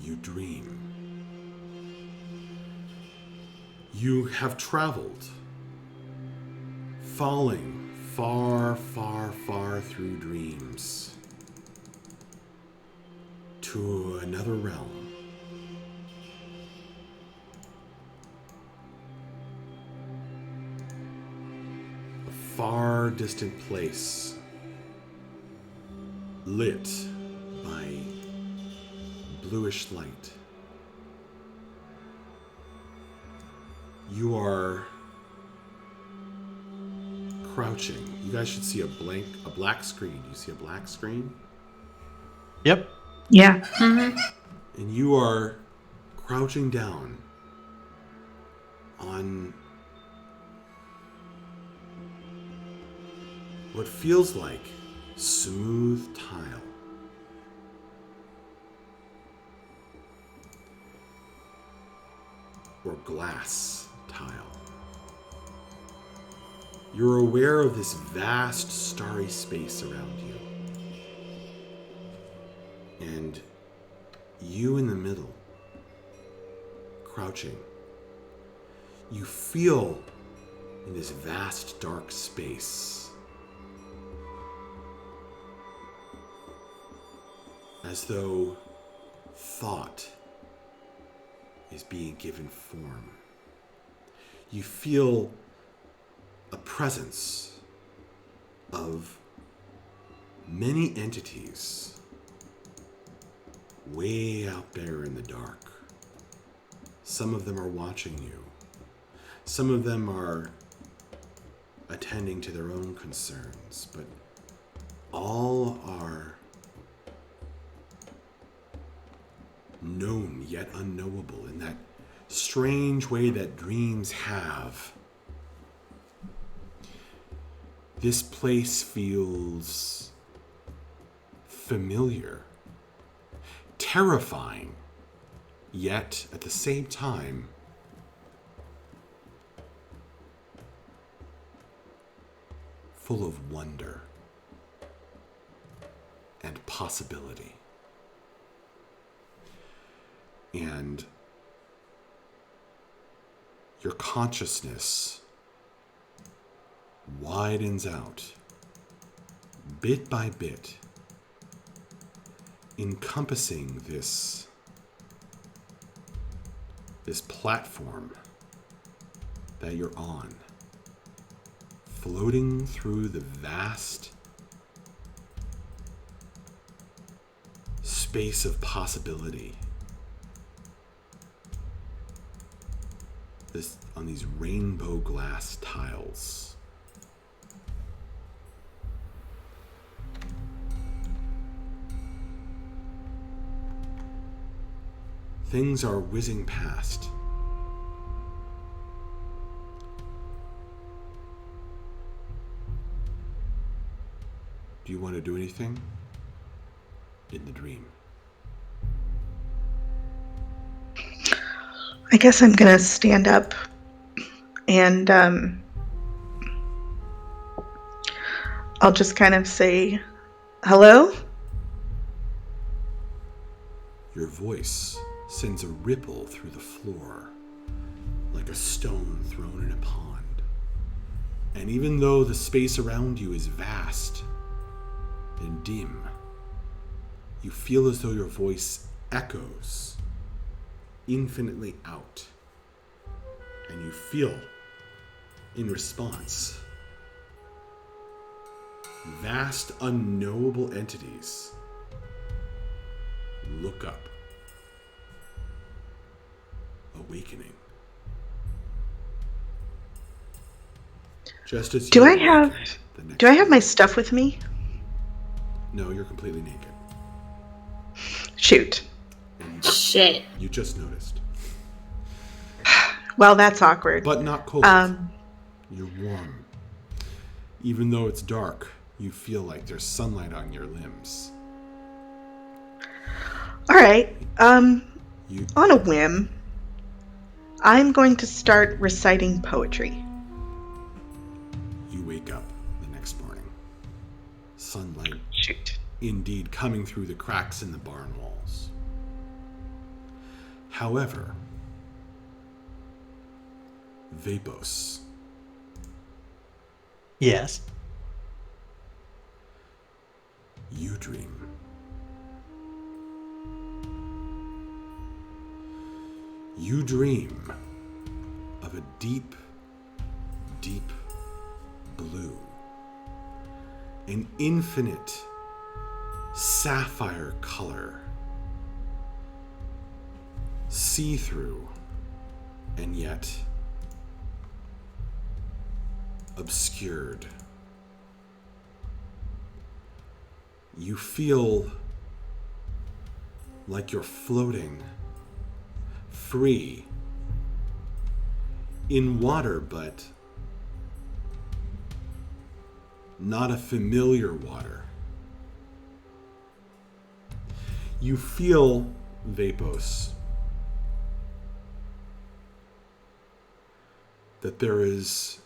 A: you dream. You have traveled, falling far, far, far through dreams to another realm. A far distant place, lit by bluish light. You are crouching. You guys should see a black screen. Do you see a black screen?
F: Yep.
C: Yeah.
A: And you are crouching down on what feels like smooth tile. Or glass tile. You're aware of this vast starry space around you. And you in the middle, crouching, you feel in this vast dark space as though thought is being given form. You feel a presence of many entities way out there in the dark. Some of them are watching you. Some of them are attending to their own concerns, but all are known yet unknowable in that strange way that dreams have. This place feels familiar, terrifying, yet at the same time, full of wonder and possibility. And your consciousness widens out bit by bit, encompassing this platform that you're on, floating through the vast space of possibility. On these rainbow glass tiles. Things are whizzing past. Do you want to do anything in the dream?
C: I guess I'm gonna stand up and I'll just kind of say, hello?
A: Your voice sends a ripple through the floor, like a stone thrown in a pond. And even though the space around you is vast and dim, you feel as though your voice echoes infinitely out. And you feel, in response, vast unknowable entities look up, awakening. Just as
C: Do
A: you
C: I
A: awaken
C: have
A: the next
C: do I have my
A: morning.
C: stuff with me?
A: No, you're completely naked.
C: Shoot.
A: And
D: Shit.
A: you just noticed.
C: Well, that's awkward.
A: But not cold. You're warm. Even though it's dark, you feel like there's sunlight on your limbs.
C: All right.
A: You
C: On a whim, I'm going to start reciting poetry.
A: you wake up the next morning. Sunlight
C: Shoot.
A: indeed coming through the cracks in the barn walls. However, Vapos,
F: Yes.
A: you dream. You dream of a deep, deep blue, an infinite sapphire color, see-through, and yet obscured. You feel like you're floating free in water, but not a familiar water. You feel, Vapos, that there is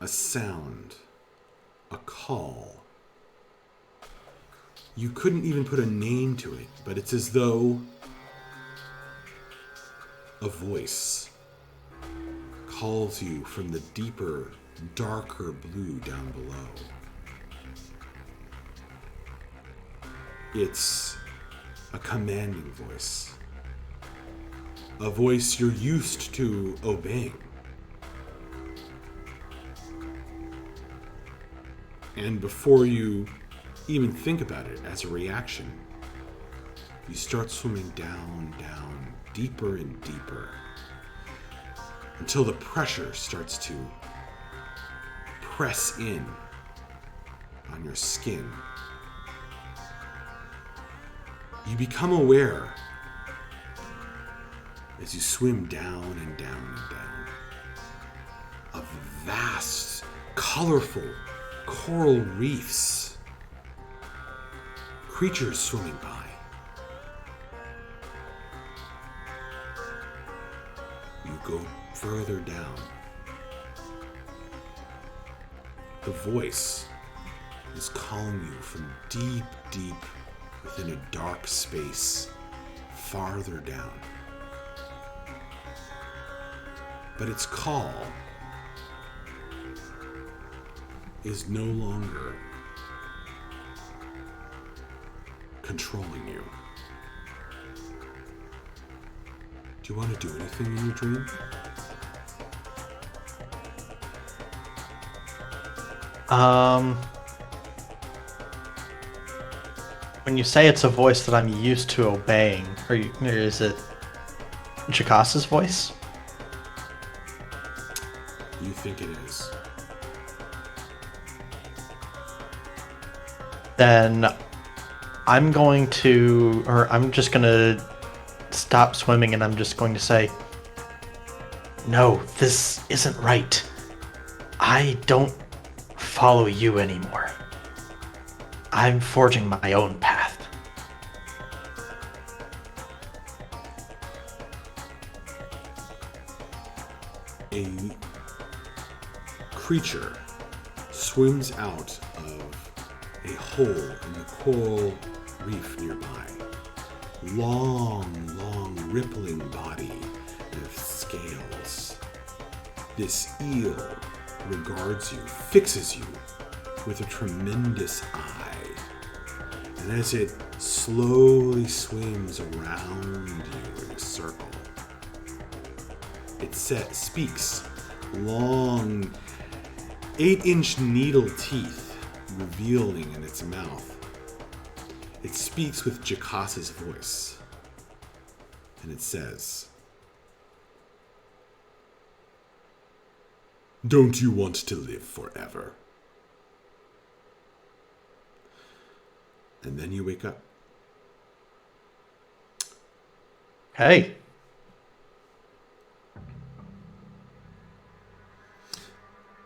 A: a sound, a call. You couldn't even put a name to it, but it's as though a voice calls you from the deeper, darker blue down below. It's a commanding voice. A voice you're used to obeying. And before you even think about it as a reaction, you start swimming down, down, deeper and deeper, until the pressure starts to press in on your skin. You become aware as you swim down and down and down of vast, colorful coral reefs, creatures swimming by, go further down. The voice is calling you from deep, deep within a dark space farther down. But its call is no longer controlling you. Do you want to do anything in your dream?
F: When you say it's a voice that I'm used to obeying, or is it Jakasa's voice?
A: You think it is.
F: Then I'm just going to stop swimming and I'm just going to say, no, this isn't right. I don't follow you anymore. I'm forging my own path.
A: A creature swims out of a hole in the coral reef nearby. Long, rippling body with scales. This eel regards you, fixes you with a tremendous eye. And as it slowly swims around you in a circle, it speaks long 8-inch needle teeth revealing in its mouth. It speaks with Jakasa's voice, and it says, "Don't you want to live forever?" And then you wake up.
F: Hey.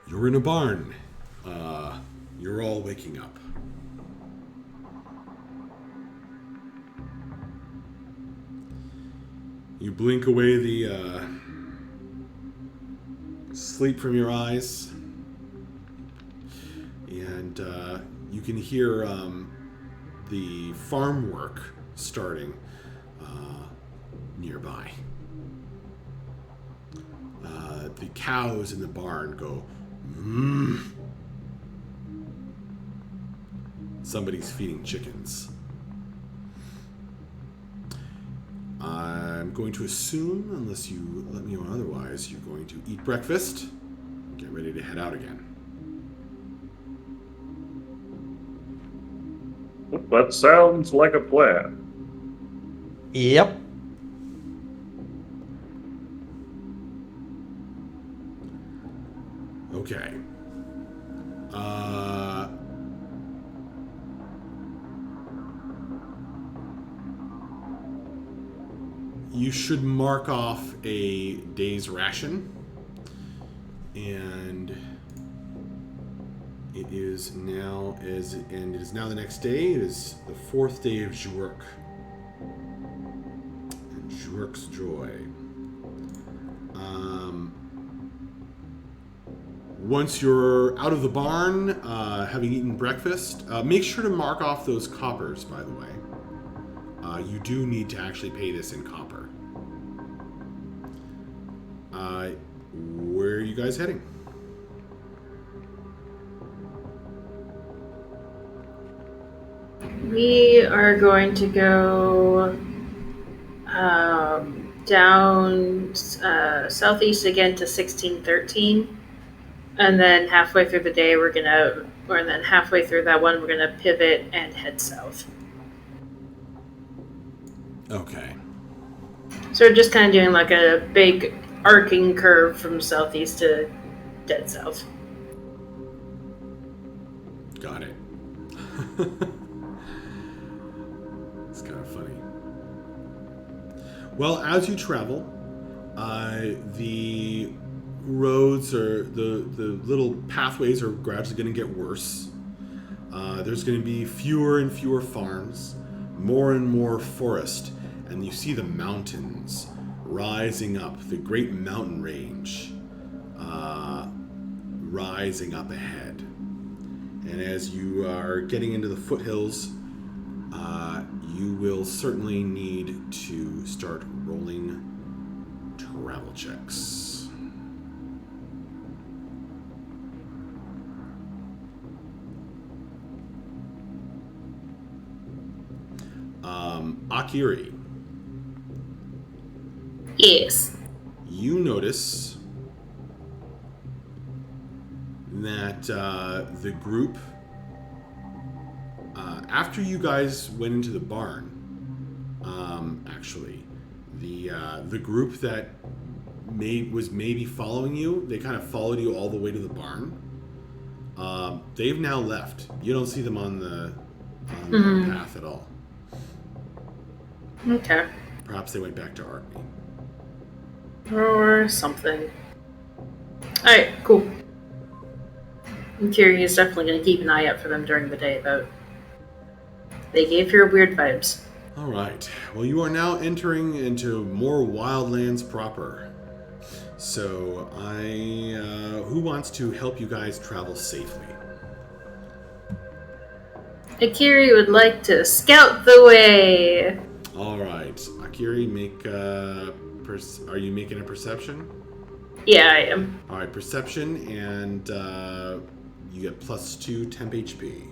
A: You're in a barn. You're all waking up. You blink away the sleep from your eyes, and you can hear the farm work starting nearby. The cows in the barn go, "Mmm." Somebody's feeding chickens. I'm going to assume, unless you let me know otherwise, you're going to eat breakfast, get ready to head out again.
B: That sounds like a plan.
F: Yep.
A: Okay. You should mark off a day's ration, and it is now the next day. It is the 4th day of Jurk, and Jurk's joy. Once you're out of the barn, having eaten breakfast, make sure to mark off those coppers, by the way. You do need to actually pay this in copper. Where are you guys heading?
D: We are going to go down southeast again to 1613. And then halfway through the day, halfway through that one, we're going to pivot and head south.
A: Okay.
D: So we're just kind of doing like a big arcing curve from southeast to dead south.
A: Got it. It's kind of funny. Well, as you travel, the roads or the little pathways are gradually going to get worse. There's going to be fewer and fewer farms, more and more forest, and you see the mountains rising up, the great mountain range rising up ahead. And as you are getting into the foothills, you will certainly need to start rolling travel checks. Akiri,
D: Yes.
A: you notice that the group, after you guys went into the barn, actually, the group that was maybe following you, they kind of followed you all the way to the barn. They've now left. You don't see them on the path at all.
D: Okay.
A: Perhaps they went back to Artney.
D: Or something. Alright, cool. Kiri is definitely going to keep an eye out for them during the day, though. They gave her weird vibes.
A: All right. Well, you are now entering into more wildlands proper. So, who wants to help you guys travel safely?
D: Akiri would like to scout the way.
A: All right. Akiri, are you making a perception?
D: Yeah, I am.
A: All right, perception, and you get +2 temp HP.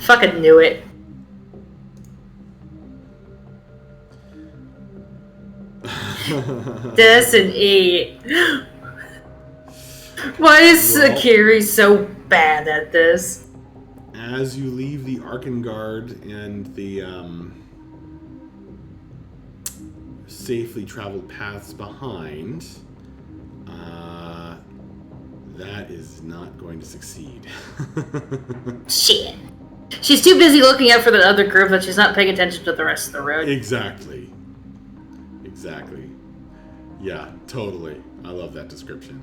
D: Fucking knew it. That's an 8. Why is Akiri so bad at this?
A: As you leave the Arkangard and the safely traveled paths behind, that is not going to succeed.
D: Shit. She's too busy looking out for the other group that she's not paying attention to the rest of the road.
A: Exactly. Yeah, totally. I love that description.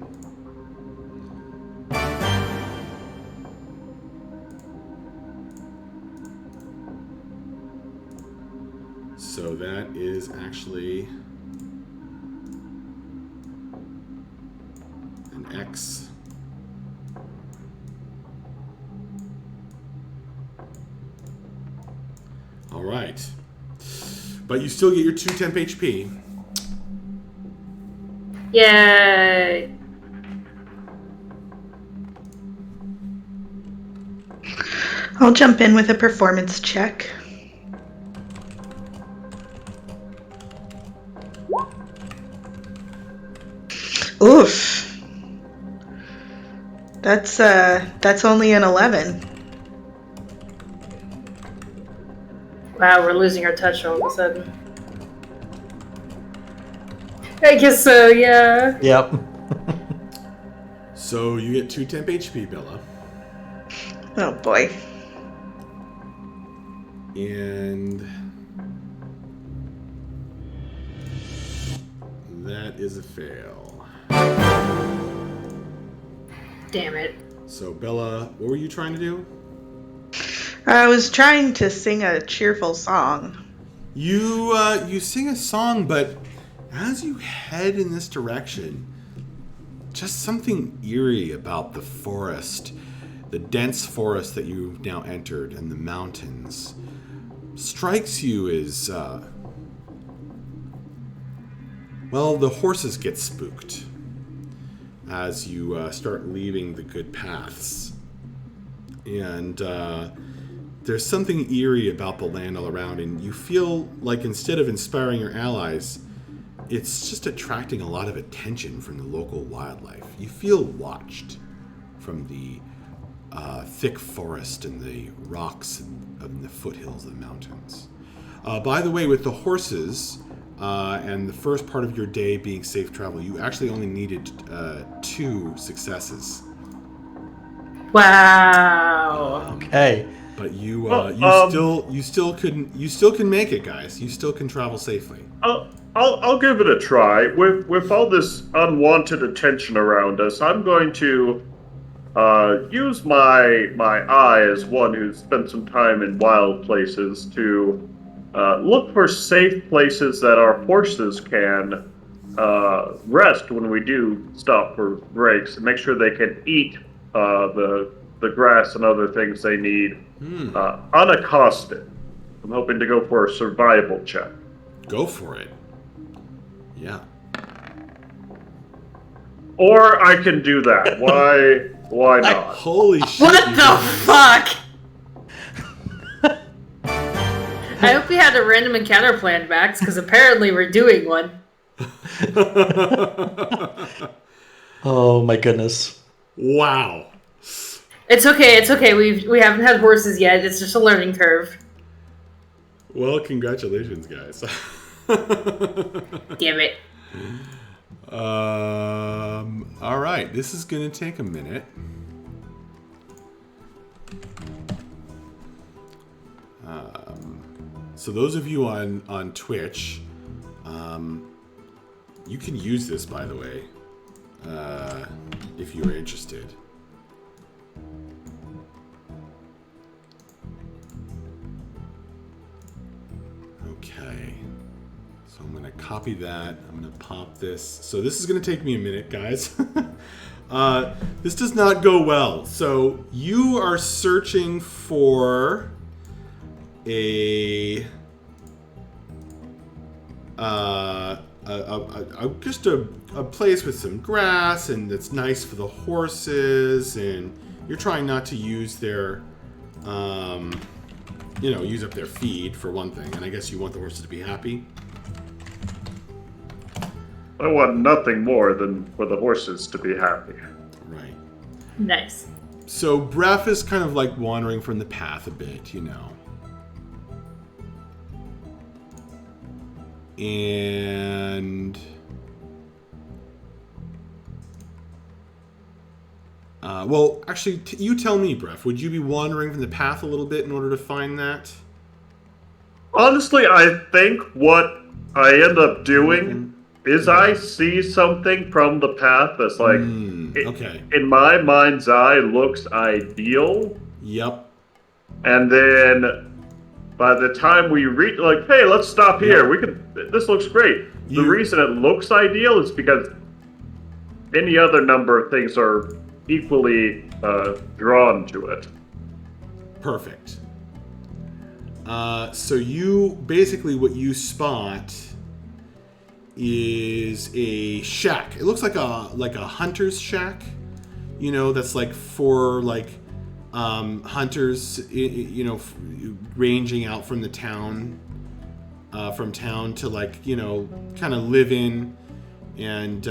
A: So that is actually an X. All right. But you still get your 2 temp HP.
D: Yay!
C: I'll jump in with a performance check. Oof. That's only an 11.
D: Wow, we're losing our touch all of a sudden. I guess so, yeah.
F: Yep.
A: So you get 2 temp HP, Bella.
C: Oh boy.
A: And that is a fail.
D: Damn it.
A: So Bella, what were you trying to do?
C: I was trying to sing a cheerful song.
A: You sing a song, but as you head in this direction, just something eerie about the forest, the dense forest that you've now entered, and the mountains, strikes you as, well, the horses get spooked as you start leaving the good paths. And there's something eerie about the land all around, and you feel like instead of inspiring your allies, it's just attracting a lot of attention from the local wildlife. You feel watched from the thick forest and the rocks and the foothills of the mountains. By the way, with the horses and the first part of your day being safe travel, you actually only needed 2 successes.
D: Wow.
F: Okay.
A: But you
B: Well,
A: still can make it, guys. You still can travel safely.
B: I'll give it a try. With all this unwanted attention around us, I'm going to use my eye as one who's spent some time in wild places to look for safe places that our horses can rest when we do stop for breaks, and make sure they can eat the grass and other things they need unaccosted. I'm hoping to go for a survival check.
A: Go for it. Yeah.
B: Or I can do that. Why not?
A: Holy shit.
D: What
A: you
D: the
A: guys.
D: fuck? I hope we had a random encounter planned, Max, because apparently we're doing one.
F: Oh my goodness.
A: Wow.
D: It's okay. We haven't had horses yet. It's just a learning curve.
A: Well, congratulations, guys.
D: Damn it.
A: All right. This is going to take a minute. So those of you on Twitch, you can use this, by the way, if you're interested. Okay. So I'm going to copy that. I'm going to pop this. So this is going to take me a minute, guys. This does not go well. So you are searching for just a place with some grass and that's nice for the horses, and you're trying not to use their use up their feed for one thing, and I guess you want the horses to be happy.
B: I want nothing more than for the horses to be happy.
A: Right.
D: Nice.
A: So Bref is kind of like wandering from the path a bit, you know. And well, actually, you tell me, Bref. Would you be wandering from the path a little bit in order to find that?
B: Honestly, I think what I end up doing is I see something from the path that's like,
A: okay.
B: in my mind's eye, looks ideal.
A: Yep.
B: And then by the time we reach, like, hey, let's stop here. We could. This looks great. The reason it looks ideal is because any other number of things are equally drawn to it.
A: Perfect. So you basically what you spot is a shack. It looks like a hunter's shack, you know, that's like for like hunters, you know, ranging out from the town, from town to like, you know, kind of live in and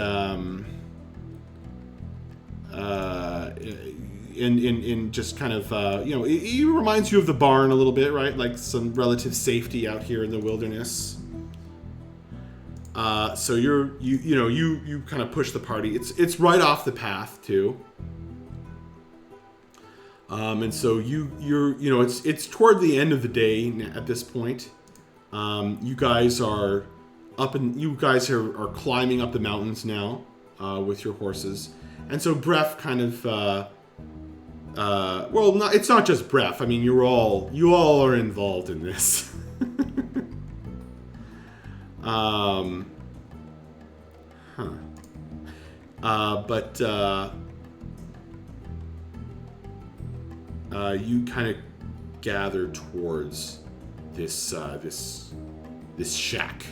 A: in just kind of you know, it reminds you of the barn a little bit, right? Like some relative safety out here in the wilderness. So you kind of push the party. It's right off the path too. And so you're it's toward the end of the day at this point. You guys are up and you guys are climbing up the mountains now with your horses. And so Bref kind of it's not just Bref. I mean, you all are involved in this. But you kind of gather towards this shack.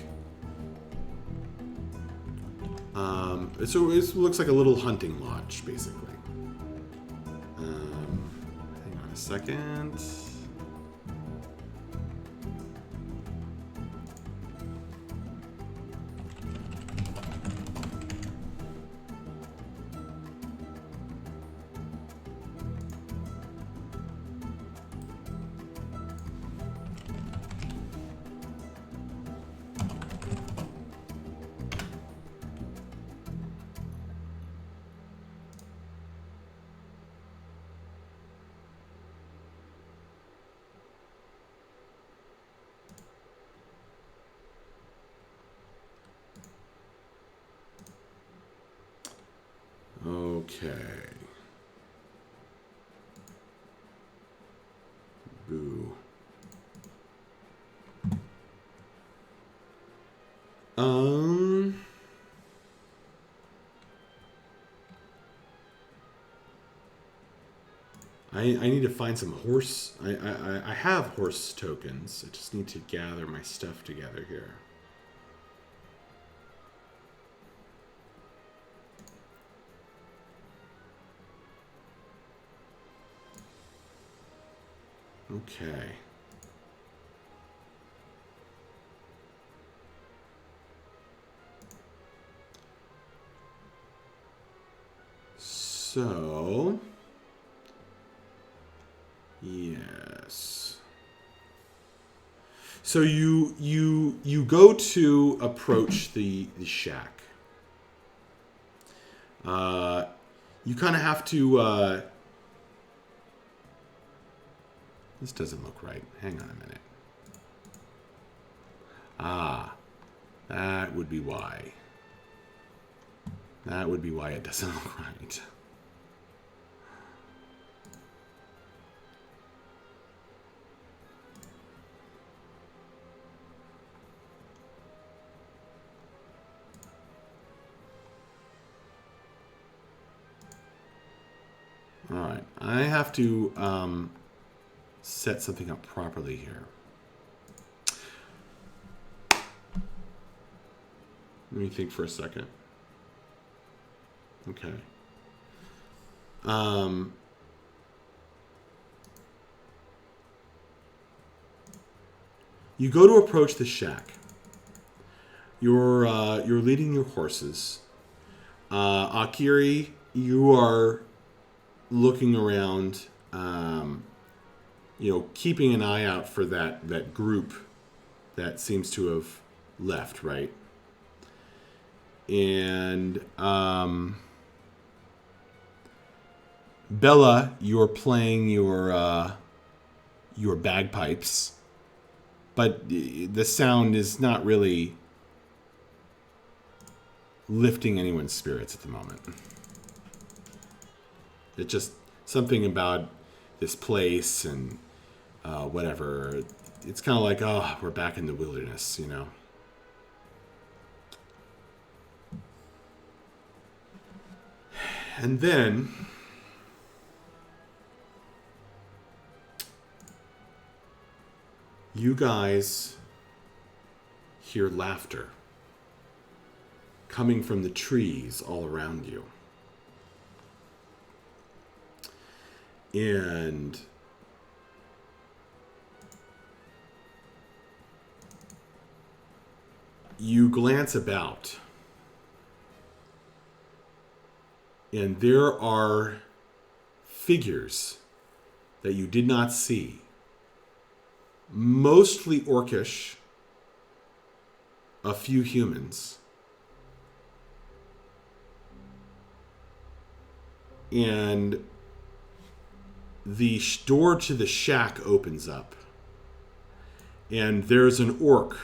A: So it looks like a little hunting lodge, basically. Hang on a second. Okay. Boo. Um. I need to find some horse. I have horse tokens. I just need to gather my stuff together here. Okay. So, yes. So you go to approach the shack. You kind of have to. This doesn't look right. Hang on a minute. Ah, that would be why. That would be why it doesn't look right. All right, I have to set something up properly here. Let me think for a second. Okay. You go to approach the shack. You're leading your horses. Akiri, you are looking around, keeping an eye out for that group that seems to have left, right? And Bella, you're playing your bagpipes, but the sound is not really lifting anyone's spirits at the moment. It's just something about this place and whatever. It's kind of like, oh, we're back in the wilderness, you know? And then you guys hear laughter coming from the trees all around you. And you glance about, and there are figures that you did not see, mostly orcish, a few humans, and the door to the shack opens up, and there's an orc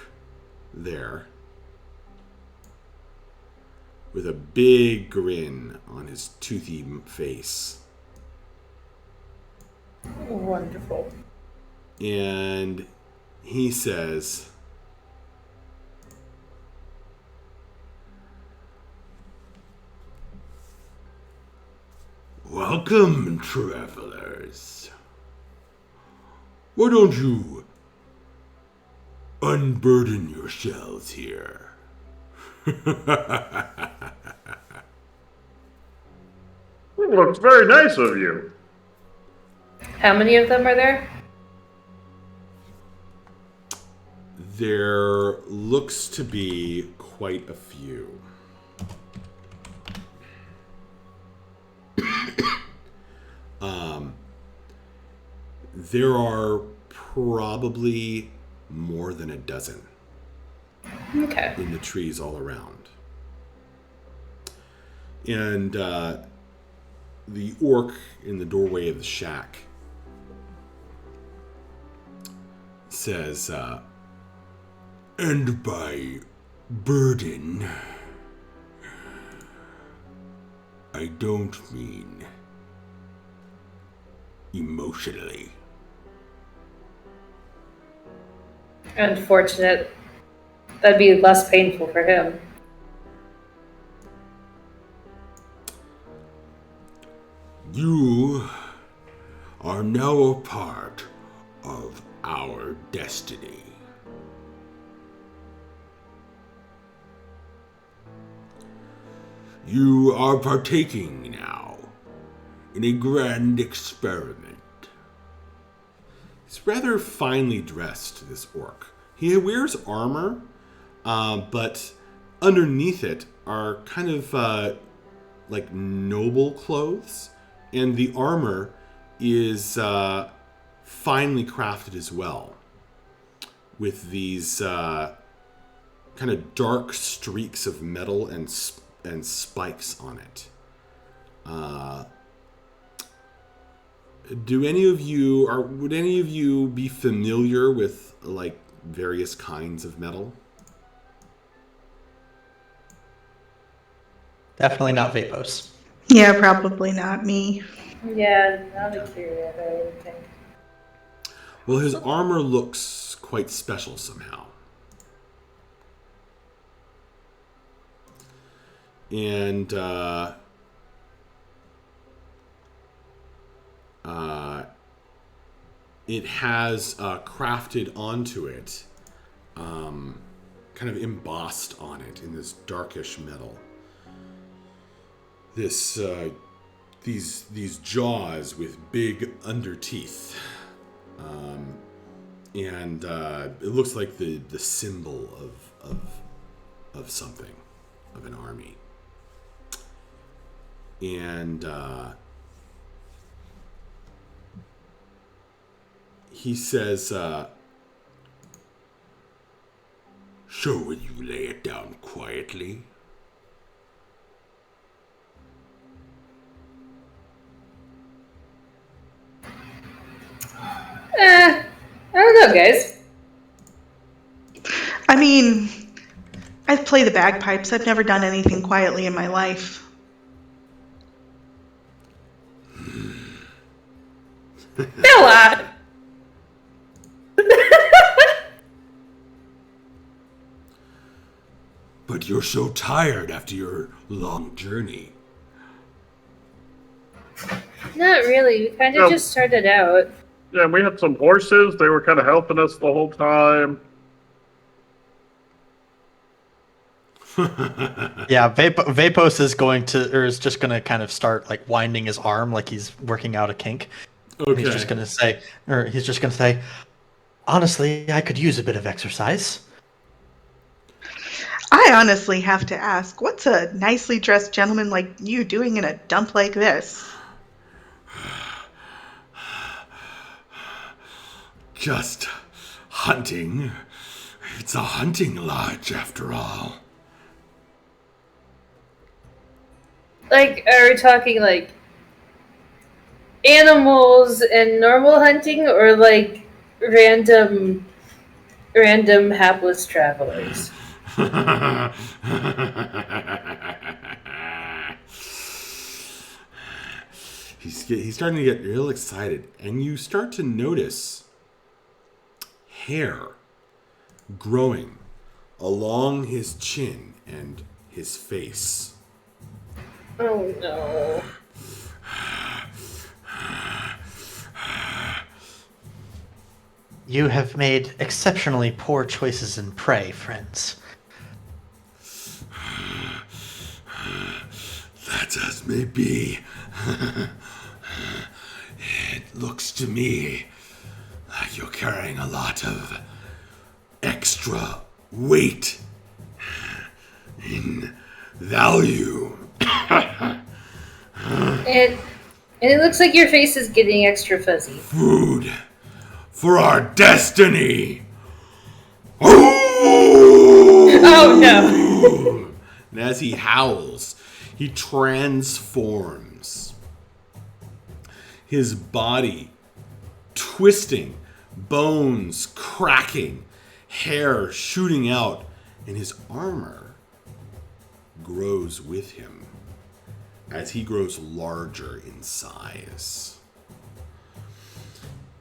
A: there with a big grin on his toothy face.
D: Wonderful.
A: And he says, "Welcome, travelers. Why don't you unburden yourselves here?"
B: Looks very nice of you.
D: How many of them are there?
A: There looks to be quite a few. There are probably more than a dozen
D: Okay.
A: in the trees all around. And the orc in the doorway of the shack says, "And by burden, I don't mean emotionally."
D: Unfortunate. That'd be less painful for him.
A: You are now a part of our destiny. You are partaking now in a grand experiment. He's rather finely dressed, this orc. He wears armor, but underneath it are kind of like noble clothes, and the armor is finely crafted as well, with these kind of dark streaks of metal and spikes on it. Would any of you be familiar with like various kinds of metal?
F: Definitely not Vapos.
C: Yeah, probably not me.
D: Yeah, not a curious, I would think.
A: Well, his armor looks quite special somehow. And it has crafted onto it, kind of embossed on it in this darkish metal. These jaws with big underteeth, and it looks like the symbol of something, of an army. And he says, "So will you lay it down quietly?"
D: I don't know, guys.
C: I mean, I play the bagpipes. I've never done anything quietly in my life.
D: Bella!
A: But you're so tired after your long journey.
D: Not really. We kind of just started out.
B: Yeah, we had some horses. They were kind of helping us the whole time.
F: Yeah, Vapos is just gonna kind of start like winding his arm like he's working out a kink.
A: Okay.
F: He's just gonna say, honestly, I could use a bit of exercise.
C: I honestly have to ask, what's a nicely dressed gentleman like you doing in a dump like this?
A: Just hunting. It's a hunting lodge, after all.
D: Like, are we talking like animals and normal hunting, or like random hapless travelers?
A: He's starting to get real excited, and you start to notice hair growing along his chin and his face.
D: Oh no.
F: You have made exceptionally poor choices in prey, friends.
A: That's as may be. It looks to me like you're carrying a lot of extra weight in value.
D: And it looks like your face is getting extra fuzzy.
A: Food for our destiny.
D: Oh no.
A: And as he howls, he transforms. His body twisting, bones cracking, hair shooting out, and his armor grows with him as he grows larger in size.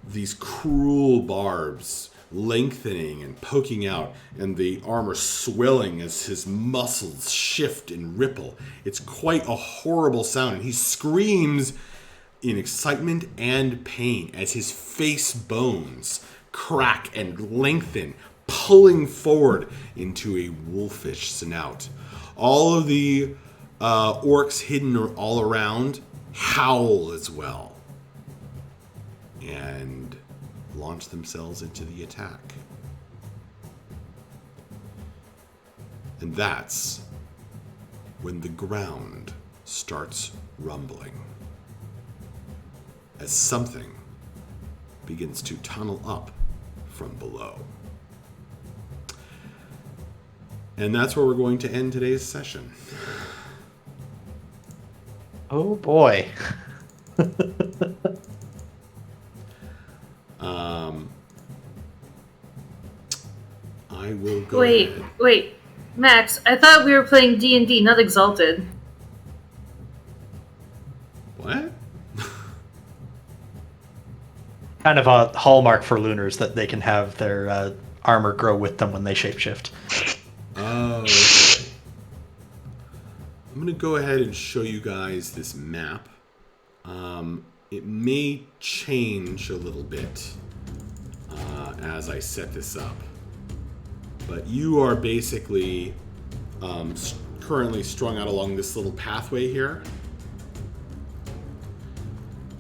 A: These cruel barbs lengthening and poking out, and the armor swelling as his muscles shift and ripple. It's quite a horrible sound, and he screams in excitement and pain as his face bones crack and lengthen, pulling forward into a wolfish snout. All of the orcs hidden all around howl as well and launch themselves into the attack. And that's when the ground starts rumbling as something begins to tunnel up from below. And that's where we're going to end today's session.
F: Oh boy.
A: I will go ahead.
D: Wait. Max, I thought we were playing D&D, not Exalted.
A: What?
F: Kind of a hallmark for Lunars that they can have their armor grow with them when they shapeshift.
A: Oh, okay. I'm going to go ahead and show you guys this map. It may change a little bit as I set this up. But you are basically currently strung out along this little pathway here.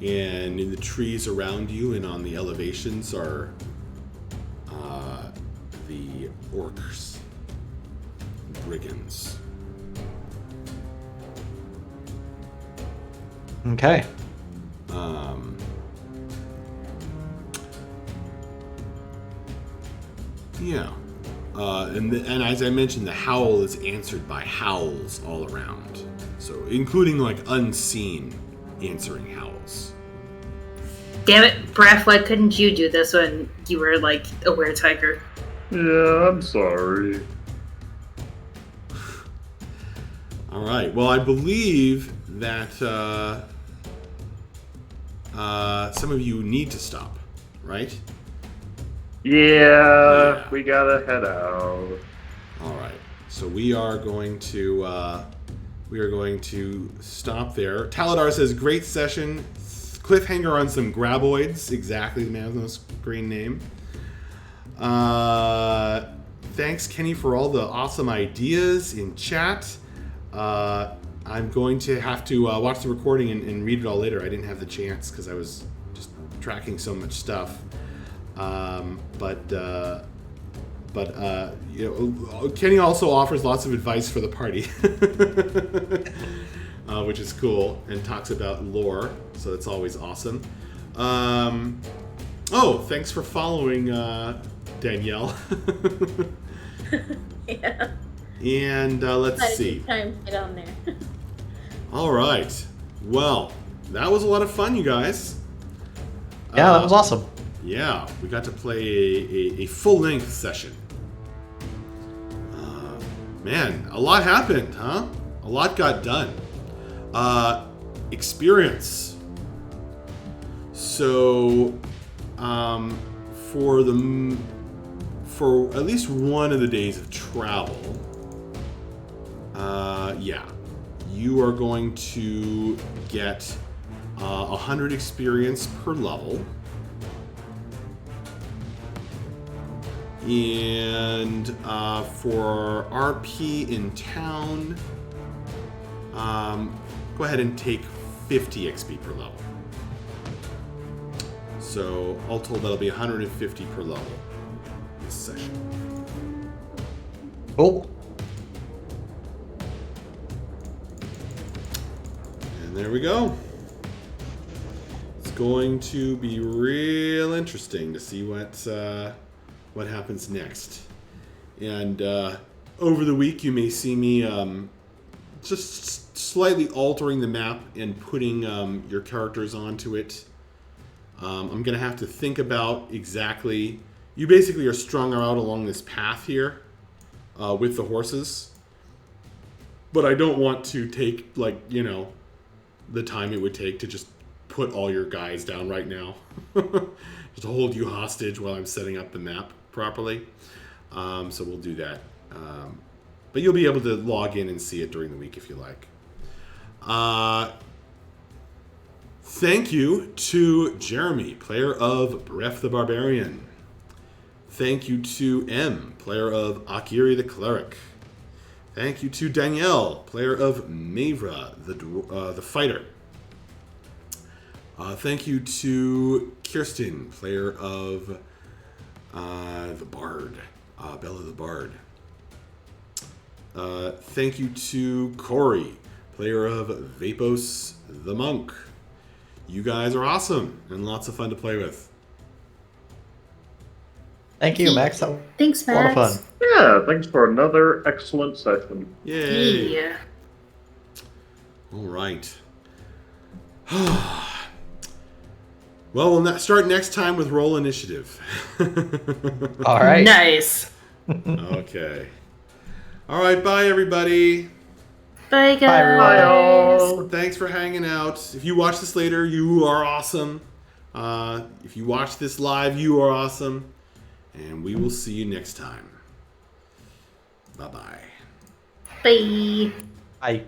A: And in the trees around you and on the elevations are the orcs, brigands.
F: Okay.
A: Yeah. And as I mentioned, the howl is answered by howls all around. So, including like unseen answering howls.
D: Damn it, Breath, why couldn't you do this when you were like a were-tiger?
B: Yeah, I'm sorry.
A: All right. Well, I believe that some of you need to stop, right?
B: Yeah, we gotta head out.
A: All right. So we are going to stop there. Taladar says, "Great session. Cliffhanger on some graboids." Exactly, the man with the green name. Thanks, Kenny, for all the awesome ideas in chat. I'm going to have to watch the recording and read it all later. I didn't have the chance because I was just tracking so much stuff. Kenny also offers lots of advice for the party, which is cool, and talks about lore, so that's always awesome. Thanks for following Danielle.
E: Yeah.
A: And let's see.
E: Time to get on there.
A: All right. Well, that was a lot of fun, you guys.
F: Yeah, that was awesome.
A: Yeah, we got to play a full-length session. Man, a lot happened, huh? A lot got done. Experience. So, for at least one of the days of travel, you are going to get 100 experience per level. And for RP in town, go ahead and take 50 XP per level. So all told, that'll be 150 per level this session.
F: Cool.
A: And there we go. It's going to be real interesting to see what happens next. And over the week, you may see me just slightly altering the map and putting your characters onto it. I'm going to have to think about exactly... You basically are strung out along this path here with the horses. But I don't want to take, the time it would take to just put all your guys down right now. Just hold you hostage while I'm setting up the map. properly. So we'll do that. But you'll be able to log in and see it during the week if you like. Thank you to Jeremy, player of Bref the Barbarian. Thank you to M, player of Akiri the Cleric. Thank you to Danielle, player of Mavra the Fighter. Thank you to Kirsten, player of the Bard, Bella the Bard. Thank you to Corey, player of Vapos the Monk. You guys are awesome and lots of fun to play with.
F: Thank you, Max. That was
D: Thanks,
F: a lot of
D: Max.
F: fun.
B: Yeah, thanks for another excellent session.
A: Yay!
D: Yeah.
A: All right. Well, we'll start next time with roll initiative.
F: All right.
D: Nice.
A: Okay. All right. Bye, everybody.
D: Bye, guys.
F: everyone.
B: Bye, all.
A: Thanks for hanging out. If you watch this later, you are awesome. If you watch this live, you are awesome. And we will see you next time. Bye-bye.
D: Bye.
F: Bye.